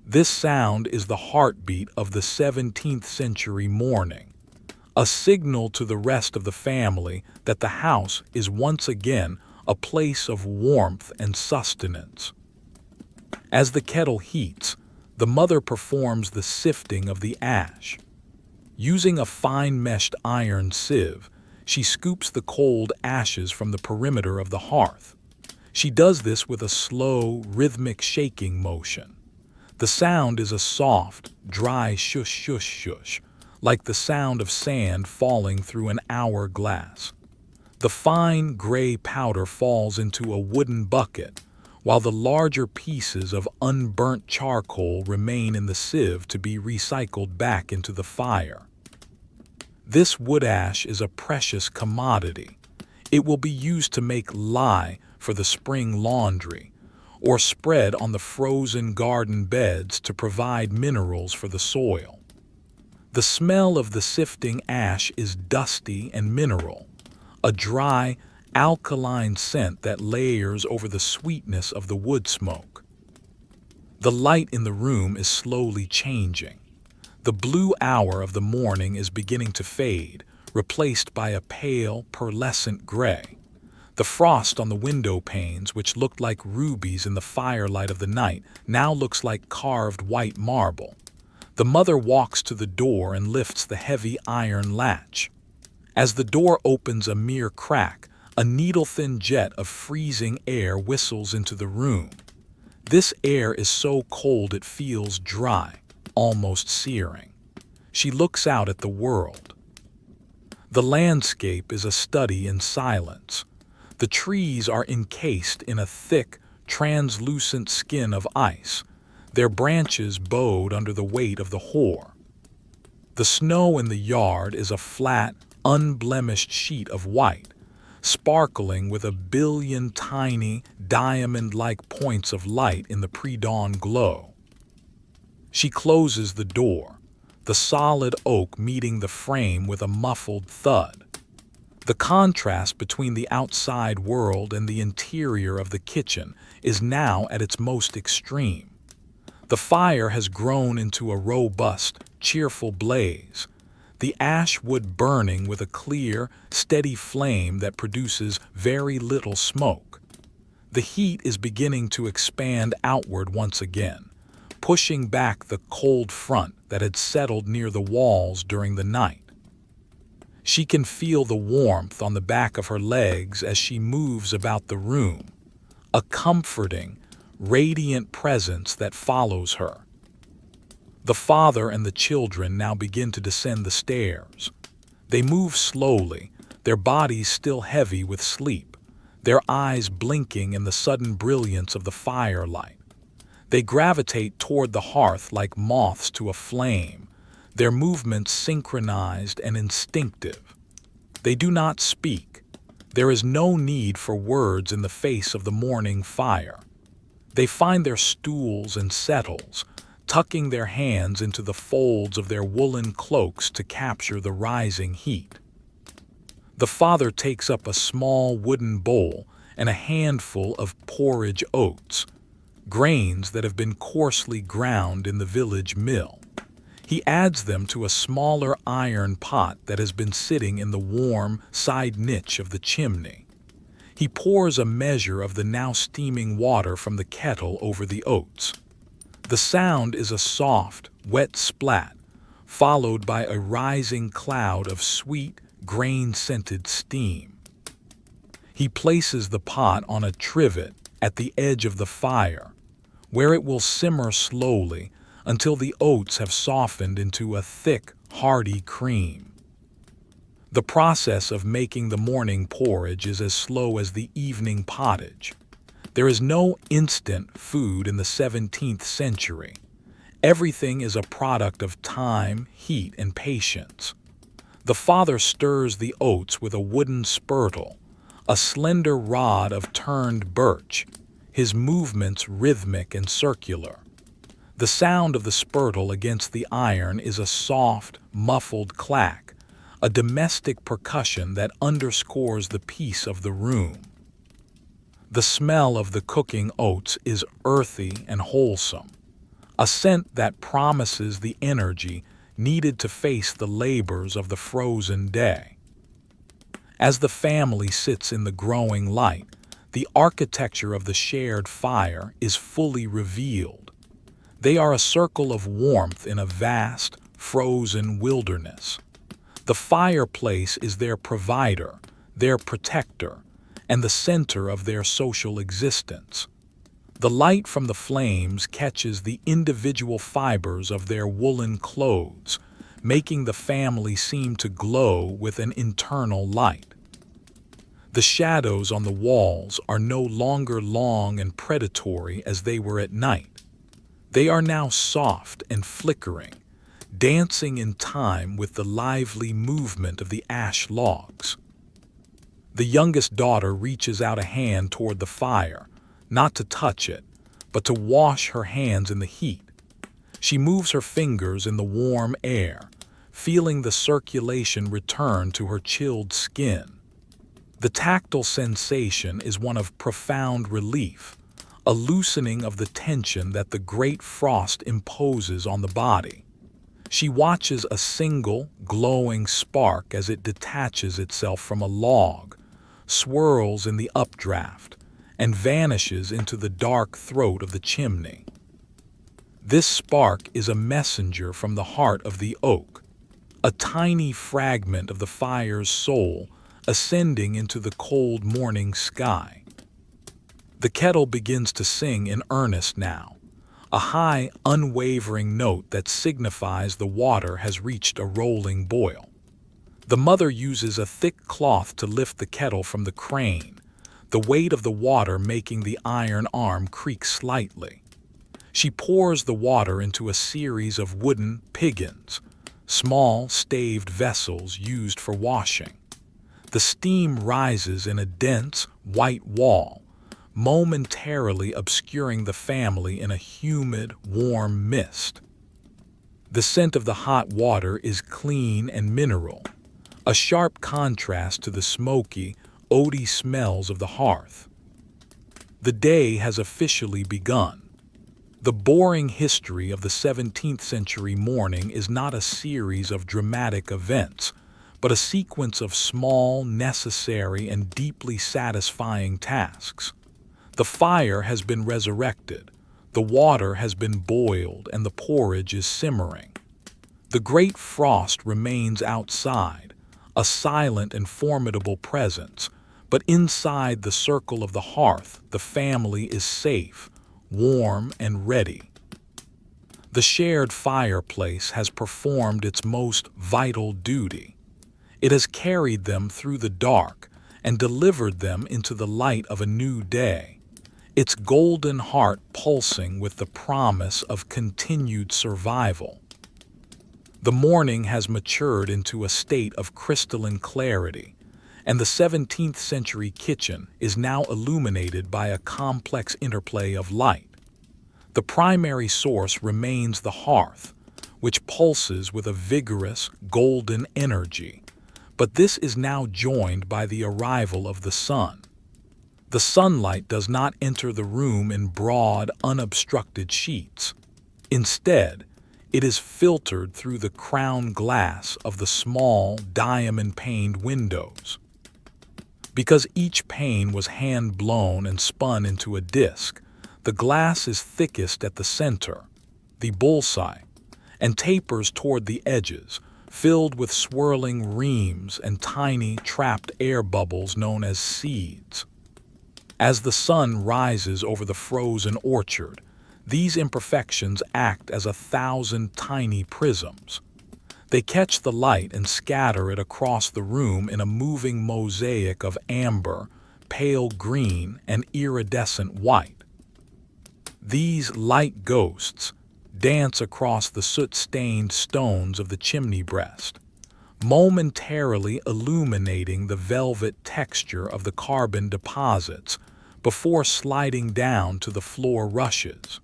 This sound is the heartbeat of the 17th century morning, a signal to the rest of the family that the house is once again a place of warmth and sustenance. As the kettle heats, the mother performs the sifting of the ash. Using a fine-meshed iron sieve, she scoops the cold ashes from the perimeter of the hearth. She does this with a slow, rhythmic shaking motion. The sound is a soft, dry shush shush shush, like the sound of sand falling through an hourglass. The fine gray powder falls into a wooden bucket, while the larger pieces of unburnt charcoal remain in the sieve to be recycled back into the fire. This wood ash is a precious commodity. It will be used to make lye for the spring laundry, or spread on the frozen garden beds to provide minerals for the soil. The smell of the sifting ash is dusty and mineral, a dry, alkaline scent that layers over the sweetness of the wood smoke. The light in the room is slowly changing. The blue hour of the morning is beginning to fade, replaced by a pale, pearlescent gray. The frost on the window panes, which looked like rubies in the firelight of the night, now looks like carved white marble. The mother walks to the door and lifts the heavy iron latch. As the door opens a mere crack, a needle-thin jet of freezing air whistles into the room. This air is so cold it feels dry, almost searing. She looks out at the world. The landscape is a study in silence. The trees are encased in a thick, translucent skin of ice, their branches bowed under the weight of the hoar. The snow in the yard is a flat, unblemished sheet of white, sparkling with a billion tiny, diamond-like points of light in the pre-dawn glow. She closes the door, the solid oak meeting the frame with a muffled thud. The contrast between the outside world and the interior of the kitchen is now at its most extreme. The fire has grown into a robust, cheerful blaze, the ash wood burning with a clear, steady flame that produces very little smoke. The heat is beginning to expand outward once again, pushing back the cold front that had settled near the walls during the night. She can feel the warmth on the back of her legs as she moves about the room, a comforting, radiant presence that follows her. The father and the children now begin to descend the stairs. They move slowly, their bodies still heavy with sleep, their eyes blinking in the sudden brilliance of the firelight. They gravitate toward the hearth like moths to a flame, their movements synchronized and instinctive. They do not speak. There is no need for words in the face of the morning fire. They find their stools and settles, tucking their hands into the folds of their woolen cloaks to capture the rising heat. The father takes up a small wooden bowl and a handful of porridge oats, grains that have been coarsely ground in the village mill. He adds them to a smaller iron pot that has been sitting in the warm side niche of the chimney. He pours a measure of the now steaming water from the kettle over the oats. The sound is a soft, wet splat, followed by a rising cloud of sweet, grain-scented steam. He places the pot on a trivet at the edge of the fire, where it will simmer slowly until the oats have softened into a thick, hearty cream. The process of making the morning porridge is as slow as the evening pottage. There is no instant food in the 17th century. Everything is a product of time, heat, and patience. The father stirs the oats with a wooden spurtle, a slender rod of turned birch, his movements rhythmic and circular. The sound of the spurtle against the iron is a soft, muffled clack, a domestic percussion that underscores the peace of the room. The smell of the cooking oats is earthy and wholesome, a scent that promises the energy needed to face the labors of the frozen day. As the family sits in the growing light, the architecture of the shared fire is fully revealed. They are a circle of warmth in a vast, frozen wilderness. The fireplace is their provider, their protector, and the center of their social existence. The light from the flames catches the individual fibers of their woolen clothes, making the family seem to glow with an internal light. The shadows on the walls are no longer long and predatory as they were at night. They are now soft and flickering, dancing in time with the lively movement of the ash logs. The youngest daughter reaches out a hand toward the fire, not to touch it, but to wash her hands in the heat. She moves her fingers in the warm air, feeling the circulation return to her chilled skin. The tactile sensation is one of profound relief, a loosening of the tension that the great frost imposes on the body. She watches a single, glowing spark as it detaches itself from a log, swirls in the updraft, and vanishes into the dark throat of the chimney. This spark is a messenger from the heart of the oak, a tiny fragment of the fire's soul ascending into the cold morning sky. The kettle begins to sing in earnest now, a high, unwavering note that signifies the water has reached a rolling boil. The mother uses a thick cloth to lift the kettle from the crane, the weight of the water making the iron arm creak slightly. She pours the water into a series of wooden piggins, small, staved vessels used for washing. The steam rises in a dense, white wall, momentarily obscuring the family in a humid, warm mist. The scent of the hot water is clean and mineral, a sharp contrast to the smoky, oaty smells of the hearth. The day has officially begun. The boring history of the 17th century morning is not a series of dramatic events, but a sequence of small, necessary, and deeply satisfying tasks. The fire has been resurrected, the water has been boiled, and the porridge is simmering. The great frost remains outside, a silent and formidable presence, but inside the circle of the hearth, the family is safe, warm, and ready. The shared fireplace has performed its most vital duty. It has carried them through the dark and delivered them into the light of a new day, its golden heart pulsing with the promise of continued survival. The morning has matured into a state of crystalline clarity, and the 17th century kitchen is now illuminated by a complex interplay of light. The primary source remains the hearth, which pulses with a vigorous, golden energy, but this is now joined by the arrival of the sun. The sunlight does not enter the room in broad, unobstructed sheets. Instead, it is filtered through the crown glass of the small, diamond-paned windows. Because each pane was hand-blown and spun into a disc, the glass is thickest at the center, the bullseye, and tapers toward the edges, filled with swirling reams and tiny, trapped air bubbles known as seeds. As the sun rises over the frozen orchard, these imperfections act as 1,000 tiny prisms. They catch the light and scatter it across the room in a moving mosaic of amber, pale green, and iridescent white. These light ghosts dance across the soot-stained stones of the chimney breast, momentarily illuminating the velvet texture of the carbon deposits before sliding down to the floor rushes.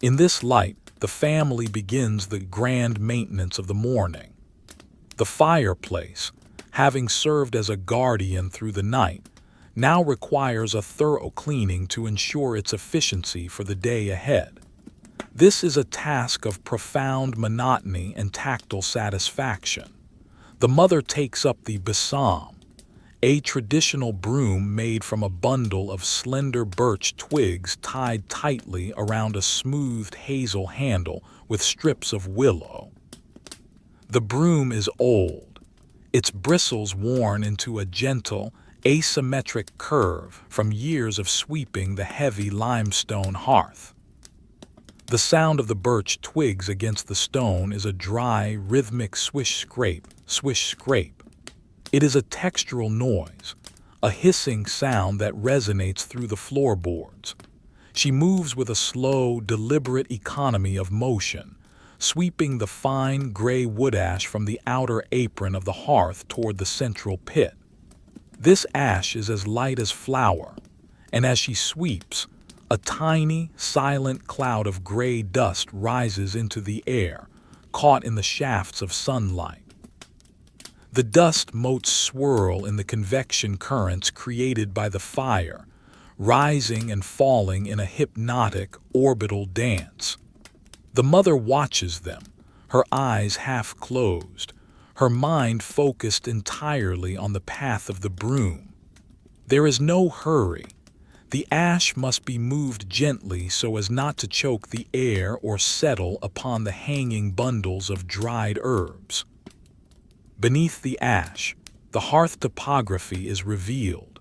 In this light, the family begins the grand maintenance of the morning. The fireplace, having served as a guardian through the night, now requires a thorough cleaning to ensure its efficiency for the day ahead. This is a task of profound monotony and tactile satisfaction. The mother takes up the besom, a traditional broom made from a bundle of slender birch twigs tied tightly around a smoothed hazel handle with strips of willow. The broom is old, its bristles worn into a gentle, asymmetric curve from years of sweeping the heavy limestone hearth. The sound of the birch twigs against the stone is a dry, rhythmic swish-scrape, swish-scrape. It is a textural noise, a hissing sound that resonates through the floorboards. She moves with a slow, deliberate economy of motion, sweeping the fine gray wood ash from the outer apron of the hearth toward the central pit. This ash is as light as flour, and as she sweeps, a tiny, silent cloud of gray dust rises into the air, caught in the shafts of sunlight. The dust motes swirl in the convection currents created by the fire, rising and falling in a hypnotic, orbital dance. The mother watches them, her eyes half closed, her mind focused entirely on the path of the broom. There is no hurry. The ash must be moved gently so as not to choke the air or settle upon the hanging bundles of dried herbs. Beneath the ash, the hearth topography is revealed.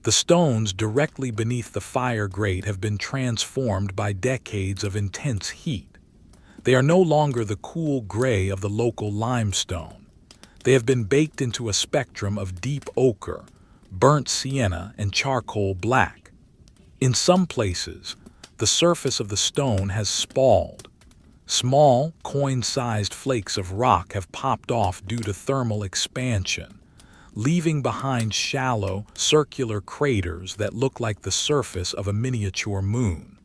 The stones directly beneath the fire grate have been transformed by decades of intense heat. They are no longer the cool gray of the local limestone. They have been baked into a spectrum of deep ochre, burnt sienna, and charcoal black. In some places, the surface of the stone has spalled. Small, coin-sized flakes of rock have popped off due to thermal expansion, leaving behind shallow, circular craters that look like the surface of a miniature moon.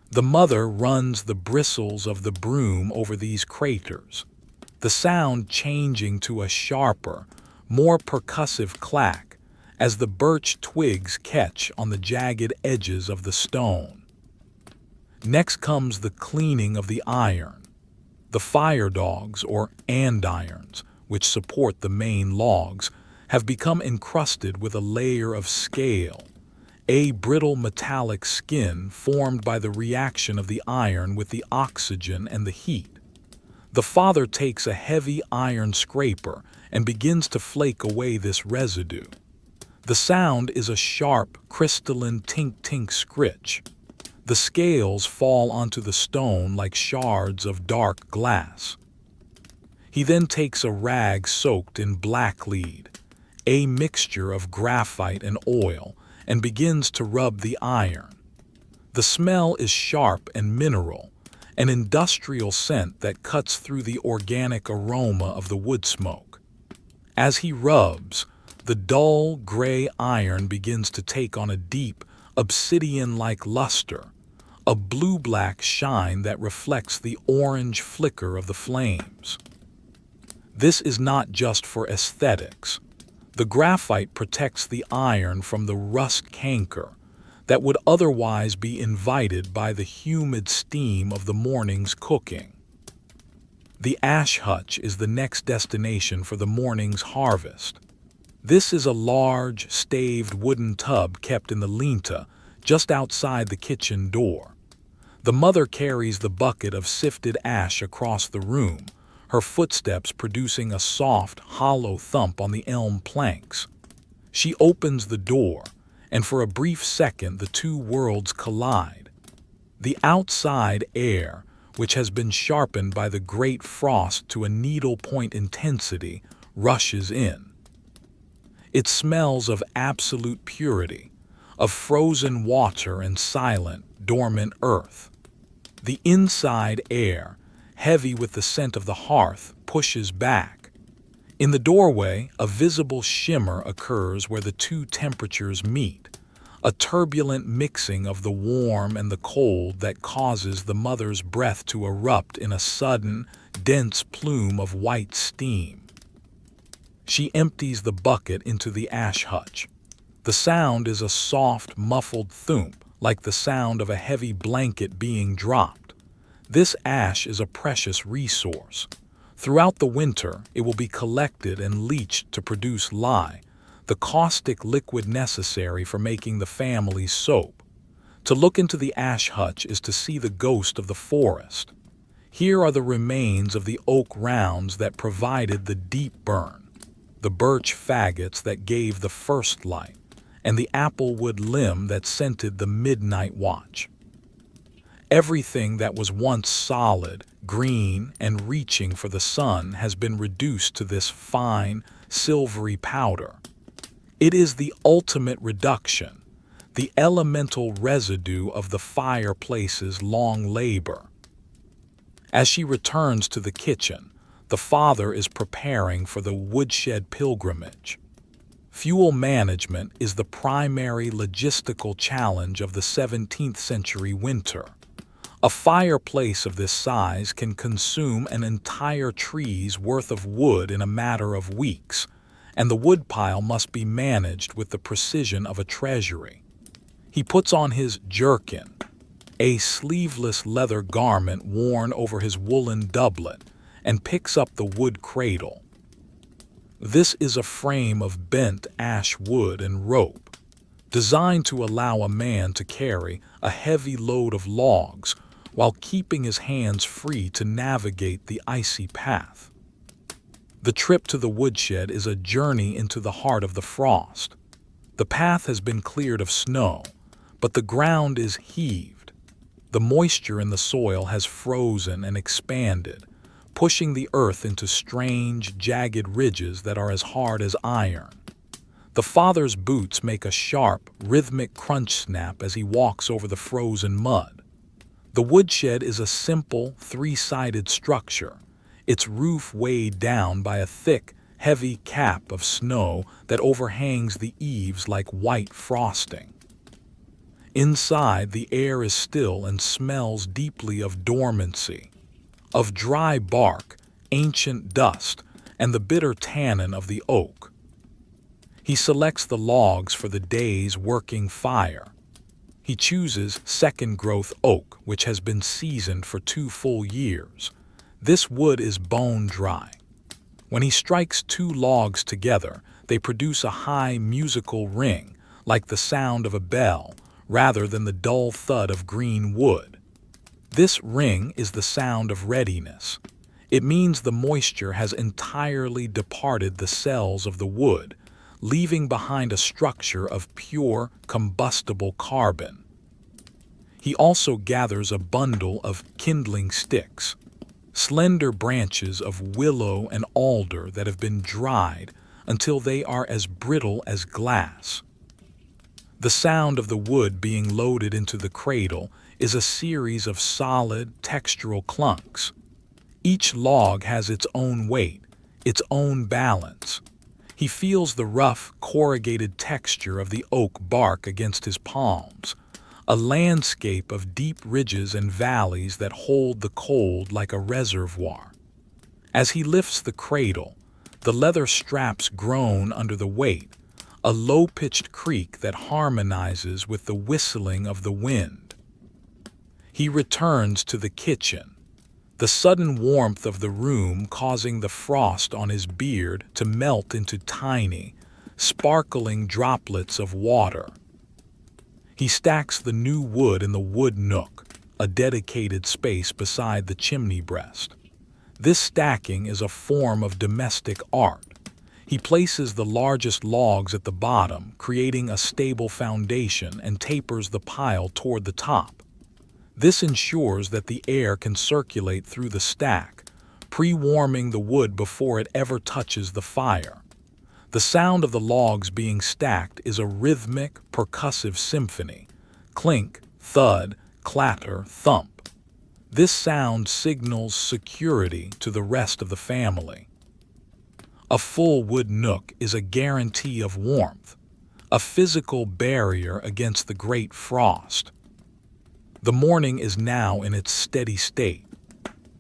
The mother runs the bristles of the broom over these craters, the sound changing to a sharper, more percussive clack as the birch twigs catch on the jagged edges of the stone. Next comes the cleaning of the iron. The fire dogs, or andirons, which support the main logs, have become encrusted with a layer of scale, a brittle metallic skin formed by the reaction of the iron with the oxygen and the heat. The father takes a heavy iron scraper and begins to flake away this residue. The sound is a sharp, crystalline tink-tink scritch. The scales fall onto the stone like shards of dark glass. He then takes a rag soaked in blacklead, a mixture of graphite and oil, and begins to rub the iron. The smell is sharp and mineral, an industrial scent that cuts through the organic aroma of the wood smoke. As he rubs, the dull gray iron begins to take on a deep, obsidian-like luster, a blue-black shine that reflects the orange flicker of the flames. This is not just for aesthetics. The graphite protects the iron from the rust canker that would otherwise be invited by the humid steam of the morning's cooking. The ash hutch is the next destination for the morning's harvest. This is a large, staved wooden tub kept in the linta just outside the kitchen door. The mother carries the bucket of sifted ash across the room, her footsteps producing a soft, hollow thump on the elm planks. She opens the door, and for a brief second the two worlds collide. The outside air, which has been sharpened by the great frost to a needlepoint intensity, rushes in. It smells of absolute purity, of frozen water and silent, dormant earth. The inside air, heavy with the scent of the hearth, pushes back. In the doorway, a visible shimmer occurs where the two temperatures meet, a turbulent mixing of the warm and the cold that causes the mother's breath to erupt in a sudden, dense plume of white steam. She empties the bucket into the ash hutch. The sound is a soft, muffled thump, like the sound of a heavy blanket being dropped. This ash is a precious resource. Throughout the winter, it will be collected and leached to produce lye, the caustic liquid necessary for making the family's soap. To look into the ash hutch is to see the ghost of the forest. Here are the remains of the oak rounds that provided the deep burn, the birch faggots that gave the first light, and the applewood limb that scented the midnight watch. Everything that was once solid, green, and reaching for the sun has been reduced to this fine, silvery powder. It is the ultimate reduction, the elemental residue of the fireplace's long labor. As she returns to the kitchen, the father is preparing for the woodshed pilgrimage. Fuel management is the primary logistical challenge of the 17th century winter. A fireplace of this size can consume an entire tree's worth of wood in a matter of weeks, and the woodpile must be managed with the precision of a treasury. He puts on his jerkin, a sleeveless leather garment worn over his woolen doublet, and picks up the wood cradle. This is a frame of bent ash wood and rope, designed to allow a man to carry a heavy load of logs while keeping his hands free to navigate the icy path. The trip to the woodshed is a journey into the heart of the frost. The path has been cleared of snow, but the ground is heaved. The moisture in the soil has frozen and expanded, pushing the earth into strange, jagged ridges that are as hard as iron. The father's boots make a sharp, rhythmic crunch snap as he walks over the frozen mud. The woodshed is a simple, three-sided structure, its roof weighed down by a thick, heavy cap of snow that overhangs the eaves like white frosting. Inside, the air is still and smells deeply of dormancy, of dry bark, ancient dust, and the bitter tannin of the oak. He selects the logs for the day's working fire. He chooses second-growth oak, which has been seasoned for 2 full years. This wood is bone dry. When he strikes 2 logs together, they produce a high musical ring, like the sound of a bell, rather than the dull thud of green wood. This ring is the sound of readiness. It means the moisture has entirely departed the cells of the wood, leaving behind a structure of pure, combustible carbon. He also gathers a bundle of kindling sticks, slender branches of willow and alder that have been dried until they are as brittle as glass. The sound of the wood being loaded into the cradle is a series of solid, textural clunks. Each log has its own weight, its own balance. He feels the rough, corrugated texture of the oak bark against his palms, a landscape of deep ridges and valleys that hold the cold like a reservoir. As he lifts the cradle, the leather straps groan under the weight, a low-pitched creak that harmonizes with the whistling of the wind. He returns to the kitchen, the sudden warmth of the room causing the frost on his beard to melt into tiny, sparkling droplets of water. He stacks the new wood in the wood nook, a dedicated space beside the chimney breast. This stacking is a form of domestic art. He places the largest logs at the bottom, creating a stable foundation, and tapers the pile toward the top. This ensures that the air can circulate through the stack, pre-warming the wood before it ever touches the fire. The sound of the logs being stacked is a rhythmic, percussive symphony. Clink, thud, clatter, thump. This sound signals security to the rest of the family. A full wood nook is a guarantee of warmth, a physical barrier against the great frost. The morning is now in its steady state.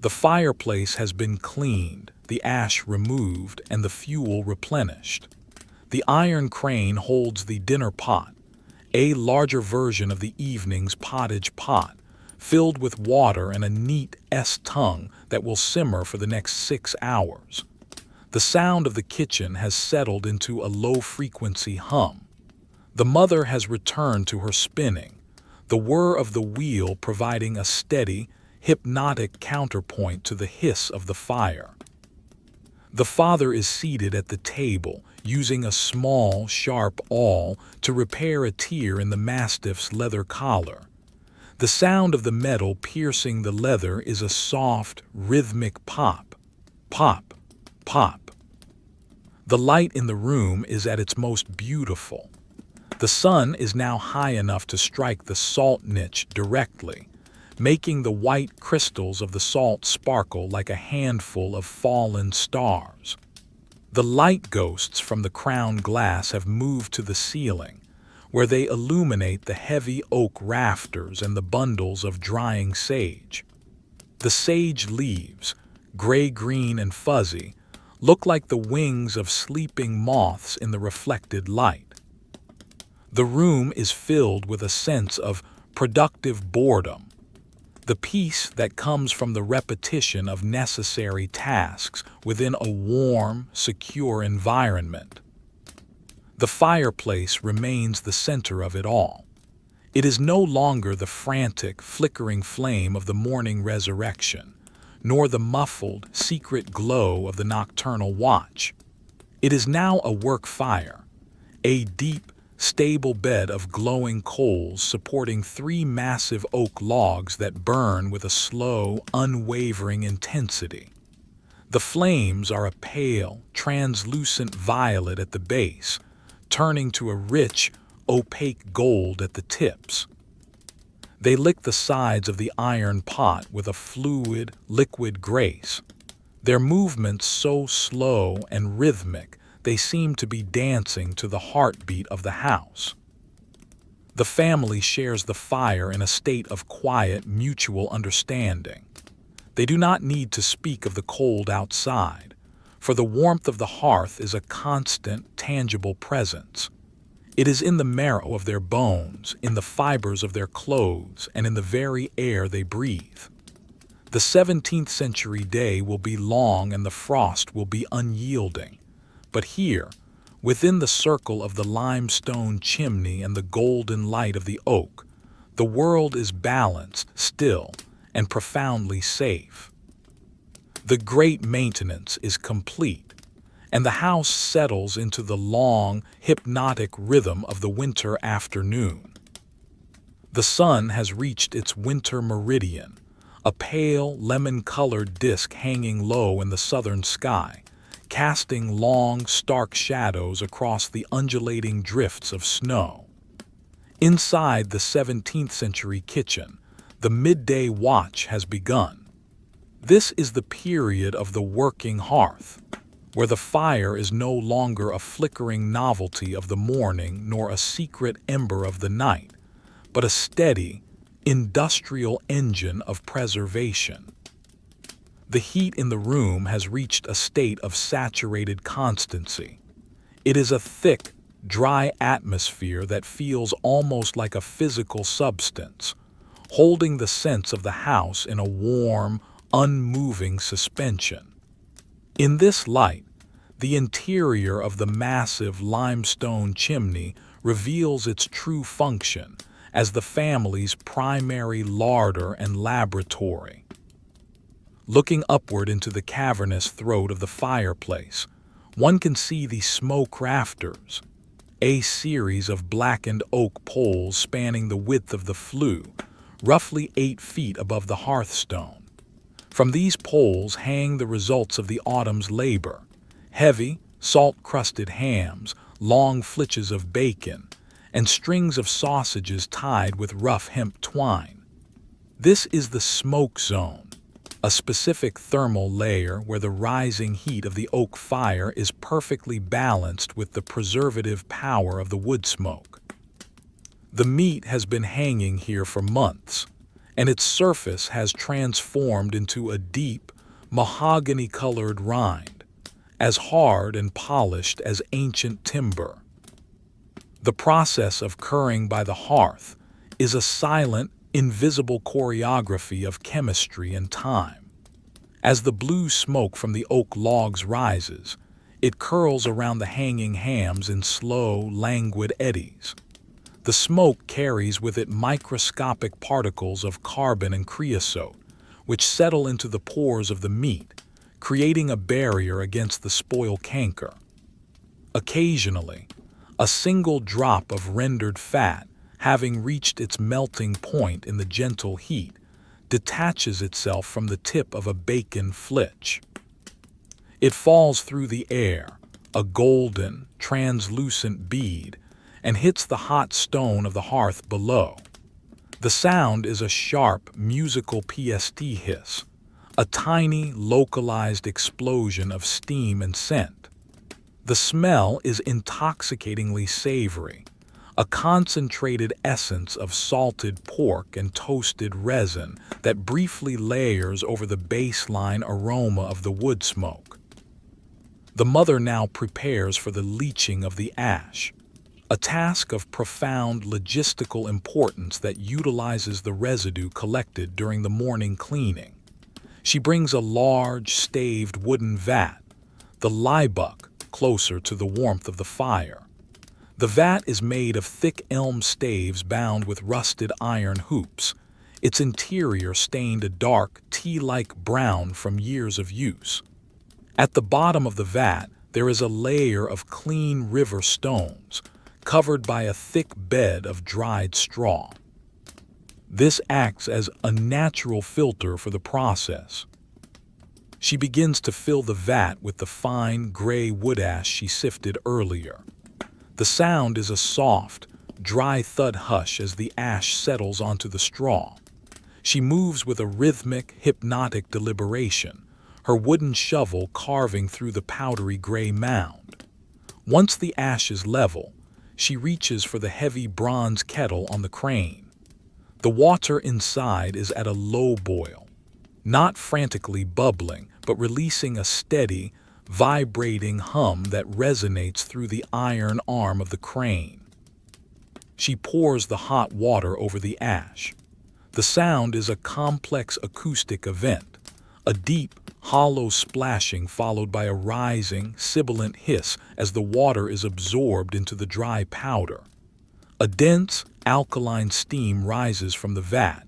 The fireplace has been cleaned, the ash removed, and the fuel replenished. The iron crane holds the dinner pot, a larger version of the evening's pottage pot, filled with water and a neat S-tongue that will simmer for the next 6 hours. The sound of the kitchen has settled into a low-frequency hum. The mother has returned to her spinning, the whir of the wheel providing a steady, hypnotic counterpoint to the hiss of the fire. The father is seated at the table, using a small, sharp awl to repair a tear in the mastiff's leather collar. The sound of the metal piercing the leather is a soft, rhythmic pop, pop, pop. The light in the room is at its most beautiful. The sun is now high enough to strike the salt niche directly, making the white crystals of the salt sparkle like a handful of fallen stars. The light ghosts from the crown glass have moved to the ceiling, where they illuminate the heavy oak rafters and the bundles of drying sage. The sage leaves, gray-green and fuzzy, look like the wings of sleeping moths in the reflected light. The room is filled with a sense of productive boredom, the peace that comes from the repetition of necessary tasks within a warm, secure environment. The fireplace remains the center of it all. It is no longer the frantic, flickering flame of the morning resurrection, nor the muffled, secret glow of the nocturnal watch. It is now a work fire, a deep, stable bed of glowing coals supporting 3 massive oak logs that burn with a slow, unwavering intensity. The flames are a pale, translucent violet at the base, turning to a rich, opaque gold at the tips. They lick the sides of the iron pot with a fluid, liquid grace, their movements so slow and rhythmic they seem to be dancing to the heartbeat of the house. The family shares the fire in a state of quiet, mutual understanding. They do not need to speak of the cold outside, for the warmth of the hearth is a constant, tangible presence. It is in the marrow of their bones, in the fibers of their clothes, and in the very air they breathe. The 17th century day will be long and the frost will be unyielding. But here, within the circle of the limestone chimney and the golden light of the oak, the world is balanced, still, and profoundly safe. The great maintenance is complete, and the house settles into the long, hypnotic rhythm of the winter afternoon. The sun has reached its winter meridian, a pale, lemon-colored disk hanging low in the southern sky, casting long, stark shadows across the undulating drifts of snow. Inside the 17th century kitchen, the midday watch has begun. This is the period of the working hearth. where the fire is no longer a flickering novelty of the morning nor a secret ember of the night, but a steady, industrial engine of preservation. The heat in the room has reached a state of saturated constancy. It is a thick, dry atmosphere that feels almost like a physical substance, holding the sense of the house in a warm, unmoving suspension. In this light, the interior of the massive limestone chimney reveals its true function as the family's primary larder and laboratory. Looking upward into the cavernous throat of the fireplace, one can see the smoke rafters, a series of blackened oak poles spanning the width of the flue, roughly 8 feet above the hearthstone. From these poles hang the results of the autumn's labor: heavy, salt-crusted hams, long flitches of bacon, and strings of sausages tied with rough hemp twine. This is the smoke zone, a specific thermal layer where the rising heat of the oak fire is perfectly balanced with the preservative power of the wood smoke. The meat has been hanging here for months, and its surface has transformed into a deep, mahogany-colored rind, as hard and polished as ancient timber. The process of curing by the hearth is a silent, invisible choreography of chemistry and time. As the blue smoke from the oak logs rises, it curls around the hanging hams in slow, languid eddies. The smoke carries with it microscopic particles of carbon and creosote, which settle into the pores of the meat, creating a barrier against the spoil canker. Occasionally, a single drop of rendered fat, having reached its melting point in the gentle heat, detaches itself from the tip of a bacon flitch. It falls through the air, a golden, translucent bead, and hits the hot stone of the hearth below. The sound is a sharp, musical PST hiss, a tiny, localized explosion of steam and scent. The smell is intoxicatingly savory, a concentrated essence of salted pork and toasted resin that briefly layers over the baseline aroma of the wood smoke. The mother now prepares for the leaching of the ash, a task of profound logistical importance that utilizes the residue collected during the morning cleaning. She brings a large, staved wooden vat, the liebuck, closer to the warmth of the fire. The vat is made of thick elm staves bound with rusted iron hoops, its interior stained a dark, tea-like brown from years of use. At the bottom of the vat, there is a layer of clean river stones, covered by a thick bed of dried straw. This acts as a natural filter for the process. She begins to fill the vat with the fine gray wood ash she sifted earlier. The sound is a soft, dry thud hush as the ash settles onto the straw. She moves with a rhythmic, hypnotic deliberation, her wooden shovel carving through the powdery gray mound. Once the ash is level, she reaches for the heavy bronze kettle on the crane. The water inside is at a low boil, not frantically bubbling, but releasing a steady, vibrating hum that resonates through the iron arm of the crane. She pours the hot water over the ash. The sound is a complex acoustic event, a deep, hollow splashing followed by a rising, sibilant hiss as the water is absorbed into the dry powder. A dense, alkaline steam rises from the vat,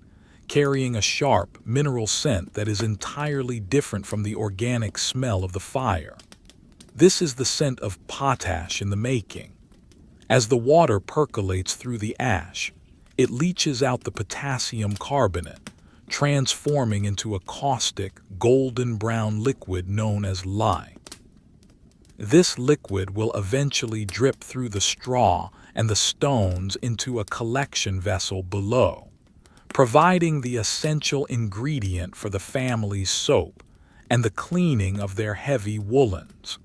carrying a sharp, mineral scent that is entirely different from the organic smell of the fire. This is the scent of potash in the making. As the water percolates through the ash, it leaches out the potassium carbonate, transforming into a caustic, golden-brown liquid known as lye. This liquid will eventually drip through the straw and the stones into a collection vessel below, providing the essential ingredient for the family's soap and the cleaning of their heavy woolens.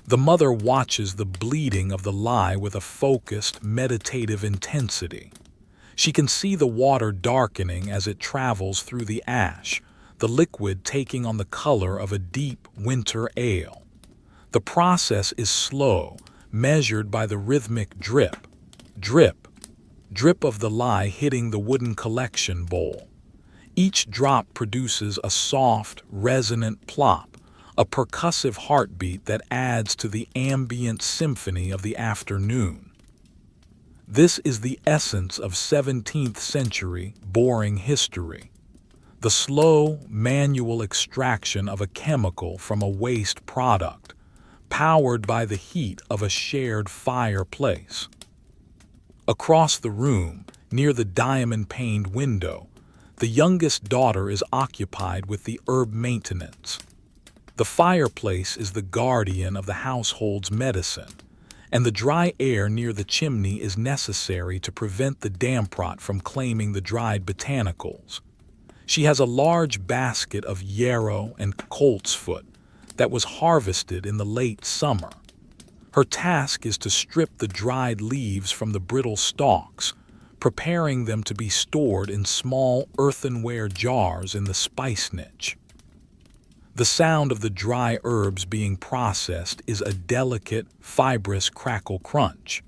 The mother watches the bleeding of the lye with a focused, meditative intensity. She can see the water darkening as it travels through the ash, the liquid taking on the color of a deep winter ale. The process is slow, measured by the rhythmic drip, drip, drip of the lye hitting the wooden collection bowl. Each drop produces a soft, resonant plop, a percussive heartbeat that adds to the ambient symphony of the afternoon. This is the essence of 17th century boring history. The slow, manual extraction of a chemical from a waste product, powered by the heat of a shared fireplace. Across the room, near the diamond-paned window, the youngest daughter is occupied with the herb maintenance. The fireplace is the guardian of the household's medicine, and the dry air near the chimney is necessary to prevent the damp rot from claiming the dried botanicals. She has a large basket of yarrow and coltsfoot that was harvested in the late summer. Her task is to strip the dried leaves from the brittle stalks, preparing them to be stored in small earthenware jars in the spice niche. The sound of the dry herbs being processed is a delicate, fibrous crackle crunch.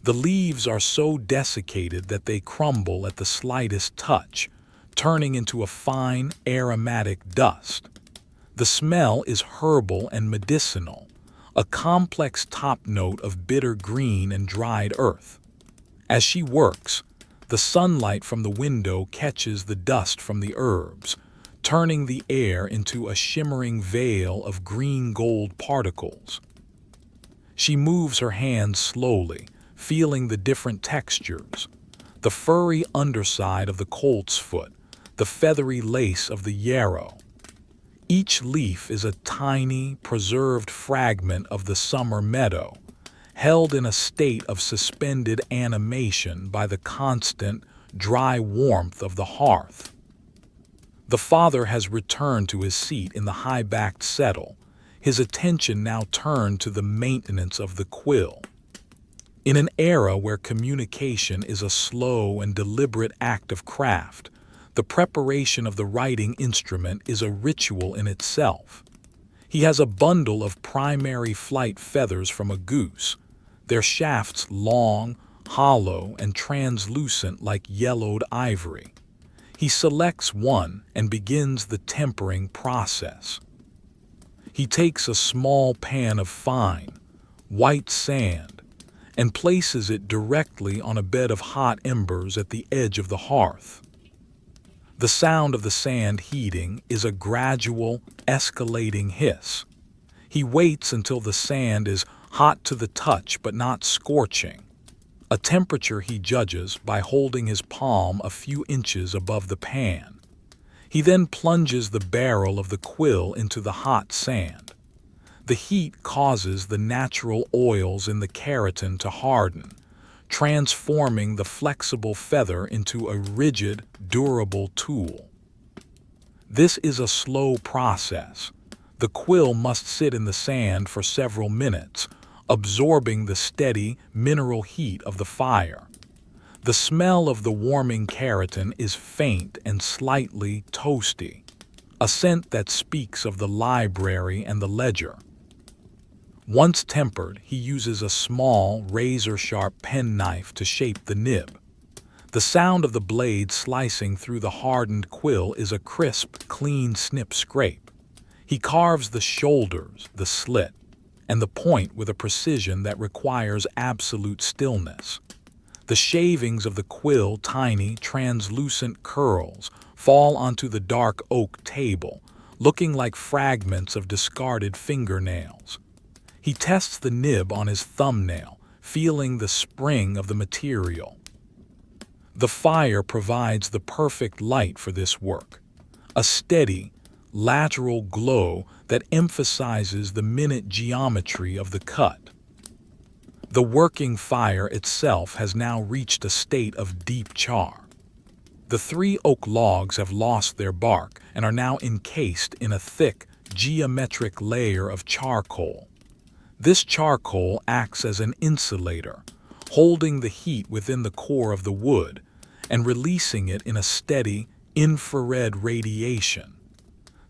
The leaves are so desiccated that they crumble at the slightest touch, turning into a fine, aromatic dust. The smell is herbal and medicinal, a complex top note of bitter green and dried earth. As she works, the sunlight from the window catches the dust from the herbs, turning the air into a shimmering veil of green-gold particles. She moves her hands slowly, feeling the different textures: the furry underside of the coltsfoot, the feathery lace of the yarrow. Each leaf is a tiny, preserved fragment of the summer meadow, held in a state of suspended animation by the constant, dry warmth of the hearth. The father has returned to his seat in the high-backed settle, his attention now turned to the maintenance of the quill. In an era where communication is a slow and deliberate act of craft, the preparation of the writing instrument is a ritual in itself. He has a bundle of primary flight feathers from a goose, their shafts long, hollow, and translucent like yellowed ivory. He selects one and begins the tempering process. He takes a small pan of fine, white sand and places it directly on a bed of hot embers at the edge of the hearth. The sound of the sand heating is a gradual, escalating hiss. He waits until the sand is hot to the touch but not scorching, a temperature he judges by holding his palm a few inches above the pan. He then plunges the barrel of the quill into the hot sand. The heat causes the natural oils in the keratin to harden, transforming the flexible feather into a rigid, durable tool. This is a slow process. The quill must sit in the sand for several minutes, absorbing the steady, mineral heat of the fire. The smell of the warming keratin is faint and slightly toasty, a scent that speaks of the library and the ledger. Once tempered, he uses a small, razor-sharp penknife to shape the nib. The sound of the blade slicing through the hardened quill is a crisp, clean snip-scrape. He carves the shoulders, the slit, and the point with a precision that requires absolute stillness. The shavings of the quill, tiny, translucent curls, fall onto the dark oak table, looking like fragments of discarded fingernails. He tests the nib on his thumbnail, feeling the spring of the material. The fire provides the perfect light for this work, a steady, lateral glow that emphasizes the minute geometry of the cut. The working fire itself has now reached a state of deep char. The 3 oak logs have lost their bark and are now encased in a thick, geometric layer of charcoal. This charcoal acts as an insulator, holding the heat within the core of the wood and releasing it in a steady, infrared radiation.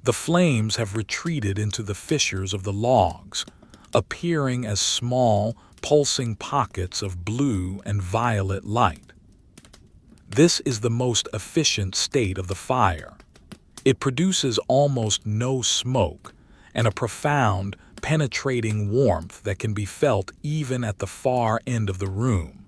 The flames have retreated into the fissures of the logs, appearing as small, pulsing pockets of blue and violet light. This is the most efficient state of the fire. It produces almost no smoke and a profound, penetrating warmth that can be felt even at the far end of the room.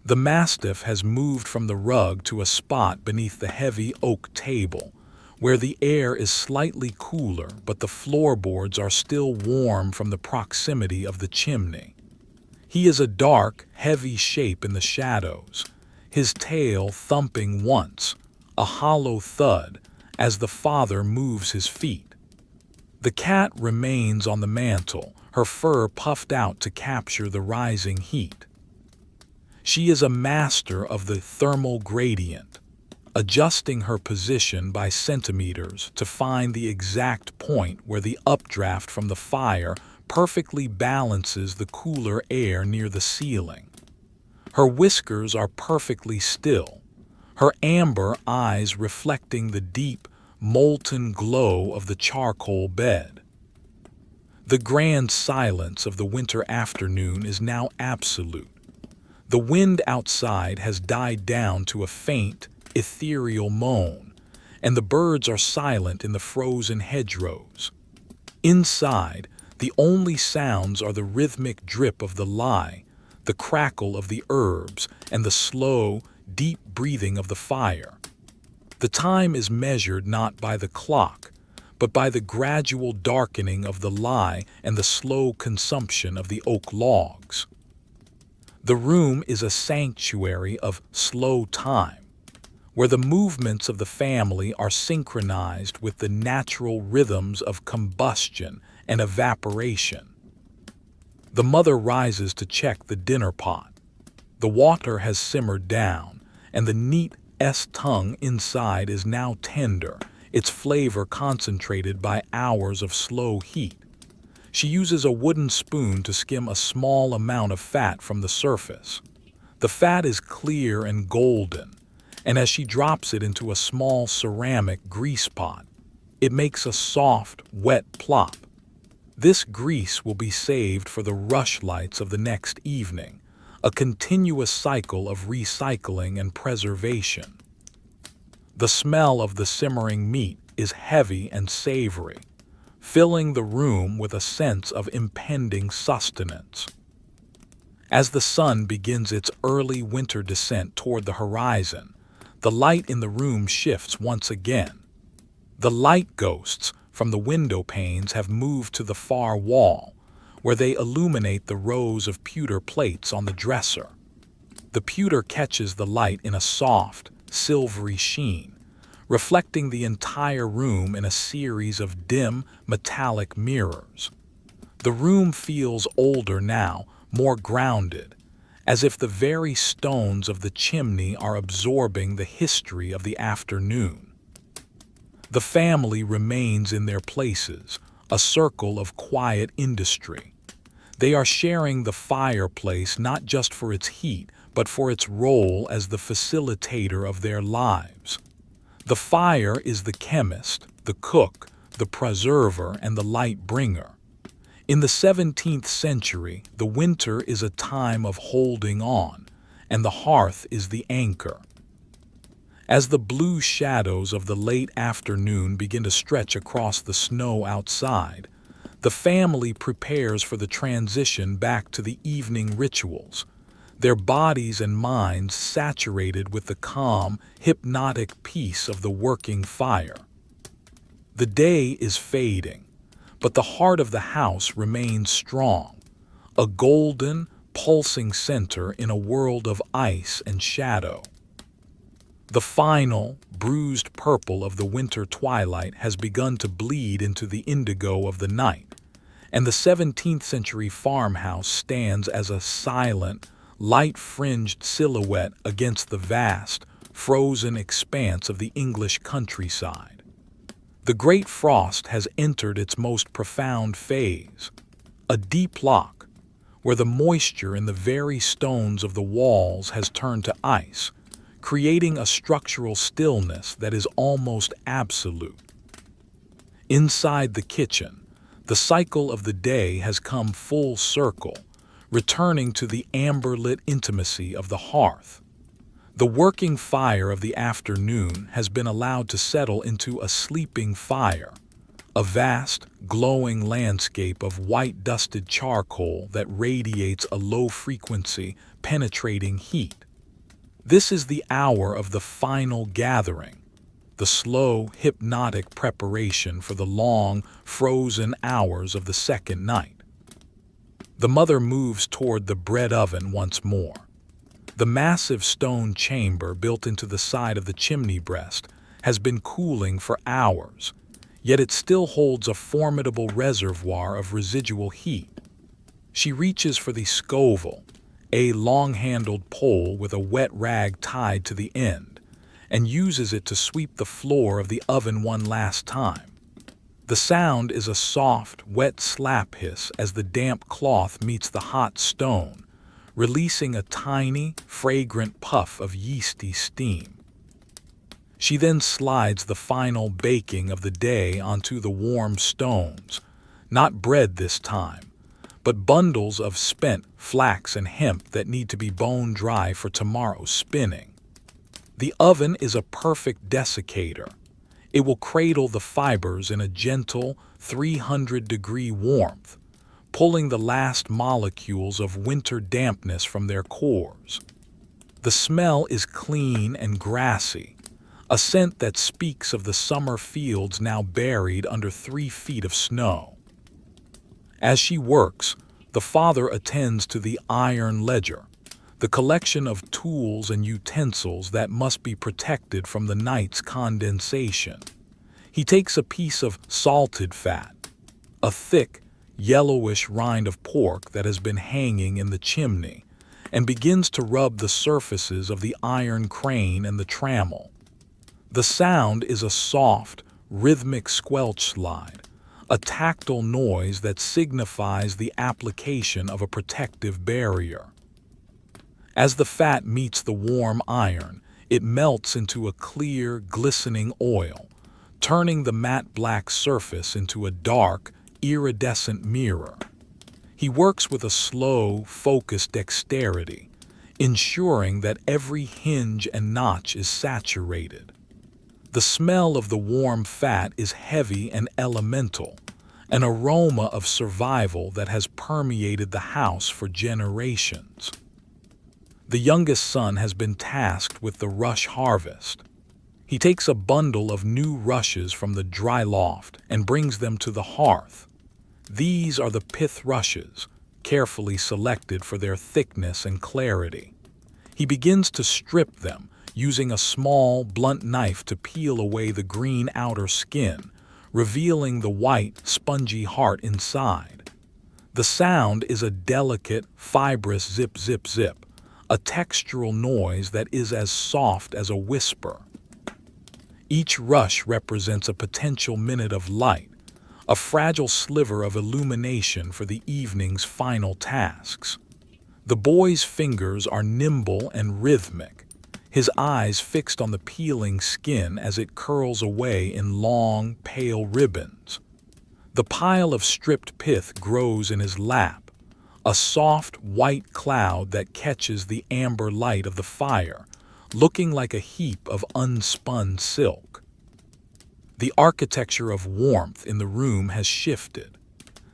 The mastiff has moved from the rug to a spot beneath the heavy oak table, where the air is slightly cooler but the floorboards are still warm from the proximity of the chimney. He is a dark, heavy shape in the shadows, his tail thumping once, a hollow thud, as the father moves his feet. The cat remains on the mantel, her fur puffed out to capture the rising heat. She is a master of the thermal gradient, adjusting her position by centimeters to find the exact point where the updraft from the fire perfectly balances the cooler air near the ceiling. Her whiskers are perfectly still, her amber eyes reflecting the deep, molten glow of the charcoal bed. The grand silence of the winter afternoon is now absolute. The wind outside has died down to a faint, ethereal moan, and the birds are silent in the frozen hedgerows. Inside, the only sounds are the rhythmic drip of the lye, the crackle of the herbs, and the slow, deep breathing of the fire. The time is measured not by the clock, but by the gradual darkening of the lye and the slow consumption of the oak logs. The room is a sanctuary of slow time, where the movements of the family are synchronized with the natural rhythms of combustion and evaporation. The mother rises to check the dinner pot. The water has simmered down, and the neat tongue inside is now tender, its flavor concentrated by hours of slow heat. She uses a wooden spoon to skim a small amount of fat from the surface. The fat is clear and golden, and as she drops it into a small ceramic grease pot, it makes a soft, wet plop. This grease will be saved for the rushlights of the next evening, a continuous cycle of recycling and preservation. The smell of the simmering meat is heavy and savory, filling the room with a sense of impending sustenance. As the sun begins its early winter descent toward the horizon, the light in the room shifts once again. The light ghosts from the window panes have moved to the far wall, where they illuminate the rows of pewter plates on the dresser. The pewter catches the light in a soft, silvery sheen, reflecting the entire room in a series of dim, metallic mirrors. The room feels older now, more grounded, as if the very stones of the chimney are absorbing the history of the afternoon. The family remains in their places, a circle of quiet industry. They are sharing the fireplace not just for its heat, but for its role as the facilitator of their lives. The fire is the chemist, the cook, the preserver, and the light bringer. In the 17th century, the winter is a time of holding on, and the hearth is the anchor. As the blue shadows of the late afternoon begin to stretch across the snow outside, the family prepares for the transition back to the evening rituals, their bodies and minds saturated with the calm, hypnotic peace of the working fire. The day is fading, but the heart of the house remains strong, a golden, pulsing center in a world of ice and shadow. The final, bruised purple of the winter twilight has begun to bleed into the indigo of the night, and the 17th century farmhouse stands as a silent, light-fringed silhouette against the vast, frozen expanse of the English countryside. The great frost has entered its most profound phase, a deep lock, where the moisture in the very stones of the walls has turned to ice, creating a structural stillness that is almost absolute. Inside the kitchen, the cycle of the day has come full circle, returning to the amber-lit intimacy of the hearth. The working fire of the afternoon has been allowed to settle into a sleeping fire, a vast, glowing landscape of white-dusted charcoal that radiates a low-frequency, penetrating heat. This is the hour of the final gathering, the slow, hypnotic preparation for the long, frozen hours of the second night. The mother moves toward the bread oven once more. The massive stone chamber built into the side of the chimney breast has been cooling for hours, yet it still holds a formidable reservoir of residual heat. She reaches for the scovel, a long-handled pole with a wet rag tied to the end, and uses it to sweep the floor of the oven one last time. The sound is a soft, wet slap hiss as the damp cloth meets the hot stone, releasing a tiny, fragrant puff of yeasty steam. She then slides the final baking of the day onto the warm stones, not bread this time, but bundles of spent flax and hemp that need to be bone dry for tomorrow's spinning. The oven is a perfect desiccator. It will cradle the fibers in a gentle 300-degree warmth, pulling the last molecules of winter dampness from their cores. The smell is clean and grassy, a scent that speaks of the summer fields now buried under 3 feet of snow. As she works, the father attends to the iron ledger, the collection of tools and utensils that must be protected from the night's condensation. He takes a piece of salted fat, a thick, yellowish rind of pork that has been hanging in the chimney, and begins to rub the surfaces of the iron crane and the trammel. The sound is a soft, rhythmic squelch slide, a tactile noise that signifies the application of a protective barrier. As the fat meets the warm iron, it melts into a clear, glistening oil, turning the matte black surface into a dark, iridescent mirror. He works with a slow, focused dexterity, ensuring that every hinge and notch is saturated. The smell of the warm fat is heavy and elemental, an aroma of survival that has permeated the house for generations. The youngest son has been tasked with the rush harvest. He takes a bundle of new rushes from the dry loft and brings them to the hearth. These are the pith rushes, carefully selected for their thickness and clarity. He begins to strip them, using a small, blunt knife to peel away the green outer skin, revealing the white, spongy heart inside. The sound is a delicate, fibrous zip, zip, zip, a textural noise that is as soft as a whisper. Each rush represents a potential minute of light, a fragile sliver of illumination for the evening's final tasks. The boy's fingers are nimble and rhythmic, his eyes fixed on the peeling skin as it curls away in long, pale ribbons. The pile of stripped pith grows in his lap, a soft, white cloud that catches the amber light of the fire, looking like a heap of unspun silk. The architecture of warmth in the room has shifted.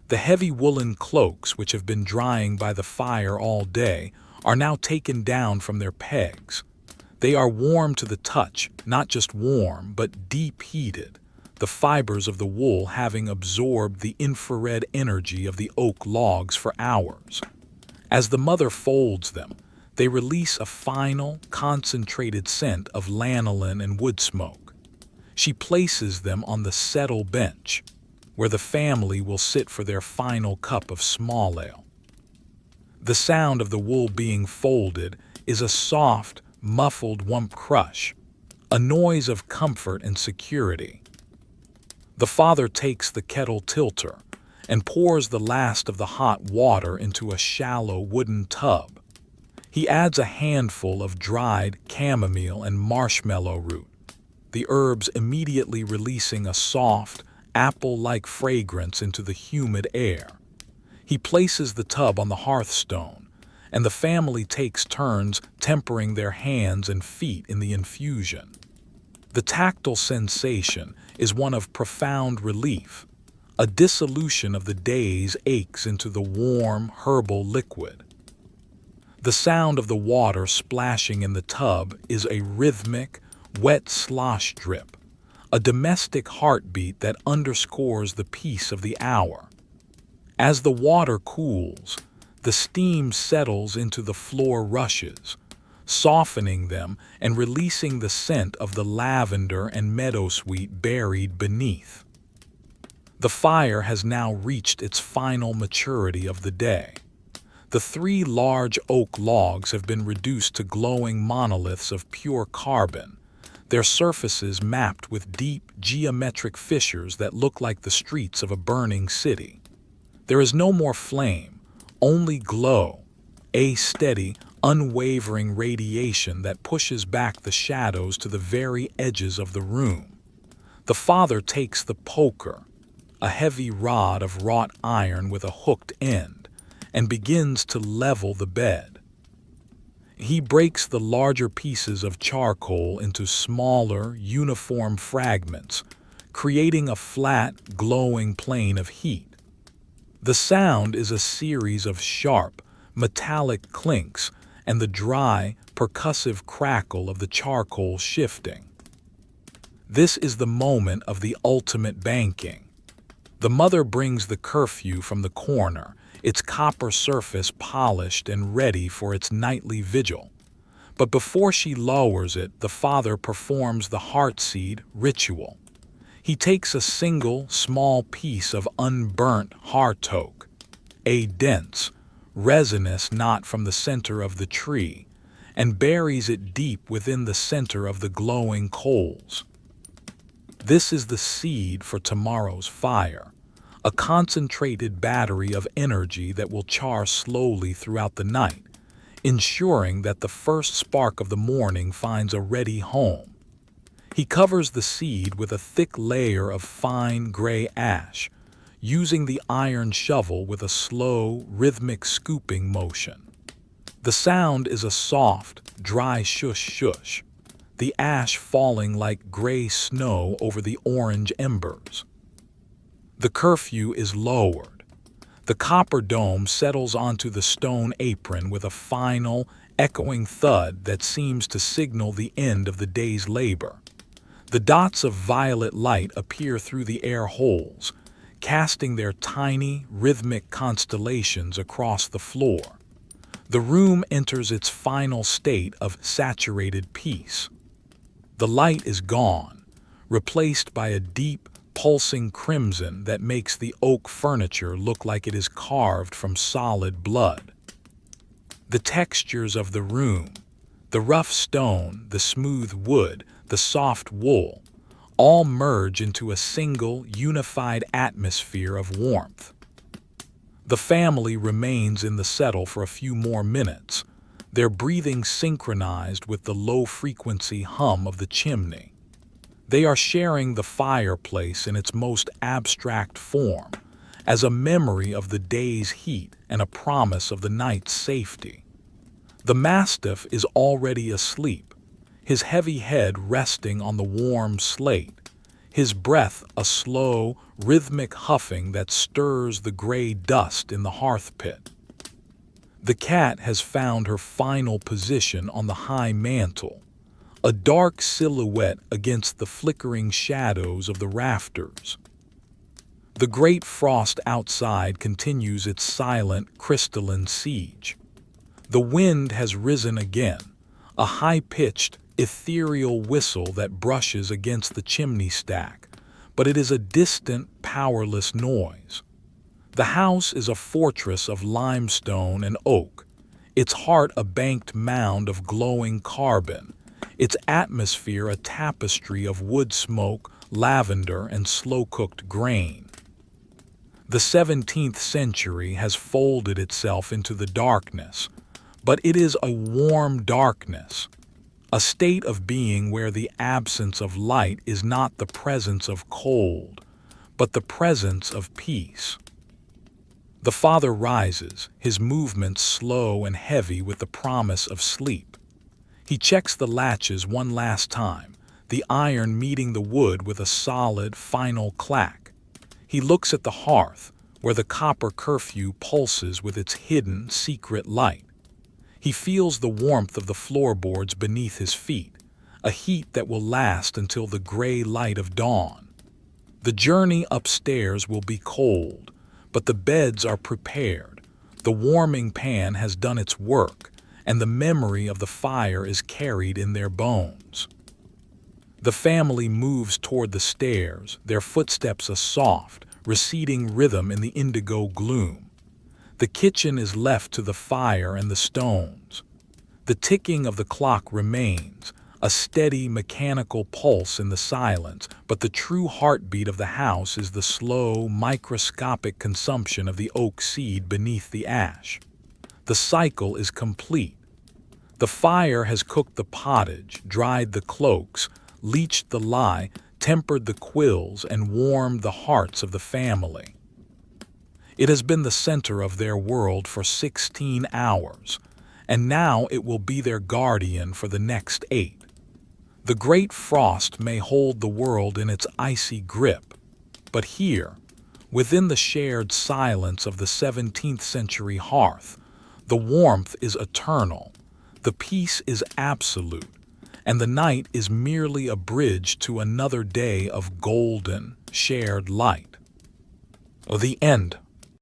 The heavy woolen cloaks, which have been drying by the fire all day, are now taken down from their pegs. They are warm to the touch, not just warm, but deep heated, the fibers of the wool having absorbed the infrared energy of the oak logs for hours. As the mother folds them, they release a final, concentrated scent of lanolin and wood smoke. She places them on the settle bench, where the family will sit for their final cup of small ale. The sound of the wool being folded is a soft, muffled whump crush, a noise of comfort and security. The father takes the kettle tilter, and pours the last of the hot water into a shallow wooden tub. He adds a handful of dried chamomile and marshmallow root, the herbs immediately releasing a soft, apple-like fragrance into the humid air. He places the tub on the hearthstone, and the family takes turns tempering their hands and feet in the infusion. The tactile sensation is one of profound relief, a dissolution of the day's aches into the warm, herbal liquid. The sound of the water splashing in the tub is a rhythmic, wet slosh drip, a domestic heartbeat that underscores the peace of the hour. As the water cools, the steam settles into the floor rushes, softening them and releasing the scent of the lavender and meadowsweet buried beneath. The fire has now reached its final maturity of the day. The 3 large oak logs have been reduced to glowing monoliths of pure carbon, their surfaces mapped with deep, geometric fissures that look like the streets of a burning city. There is no more flame, only glow, a steady, unwavering radiation that pushes back the shadows to the very edges of the room. The father takes the poker, a heavy rod of wrought iron with a hooked end, and begins to level the bed. He breaks the larger pieces of charcoal into smaller, uniform fragments, creating a flat, glowing plane of heat. The sound is a series of sharp, metallic clinks and the dry, percussive crackle of the charcoal shifting. This is the moment of the ultimate banking. The mother brings the curfew from the corner, its copper surface polished and ready for its nightly vigil. But before she lowers it, the father performs the heartseed ritual. He takes a single, small piece of unburnt hearth oak, a dense, resinous knot from the center of the tree, and buries it deep within the center of the glowing coals. This is the seed for tomorrow's fire, a concentrated battery of energy that will char slowly throughout the night, ensuring that the first spark of the morning finds a ready home. He covers the seed with a thick layer of fine gray ash, using the iron shovel with a slow, rhythmic scooping motion. The sound is a soft, dry shush-shush, the ash falling like gray snow over the orange embers. The curfew is lowered. The copper dome settles onto the stone apron with a final, echoing thud that seems to signal the end of the day's labor. The dots of violet light appear through the air holes, casting their tiny, rhythmic constellations across the floor. The room enters its final state of saturated peace. The light is gone, replaced by a deep, pulsing crimson that makes the oak furniture look like it is carved from solid blood. The textures of the room, the rough stone, the smooth wood, the soft wool, all merge into a single, unified atmosphere of warmth. The family remains in the settle for a few more minutes, their breathing synchronized with the low-frequency hum of the chimney. They are sharing the fireplace in its most abstract form, as a memory of the day's heat and a promise of the night's safety. The mastiff is already asleep, his heavy head resting on the warm slate, his breath a slow, rhythmic huffing that stirs the gray dust in the hearth pit. The cat has found her final position on the high mantel, a dark silhouette against the flickering shadows of the rafters. The great frost outside continues its silent, crystalline siege. The wind has risen again, a high-pitched, ethereal whistle that brushes against the chimney stack, but it is a distant, powerless noise. The house is a fortress of limestone and oak, its heart a banked mound of glowing carbon, its atmosphere a tapestry of wood smoke, lavender, and slow-cooked grain. The 17th century has folded itself into the darkness, but it is a warm darkness, a state of being where the absence of light is not the presence of cold, but the presence of peace. The father rises, his movements slow and heavy with the promise of sleep. He checks the latches one last time, the iron meeting the wood with a solid, final clack. He looks at the hearth, where the copper curfew pulses with its hidden, secret light. He feels the warmth of the floorboards beneath his feet, a heat that will last until the gray light of dawn. The journey upstairs will be cold, but the beds are prepared. The warming pan has done its work, and the memory of the fire is carried in their bones. The family moves toward the stairs, their footsteps a soft, receding rhythm in the indigo gloom. The kitchen is left to the fire and the stones. The ticking of the clock remains, a steady mechanical pulse in the silence, but the true heartbeat of the house is the slow, microscopic consumption of the oak seed beneath the ash. The cycle is complete. The fire has cooked the pottage, dried the cloaks, leached the lye, tempered the quills, and warmed the hearts of the family. It has been the center of their world for 16 hours, and now it will be their guardian for the next 8. The great frost may hold the world in its icy grip, but here, within the shared silence of the 17th century hearth, the warmth is eternal, the peace is absolute, and the night is merely a bridge to another day of golden, shared light. The end.